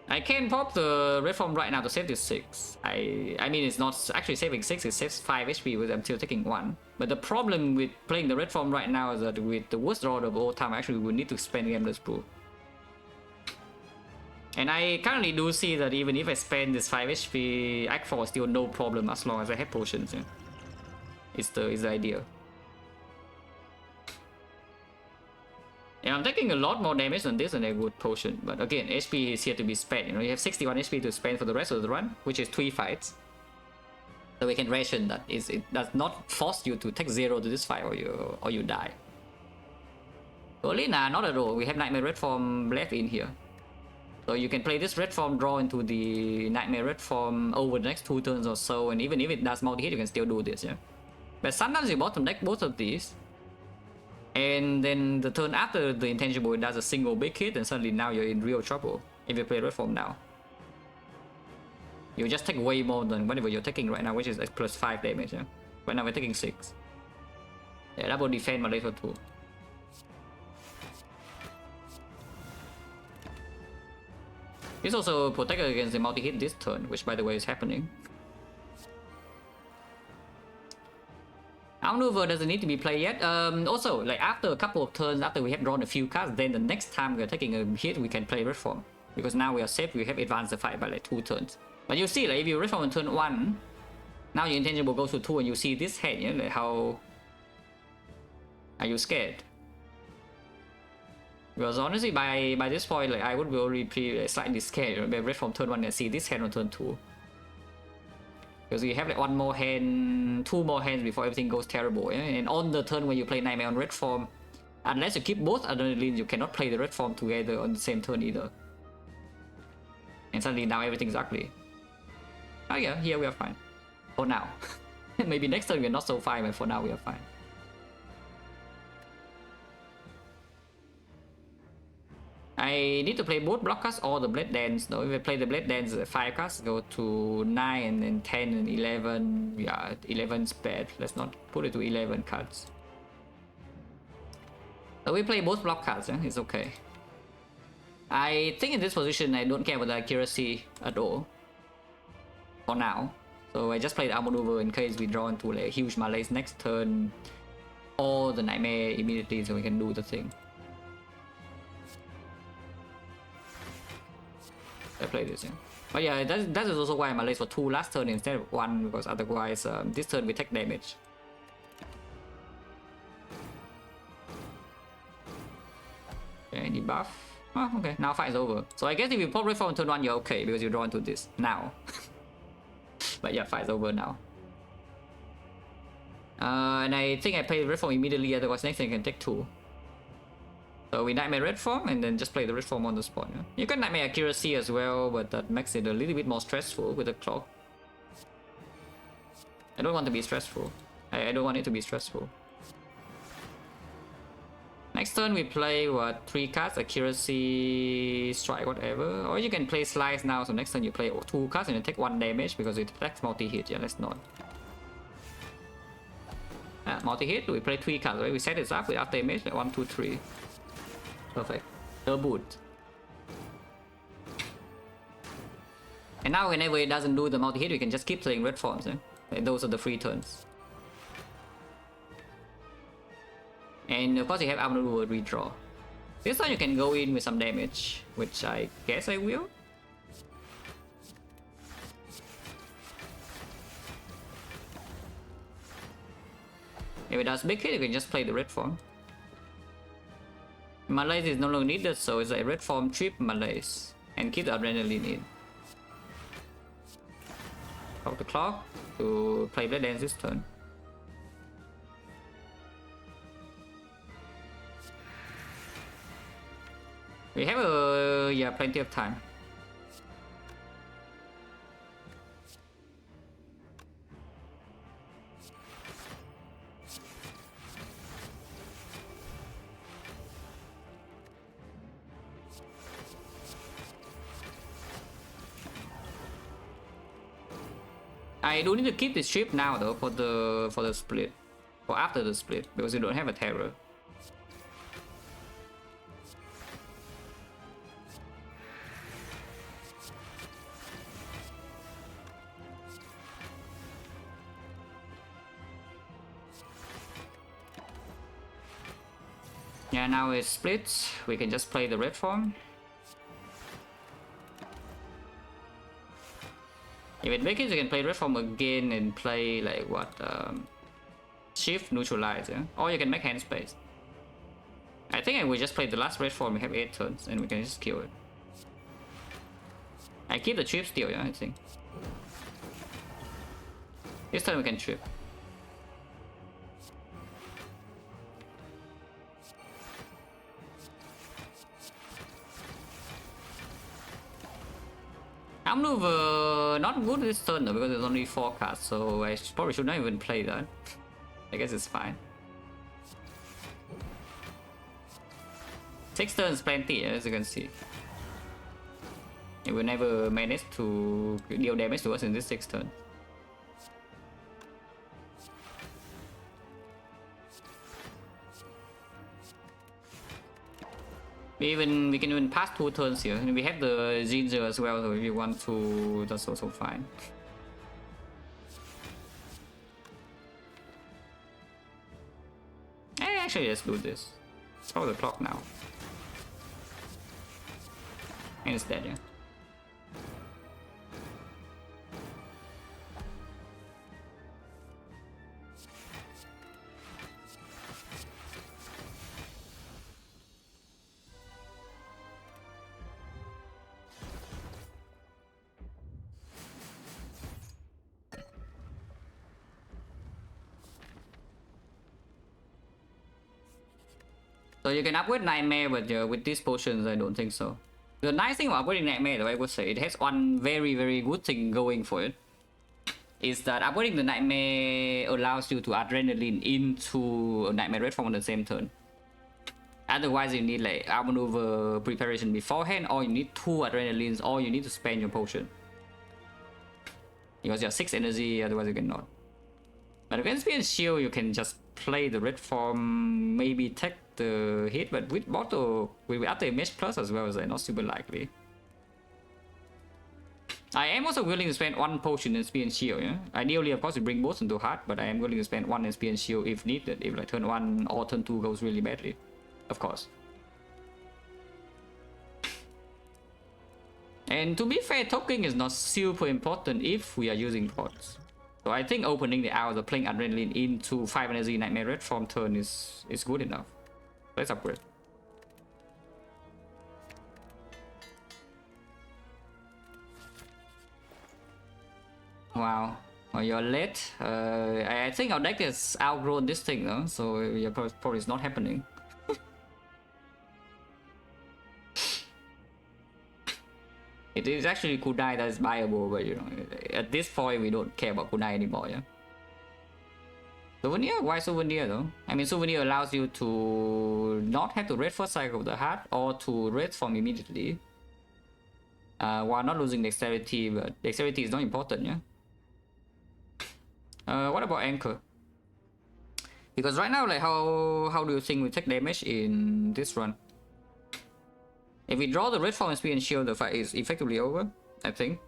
I can pop the reform right now to save this 6. I mean, it's not actually saving 6, it saves 5 HP with I'm still taking 1. But the problem with playing the reform right now is that with the worst draw of all time, actually we need to spend Gambler's Brew. And I currently do see that even if I spend this 5 HP, Act 4 is still no problem as long as I have potions. Yeah. It's the idea. Yeah, I'm taking a lot more damage than this than I would potion, but again, HP is here to be spent. You know, you have 61 HP to spend for the rest of the run, which is 3 fights. So we can ration that. It does not force you to take 0 to this fight or you die. Only nah, not at all. We have Nightmare Red Form left in here. So you can play this red form, draw into the Nightmare Red Form over the next 2 turns or so, and even if it does multi-hit, you can still do this, yeah? But sometimes you bottom deck both of these, and then the turn after the Intangible does a single big hit, and suddenly now you're in real trouble if you play red form now. You just take way more than whatever you're taking right now, which is like plus 5 damage, yeah? Right now we're taking 6. Yeah, double defense Malay for 2. This also protected against the multi-hit this turn, which by the way is happening. Outmaneuver doesn't need to be played yet. Also, like after a couple of turns, after we have drawn a few cards, then the next time we're taking a hit, we can play red form. Because now we are safe, we have advanced the fight by like 2 turns. But you see, like if you red form on turn 1, now your Intangible goes to 2 and you see this head, yeah? Like how... Are you scared? Because honestly, by this point, like I would be already slightly scared. Remember, red from turn 1 and see this hand on turn 2. Because you have like 1 more hand, 2 more hands before everything goes terrible. Yeah? And on the turn when you play Nightmare on red form, unless you keep both Adrenaline, you cannot play the red form together on the same turn either. And suddenly now everything's ugly. Oh yeah, here we are fine. For now. Maybe next turn we're not so fine, but for now we are fine. I need to play both block cards or the Blade Dance though. If I play the Blade Dance, 5 cards go to 9 and then 10 and 11. Yeah, 11's bad. Let's not put it to 11 cards. So we play both block cards, yeah? It's okay. I think in this position I don't care about the accuracy at all. For now. So I just play the Outmaneuver in case we draw into like huge Malays next turn. Or the Nightmare immediately so we can do the thing. I play this, yeah. But yeah, that is also why I'm Malays for 2 last turn instead of 1, because otherwise this turn we take damage. Okay, debuff. Oh, okay, now fight is over. So I guess if you pop red form on turn 1, you're okay because you draw into this now. But yeah, fight is over now. And I think I play red form immediately, otherwise next thing I can take 2. So we Nightmare red form and then just play the red form on the spot. Yeah? You can Nightmare accuracy as well, but that makes it a little bit more stressful with the clock. I don't want to be stressful. I don't want it to be stressful. Next turn we play what, 3 cards, accuracy, strike, whatever. Or you can play slice now, so next turn you play 2 cards and you take 1 damage because it attacks multi-hit. Yeah, let's not. Multi-hit, we play 3 cards, right? We set it up with after damage, like 1, 2, 3. Perfect. The boot. And now whenever it doesn't do the multi-hit, we can just keep playing red forms. Eh? And those are the free turns. And of course you have Outmaneuver redraw. This time you can go in with some damage, which I guess I will. If it does big hit, you can just play the red form. Malaise is no longer needed, so it's a red form trip Malaise. And keep the Adrenaline in. Off the clock to play Blade Dance this turn. We have plenty of time. I do need to keep this ship now though for the split, or after the split, because we don't have a terror. Yeah, now it's split. We can just play the red form. If it makes it, you can play red form again and play like what, shift neutralize, yeah? Or you can make hand space. I think I will just play the last red form. We have 8 turns and we can just kill it. I keep the trip still, yeah, I think. This time we can trip. Outmaneuver not good this turn though, because there's only 4 cards, so I probably should not even play that. I guess it's fine. 6 turns plenty, as you can see. It will never manage to deal damage to us in this 6 turn. We can even pass 2 turns here. And we have the ginger as well, so if you want to, that's also fine. Actually, let's do this. Follow the clock now. And it's dead, yeah. So you can upgrade Nightmare, but with these potions, I don't think so. The nice thing about upgrading Nightmare, though, I would say, it has one very, very good thing going for it. Is that upgrading the Nightmare allows you to Adrenaline into a Nightmare Red Form on the same turn. Otherwise, you need like outmaneuver preparation beforehand, or you need 2 Adrenalines, or you need to spend your potion. Because you have 6 energy, otherwise you cannot. But against Spear and Shield, you can just play the red form, maybe take the hit, but with bottle, with after Mesh Plus as well, is not super likely. I am also willing to spend 1 potion in Spear and Shield, yeah? Ideally, of course, you bring both into heart, but I am willing to spend 1 in Spear and Shield if needed, if like turn 1 or turn 2 goes really badly, of course. And to be fair, token is not super important if we are using pods. So I think opening the hours of playing Adrenaline into 5 energy Nightmare Red Form turn is good enough. Let's upgrade. Wow, well, you're late. I think our deck has outgrown this thing though, so yeah, probably it's not happening. It is actually kunai that is viable, but you know, at this point we don't care about kunai anymore, yeah? Souvenir? Why Souvenir though? I mean, Souvenir allows you to not have to raid first cycle of the heart, or to raid form immediately. While not losing dexterity, but dexterity is not important, yeah? What about Anchor? Because right now, like, how do you think we take damage in this run? If we draw the red form and Spear and Shield, the fight is effectively over, I think.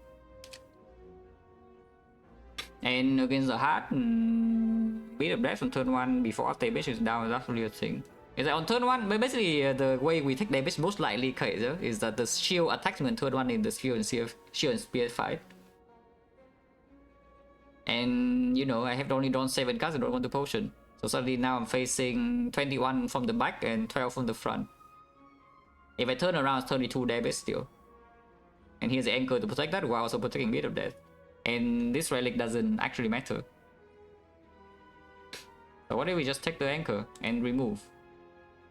And against the heart, beat of death on turn 1 before after damage is down is actually a thing. Is that on turn 1, but basically the way we take damage most likely case is that the shield attacks on turn 1 in the shield and spear fight. And you know, I have only drawn 7 cards and don't want to potion. So suddenly now I'm facing 21 from the back and 12 from the front. If I turn around, it's 32 damage still. And here's the anchor to protect that while also protecting beat of death. And this relic doesn't actually matter. So what if we just take the anchor and remove?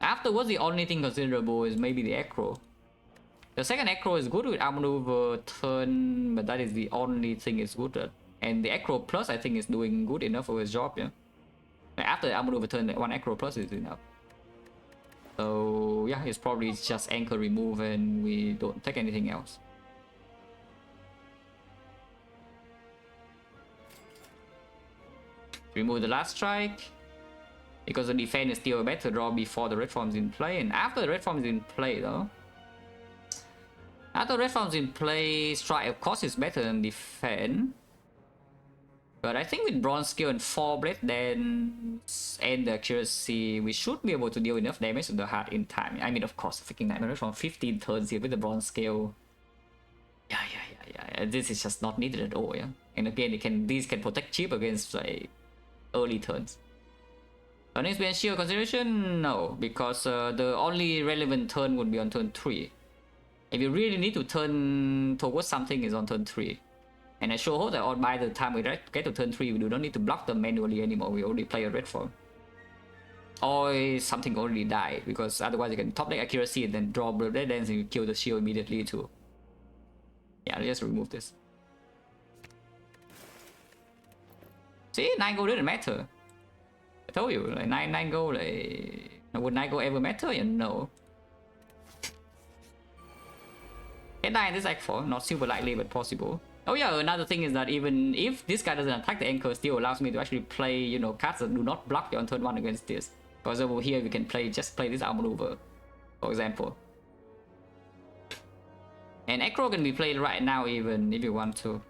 Afterwards, the only thing considerable is maybe the acro. The second acro is good with outmaneuver turn, but that is the only thing it's good at. And the acro plus I think is doing good enough for his job, yeah. Like after the outmaneuver turn, 1 acro plus is enough. So yeah, it's probably just anchor remove and we don't take anything else. Remove the last strike, because the defense is still a better draw before the red form is in play. And after the red form is in play though, after red form is in play, strike of course is better than defend. But I think with bronze skill and 4 blade then and the accuracy, we should be able to deal enough damage to the heart in time. I mean, of course, freaking nightmare from 15 turns here with the bronze scale. Yeah. This is just not needed at all, yeah. And again, these can protect cheap against like early turns. Running Spear and Shield consideration? No, because the only relevant turn would be on turn 3. If you really need to turn towards something, is on turn 3. And I sure hope that by the time we get to turn 3, we do not need to block them manually anymore. We already play a red form. Or something already died, because otherwise you can top deck accuracy and then draw Blood Red Dance and you kill the shield immediately too. Yeah, let's just remove this. See, 9 gold didn't matter. I told you, like 9 gold, like, would 9 gold ever matter? You know. Headline this act for, not super likely, but possible. Oh yeah, another thing is that even if this guy doesn't attack, the anchor still allows me to actually play, you know, cards that do not block you on turn 1 against this. For example, here we can just play this outmaneuver, for example. And Acro can be played right now even if you want to.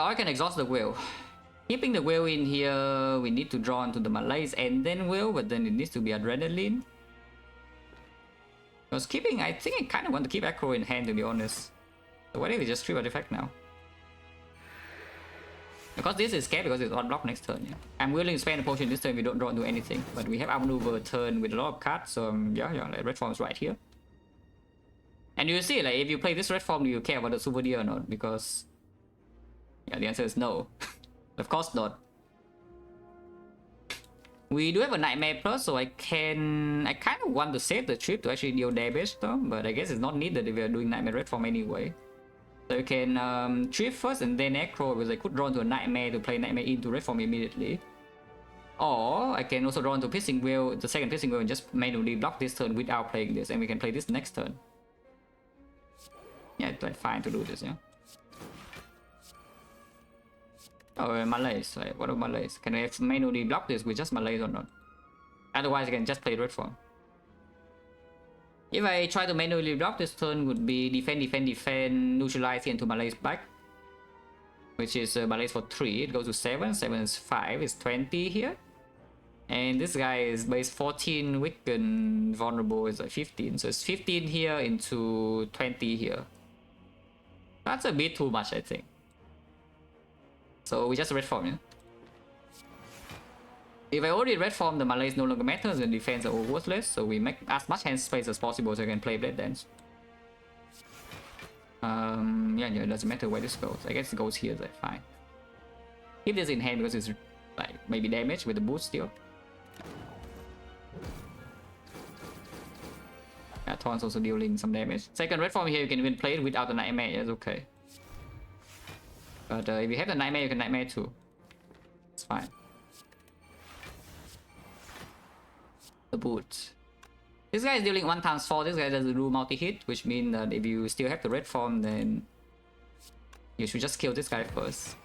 I can exhaust the wheel. Keeping the wheel in here, we need to draw into the Malays and then wheel, but then it needs to be adrenaline. Because keeping, I think I kind of want to keep Acro in hand, to be honest. So what if we just strip artifact now? Because this is scared because it's on block next turn. Yeah. I'm willing to spend a potion this turn, we don't draw into anything. But we have outmaneuver turn with a lot of cards, so yeah, like red form is right here. And you see, like if you play this red form, do you care about the souvenir or not? Because yeah, the answer is no. Of course not. We do have a Nightmare Plus, so I kind of want to save the trip to actually deal damage though, but I guess it's not needed if we are doing Nightmare Red Form anyway. So you can trip first and then Acro, because I could draw into a Nightmare to play Nightmare into Red Form immediately. Or I can also draw into Piercing Wheel, the second Piercing Wheel, and just manually block this turn without playing this, and we can play this next turn. Yeah, it's like fine to do this, yeah. Oh, Malays. Like, what are Malays? Can I manually block this with just Malays or not? Otherwise, I can just play red form. If I try to manually block this turn, would be defend, defend, defend, neutralize into Malays back. Which is Malays for 3. It goes to 7. 7 is 5. It's 20 here. And this guy is base 14, weaken, vulnerable is like 15. So it's 15 here into 20 here. That's a bit too much, I think. So we just red form, yeah? If I already red form, the Malays no longer matters and defense are all worthless, so we make as much hand space as possible so I can play Blade Dance. Yeah, it doesn't matter where this goes. I guess it goes here, that's fine. Keep this in hand because it's like maybe damage with the boost still. Yeah, Torn's also dealing some damage. Second red form here, you can even play it without the Nightmare, yeah, it's okay. But if you have the Nightmare, you can Nightmare too. It's fine. The boot. This guy is dealing 1 times 4. This guy doesn't do multi-hit, which means that if you still have the red form, then you should just kill this guy first.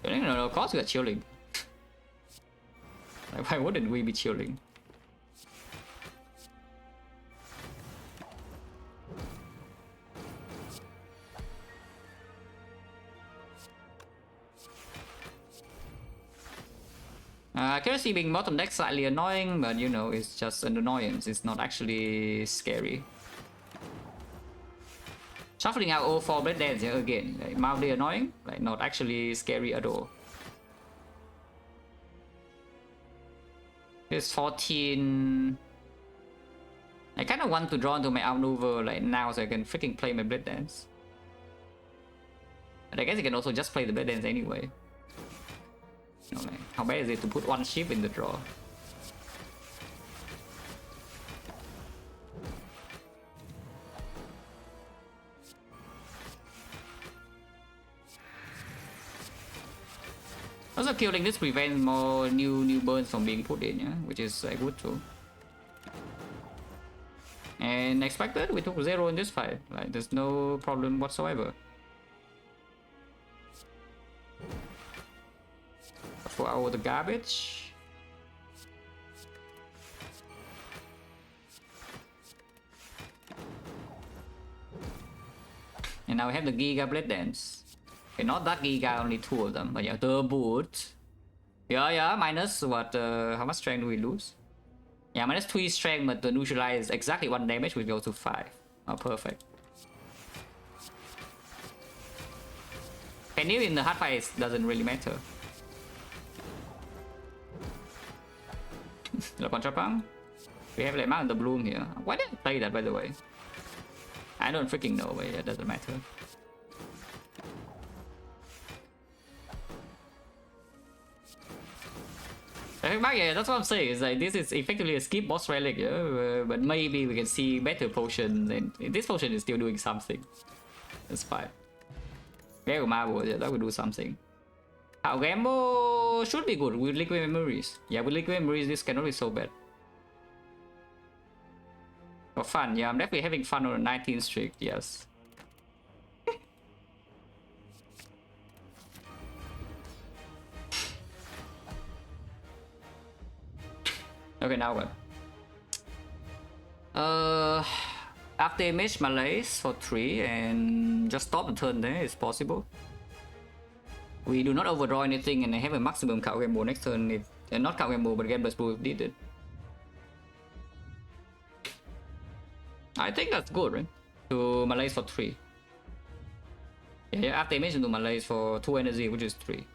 No, of course we are chilling. Like, why wouldn't we be chilling? Accuracy being bottom deck slightly annoying, but you know, it's just an annoyance. It's not actually scary. Shuffling out all 4 Blade Dance here again. Like, mildly annoying, like not actually scary at all. It's 14. I kind of want to draw into my outmaneuver like now so I can freaking play my Blade Dance. But I guess I can also just play the Blade Dance anyway. You know, like, how bad is it to put 1 ship in the draw? Also, killing this prevents more new burns from being put in, yeah, which is good too. And expected, we took 0 in this fight. Like, there's no problem whatsoever. Throw out the garbage. And now we have the Giga Blade Dance. Okay, not that Giga, only 2 of them, but yeah, the boot. Yeah, minus what, how much strength do we lose? Yeah, minus 3 strength, but the neutralize exactly 1 damage, which goes to 5. Oh, perfect. Penny in the hard fight doesn't really matter. The Contrapunk. We have like Mount the Bloom here. Why did I play that, by the way? I don't freaking know, but it doesn't matter. Yeah, that's what I'm saying. Is like this is effectively a skip boss relic, yeah? But maybe we can see better potion, and this potion is still doing something. That's fine. Get marble, yeah, that will do something. Our gamble should be good with liquid memories. Yeah, with liquid memories, this cannot be so bad. For fun, yeah, I'm definitely having fun on a 19 streak, yes. Okay, now what? After image Malays for 3 and just stop the turn there is possible. We do not overdraw anything and I have a maximum count gamble next turn if not count gamble but gamblers blue if needed. I think that's good, right? To Malays for 3. Yeah, after image into Malays for 2 energy, which is 3.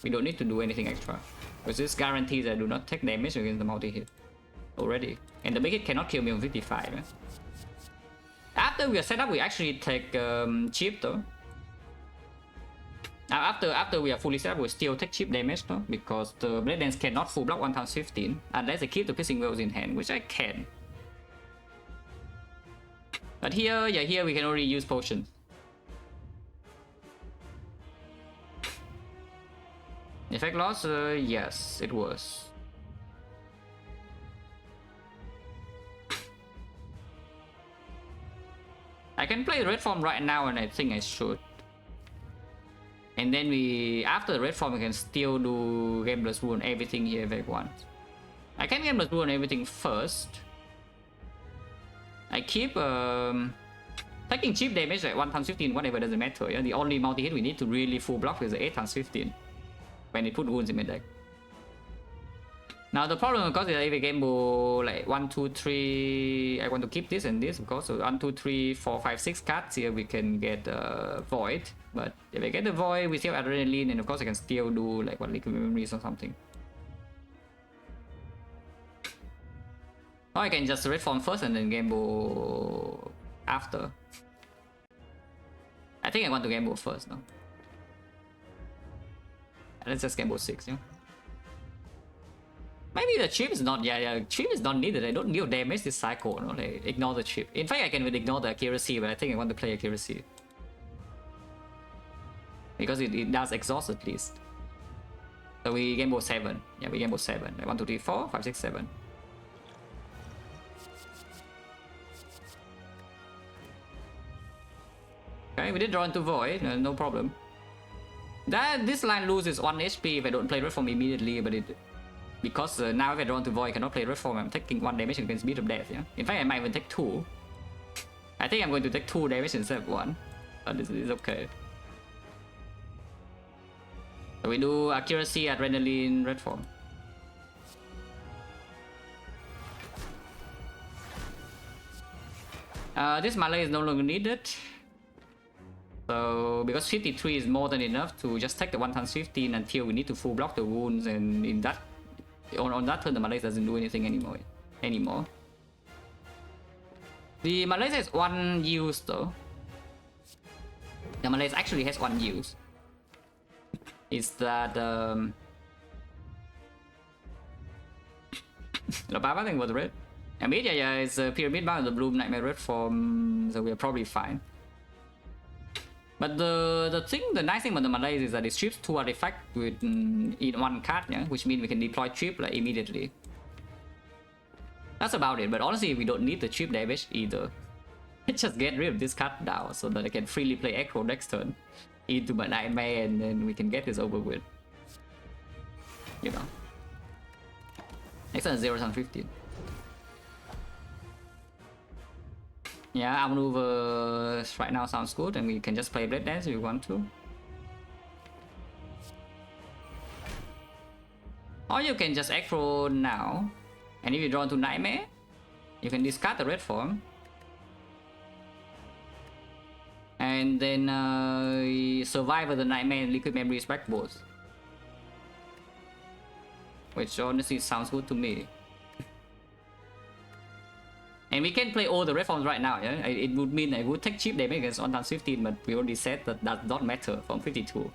We don't need to do anything extra. Because this guarantees I do not take damage against the multi-hit already. And the big hit cannot kill me on 55. Right? After we are set up, we actually take chip though. After we are fully set up, we still take chip damage though, because the Blade Dance cannot full block 1 times 15 unless I keep the piercing wells in hand, which I can. But here, yeah, here we can already use potions. Effect loss? Yes, it was. I can play red form right now and I think I should. And then we, after the red form, we can still do Gambler's Rule on everything here if I want. I can Gambler's Rule on everything first. I keep taking cheap damage like 1 times 15, whatever, doesn't matter. Yeah? The only multi-hit we need to really full block is the 8 times 15. When they put wounds in my deck. Now the problem of course is if I gamble like 1, 2, 3, I want to keep this and this of course. So 1, 2, 3, 4, 5, 6 cards here we can get void. But if I get the void, we still have adrenaline, and of course I can still do like what liquid memories or something. Or I can just red form first and then gamble after. I think I want to gamble first now. Let's just gamble 6, yeah. Maybe the chip is not, yeah, chip is not needed. I don't need damage this cycle, no? Like, ignore the chip. In fact, I can ignore the accuracy, but I think I want to play accuracy. Because it does exhaust at least. So we gamble 7. Yeah, we gamble 7. Like 1, 2, 3, 4, 5, 6, 7. Okay, we did draw into void, no problem. This line loses 1 HP if I don't play red form immediately, but it because now if I draw into void I cannot play red form, I'm taking 1 damage against Beat of Death, yeah? In fact I might even take 2. I think I'm going to take 2 damage instead of 1. But this is okay. So we do accuracy, adrenaline, red form. This Malay is no longer needed. So because 53 is more than enough to just take the 1 times 15 until we need to full block the wounds, and in that on that turn the Malaise doesn't do anything anymore. The Malaise has 1 use though. The Malaise actually has 1 use. It's that the Baba thing was red. And mid, yeah, it's a pyramid bound the Bloom Nightmare red form, so we're probably fine. But the nice thing about the Malaise is that it strips 2 artifacts with in 1 card, yeah, which means we can deploy chip like immediately. That's about it. But honestly, we don't need the chip damage either. Just get rid of this card now so that I can freely play Echo next turn into my Nightmare, and then we can get this over with. You know. Next turn is 0 times 15. Yeah, outmaneuver right now sounds good, and we can just play Blade Dance if we want to. Or you can just aggro now, and if you draw into Nightmare, you can discard the red form. And then survive with the Nightmare and Liquid Memories back both. Which honestly sounds good to me. And we can play all the red forms right now, yeah? It would mean I would take cheap damage against 1 times 15, but we already said that does not matter from 52.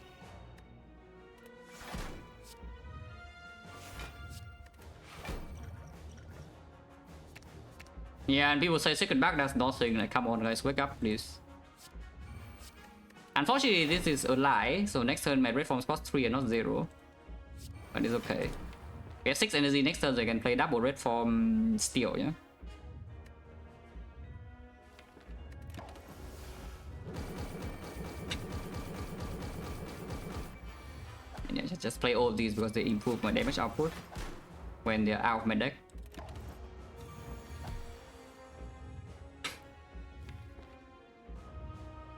Yeah, and people say second back does nothing. Like, come on, guys, wake up, please. Unfortunately, this is a lie, so next turn my red forms cost 3 and not 0. But it's okay. We have 6 energy next turn, so I can play double red form steel, yeah? And yeah, just play all of these because they improve my damage output when they're out of my deck.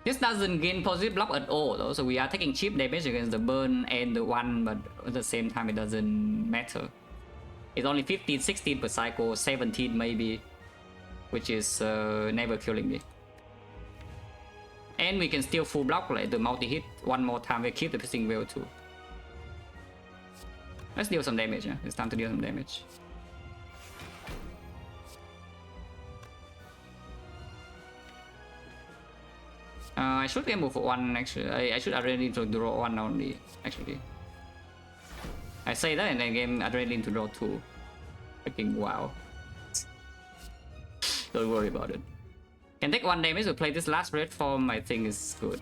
This doesn't gain positive block at all though, so we are taking cheap damage against the burn and the one, but at the same time it doesn't matter. It's only 15, 16 per cycle, 17 maybe, which is never killing me. And we can still full block like the multi-hit one more time, we keep the piercing wheel too. Let's deal some damage, yeah? It's time to deal some damage. I should gamble for 1 actually. I should adrenaline to draw 1 only actually. I say that and then game adrenaline to draw 2. Freaking wow. Don't worry about it. Can take 1 damage to play this last red form, I think is good.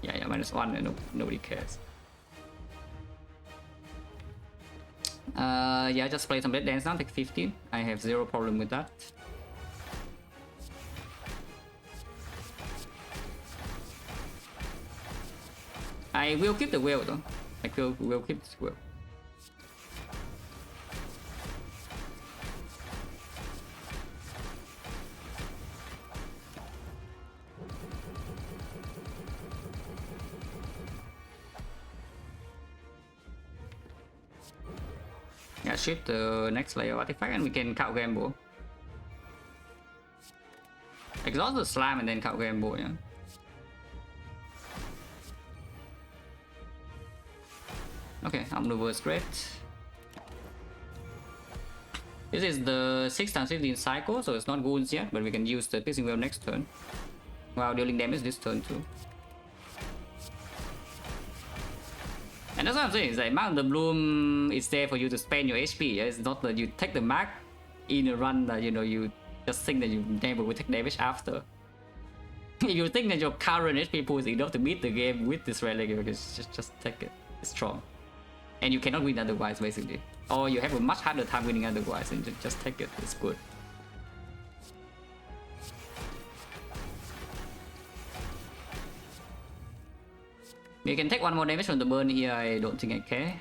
Yeah, -1 and nobody cares. Yeah, just play some red dance now, take 15. I have 0 problem with that. I will keep the wheel though. I will keep this wheel. Yeah, shift the next layer of artifact and we can count gamble. Exhaust the slime and then count gamble, yeah. Okay, Omnivore great. This is the 6x15 cycle, so it's not goons yet, but we can use the piercing wheel next turn while dealing damage this turn too. And that's what I'm saying, is like Mount the Bloom is there for you to spend your HP, yeah? It's not that you take the mark in a run that, you know, you just think that you never will take damage after. If you think that your current HP pool is enough to beat the game with this relic, you just take it. It's strong. And you cannot win otherwise, basically. Or you have a much harder time winning otherwise, and just take it. It's good. You can take 1 more damage from the burn here. I don't think I care.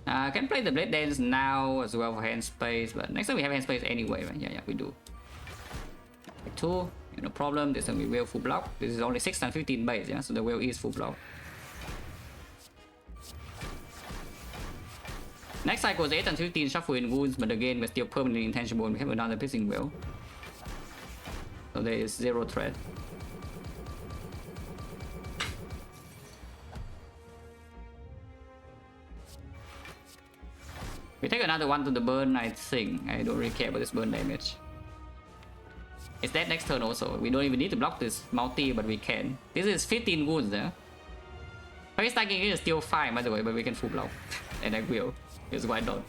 I can play the Blade Dance now as well for hand space, but next time we have hand space anyway, right? Yeah, we do. Like 2. No problem, this time we will full block. This is only 6x15 base, yeah, so the wheel is full block. Next cycle is 8x15 shuffle in wounds, but again we're still permanently intangible and we have another piercing wheel. So there is 0 threat. We take another 1 to the burn, I think. I don't really care about this burn damage. It's dead next turn also. We don't even need to block this multi, but we can. This is 15 wounds there. Face stacking is still fine by the way, but we can full block. And I will. Because why not?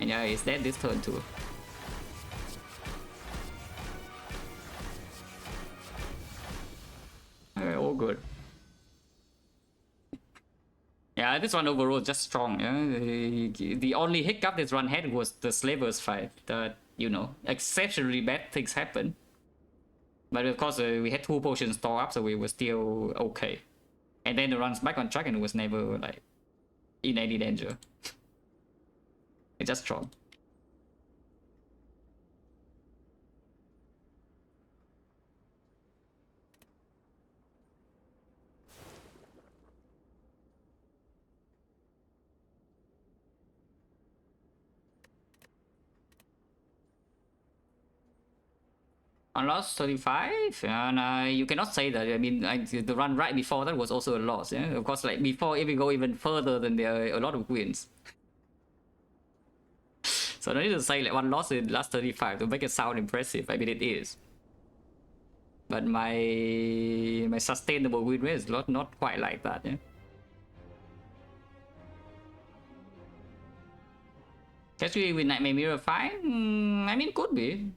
And yeah, it's dead this turn too. Okay, all good. Yeah, this one overall just strong. Yeah? The only hiccup this run had was the Slavers fight. That, you know, exceptionally bad things happen. But of course, we had 2 potions stored up, so we were still okay. And then the run's back on track and it was never like in any danger. It's just strong. On loss 35, and you cannot say that. I mean, the run right before that was also a loss. Yeah, of course. Like before, if we go even further, then there are a lot of wins. So I don't need to say like 1 loss in last 35 to make it sound impressive. I mean, it is. But my sustainable win rate is not quite like that. Yeah. Actually, with Nightmare Mirror fine? I mean, could be.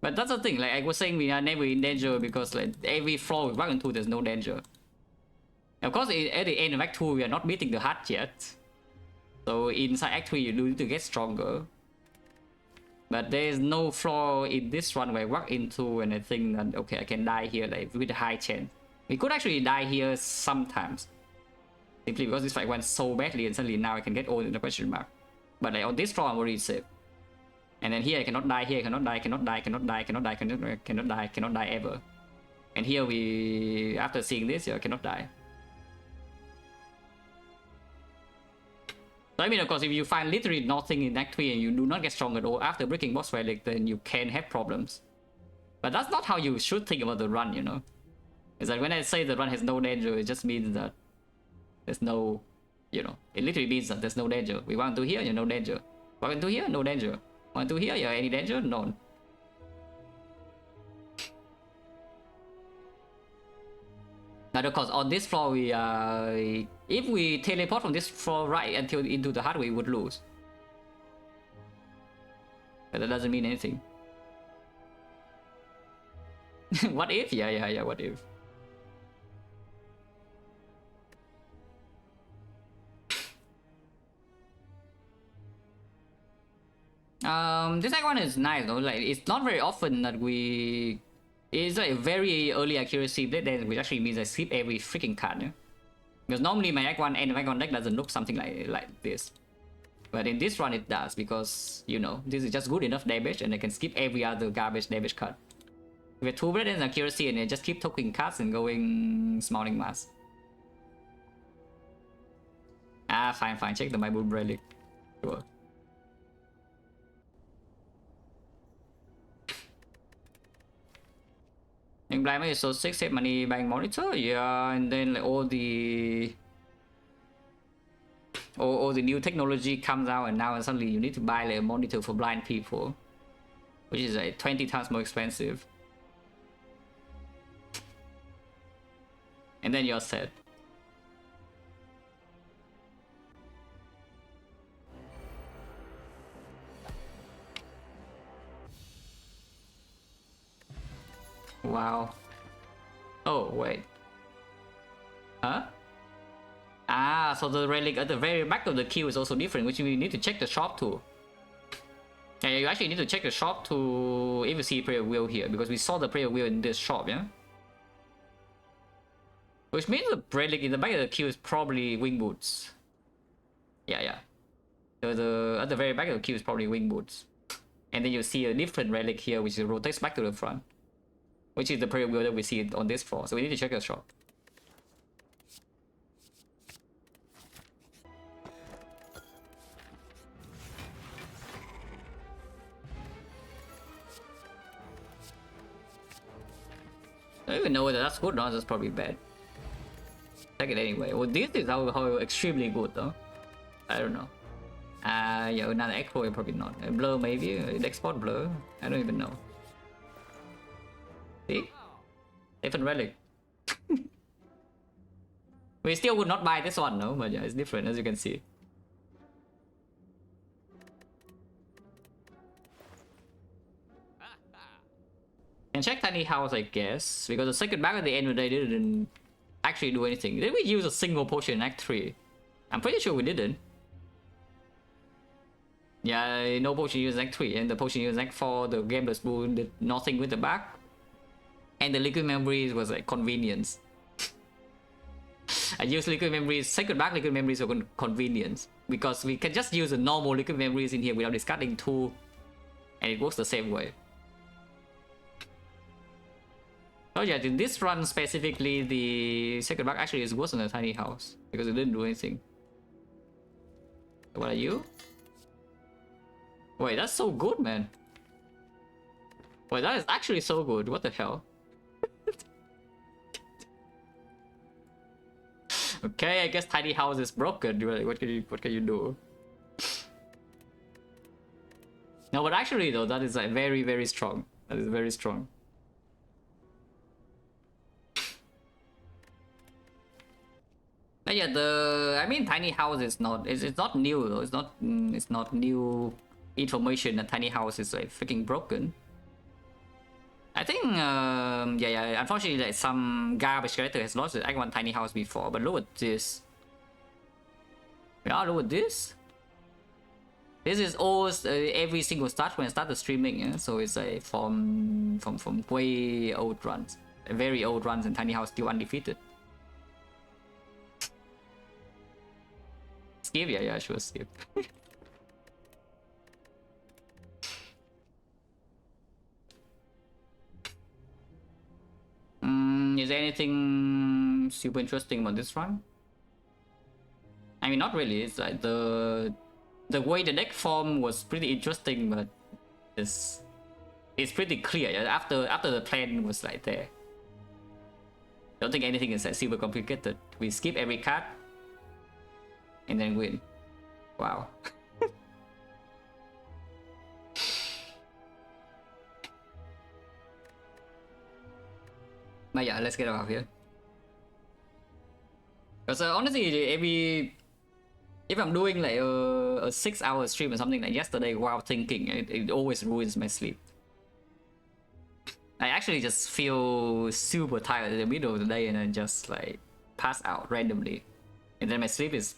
But that's the thing, like I was saying, we are never in danger because like every floor we walk into, there's no danger. Of course, at the end of Act 2, we are not beating the hut yet. So inside Act 3, you need to get stronger. But there's no flaw in this run where I walk into and I think that, okay, I can die here like with a high chance. We could actually die here sometimes. Simply because this fight went so badly and suddenly now I can get all in the question mark. But like on this floor, I'm already safe. And then here I cannot die, here I cannot die, cannot die, cannot die, cannot die, cannot die, cannot die ever. And here we, after seeing this, I cannot die. So I mean, of course, if you find literally nothing in Act 3 and you do not get strong at all after breaking boss relic, then you can have problems. But that's not how you should think about the run, you know? It's like when I say the run has no danger, it just means that there's no, you know, it literally means that there's no danger. We want to here, you're no danger. Want to here, no danger. Want to here, yeah, any danger? None. But of course, on this floor, we if we teleport from this floor right until into the hut, we would lose. But that doesn't mean anything. What if? Yeah, what if? This one is nice though. Like it's not very often that we. It's like a very early accuracy dead end, which actually means I skip every freaking card. Yeah? Because normally my Act 1 and Act 1 deck doesn't look something like this. But in this run it does, because, you know, this is just good enough damage and I can skip every other garbage damage card. We have 2 dead ends accuracy and I just keep token cards and going Smiling Mask. Ah, fine, check the My Boom Relic. Sure. And blind is so 6 save money buying monitor, yeah, and then like all the new technology comes out and now suddenly you need to buy like a monitor for blind people, which is like 20 times more expensive. And then you're set. Wow. Oh, wait. Huh? Ah, so the relic at the very back of the queue is also different, which we need to check the shop too. Yeah, you actually need to check the shop to if you see prayer wheel here, because we saw the prayer wheel in this shop, yeah? Which means the relic in the back of the queue is probably wing boots. Yeah. At the very back of the queue is probably wing boots. And then you see a different relic here, which rotates back to the front. Which is the prayer wheel that we see on this floor, so we need to check the shop. I don't even know whether that's good or not, that's probably bad. Check it anyway. Well, this is how extremely good though. I don't know. Yeah, another echo, probably not. Blur maybe, export blur, I don't even know. See? Different relic. We still would not buy this one, no? But yeah, it's different as you can see. Can check Tiny House, I guess, because the second back at the end of the day didn't actually do anything. Did we use a single potion in Act 3? I'm pretty sure we didn't. Yeah, no potion used in Act 3, and the potion used in Act 4, the Gambler's Boon did nothing with the back. And the liquid memories was like convenience. I use liquid memories, second back liquid memories for convenience. Because we can just use a normal liquid memories in here without discarding 2. And it works the same way. Oh yeah, in this run specifically, the second back actually is worse than the Tiny House. Because it didn't do anything. What are you? Wait, that's so good, man. Wait, that is actually so good. What the hell? Okay, I guess Tiny House is broken. What can you do? No, but actually though, that is like very strong. That is very strong. But yeah, I mean, tiny house is not, it's not new though. It's not new information that tiny house is like freaking broken. I think, yeah, unfortunately, like some garbage character has lost the Act 1 tiny house before, but look at this. Yeah, look at this. This is almost every single start when I started streaming, yeah? So it's from way old runs, very old runs, and tiny house still undefeated. Skip, yeah, sure, skip. Is there anything super interesting about this run? I mean, not really. It's like the way the deck form was pretty interesting, but it's pretty clear. Yeah? After the plan was like there. Don't think anything is like super complicated. We skip every card and then win. Wow. But yeah, let's get out of here. Because honestly, if I'm doing like a 6-hour stream or something like yesterday while thinking, it always ruins my sleep. I actually just feel super tired in the middle of the day and then just like pass out randomly. And then my sleep is,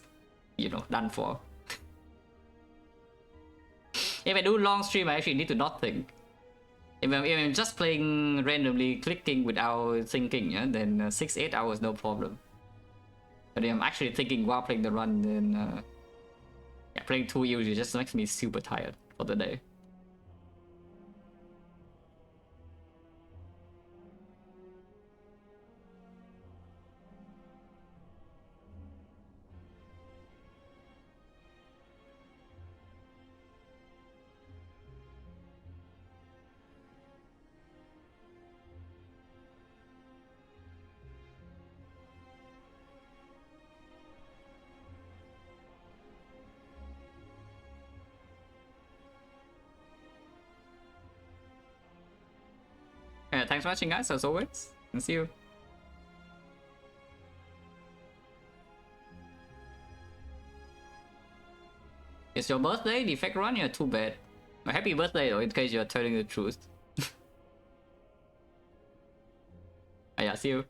you know, done for. If I do long stream, I actually need to not think. If I'm just playing randomly, clicking without thinking, yeah, then 6-8 hours, no problem. But if I'm actually thinking while playing the run, then yeah, playing 2 usually just makes me super tired for the day. Thanks for watching, guys, as always, and see you. It's your birthday, defect run? Yeah, too bad. Happy birthday though, in case you're telling the truth. Yeah, see you.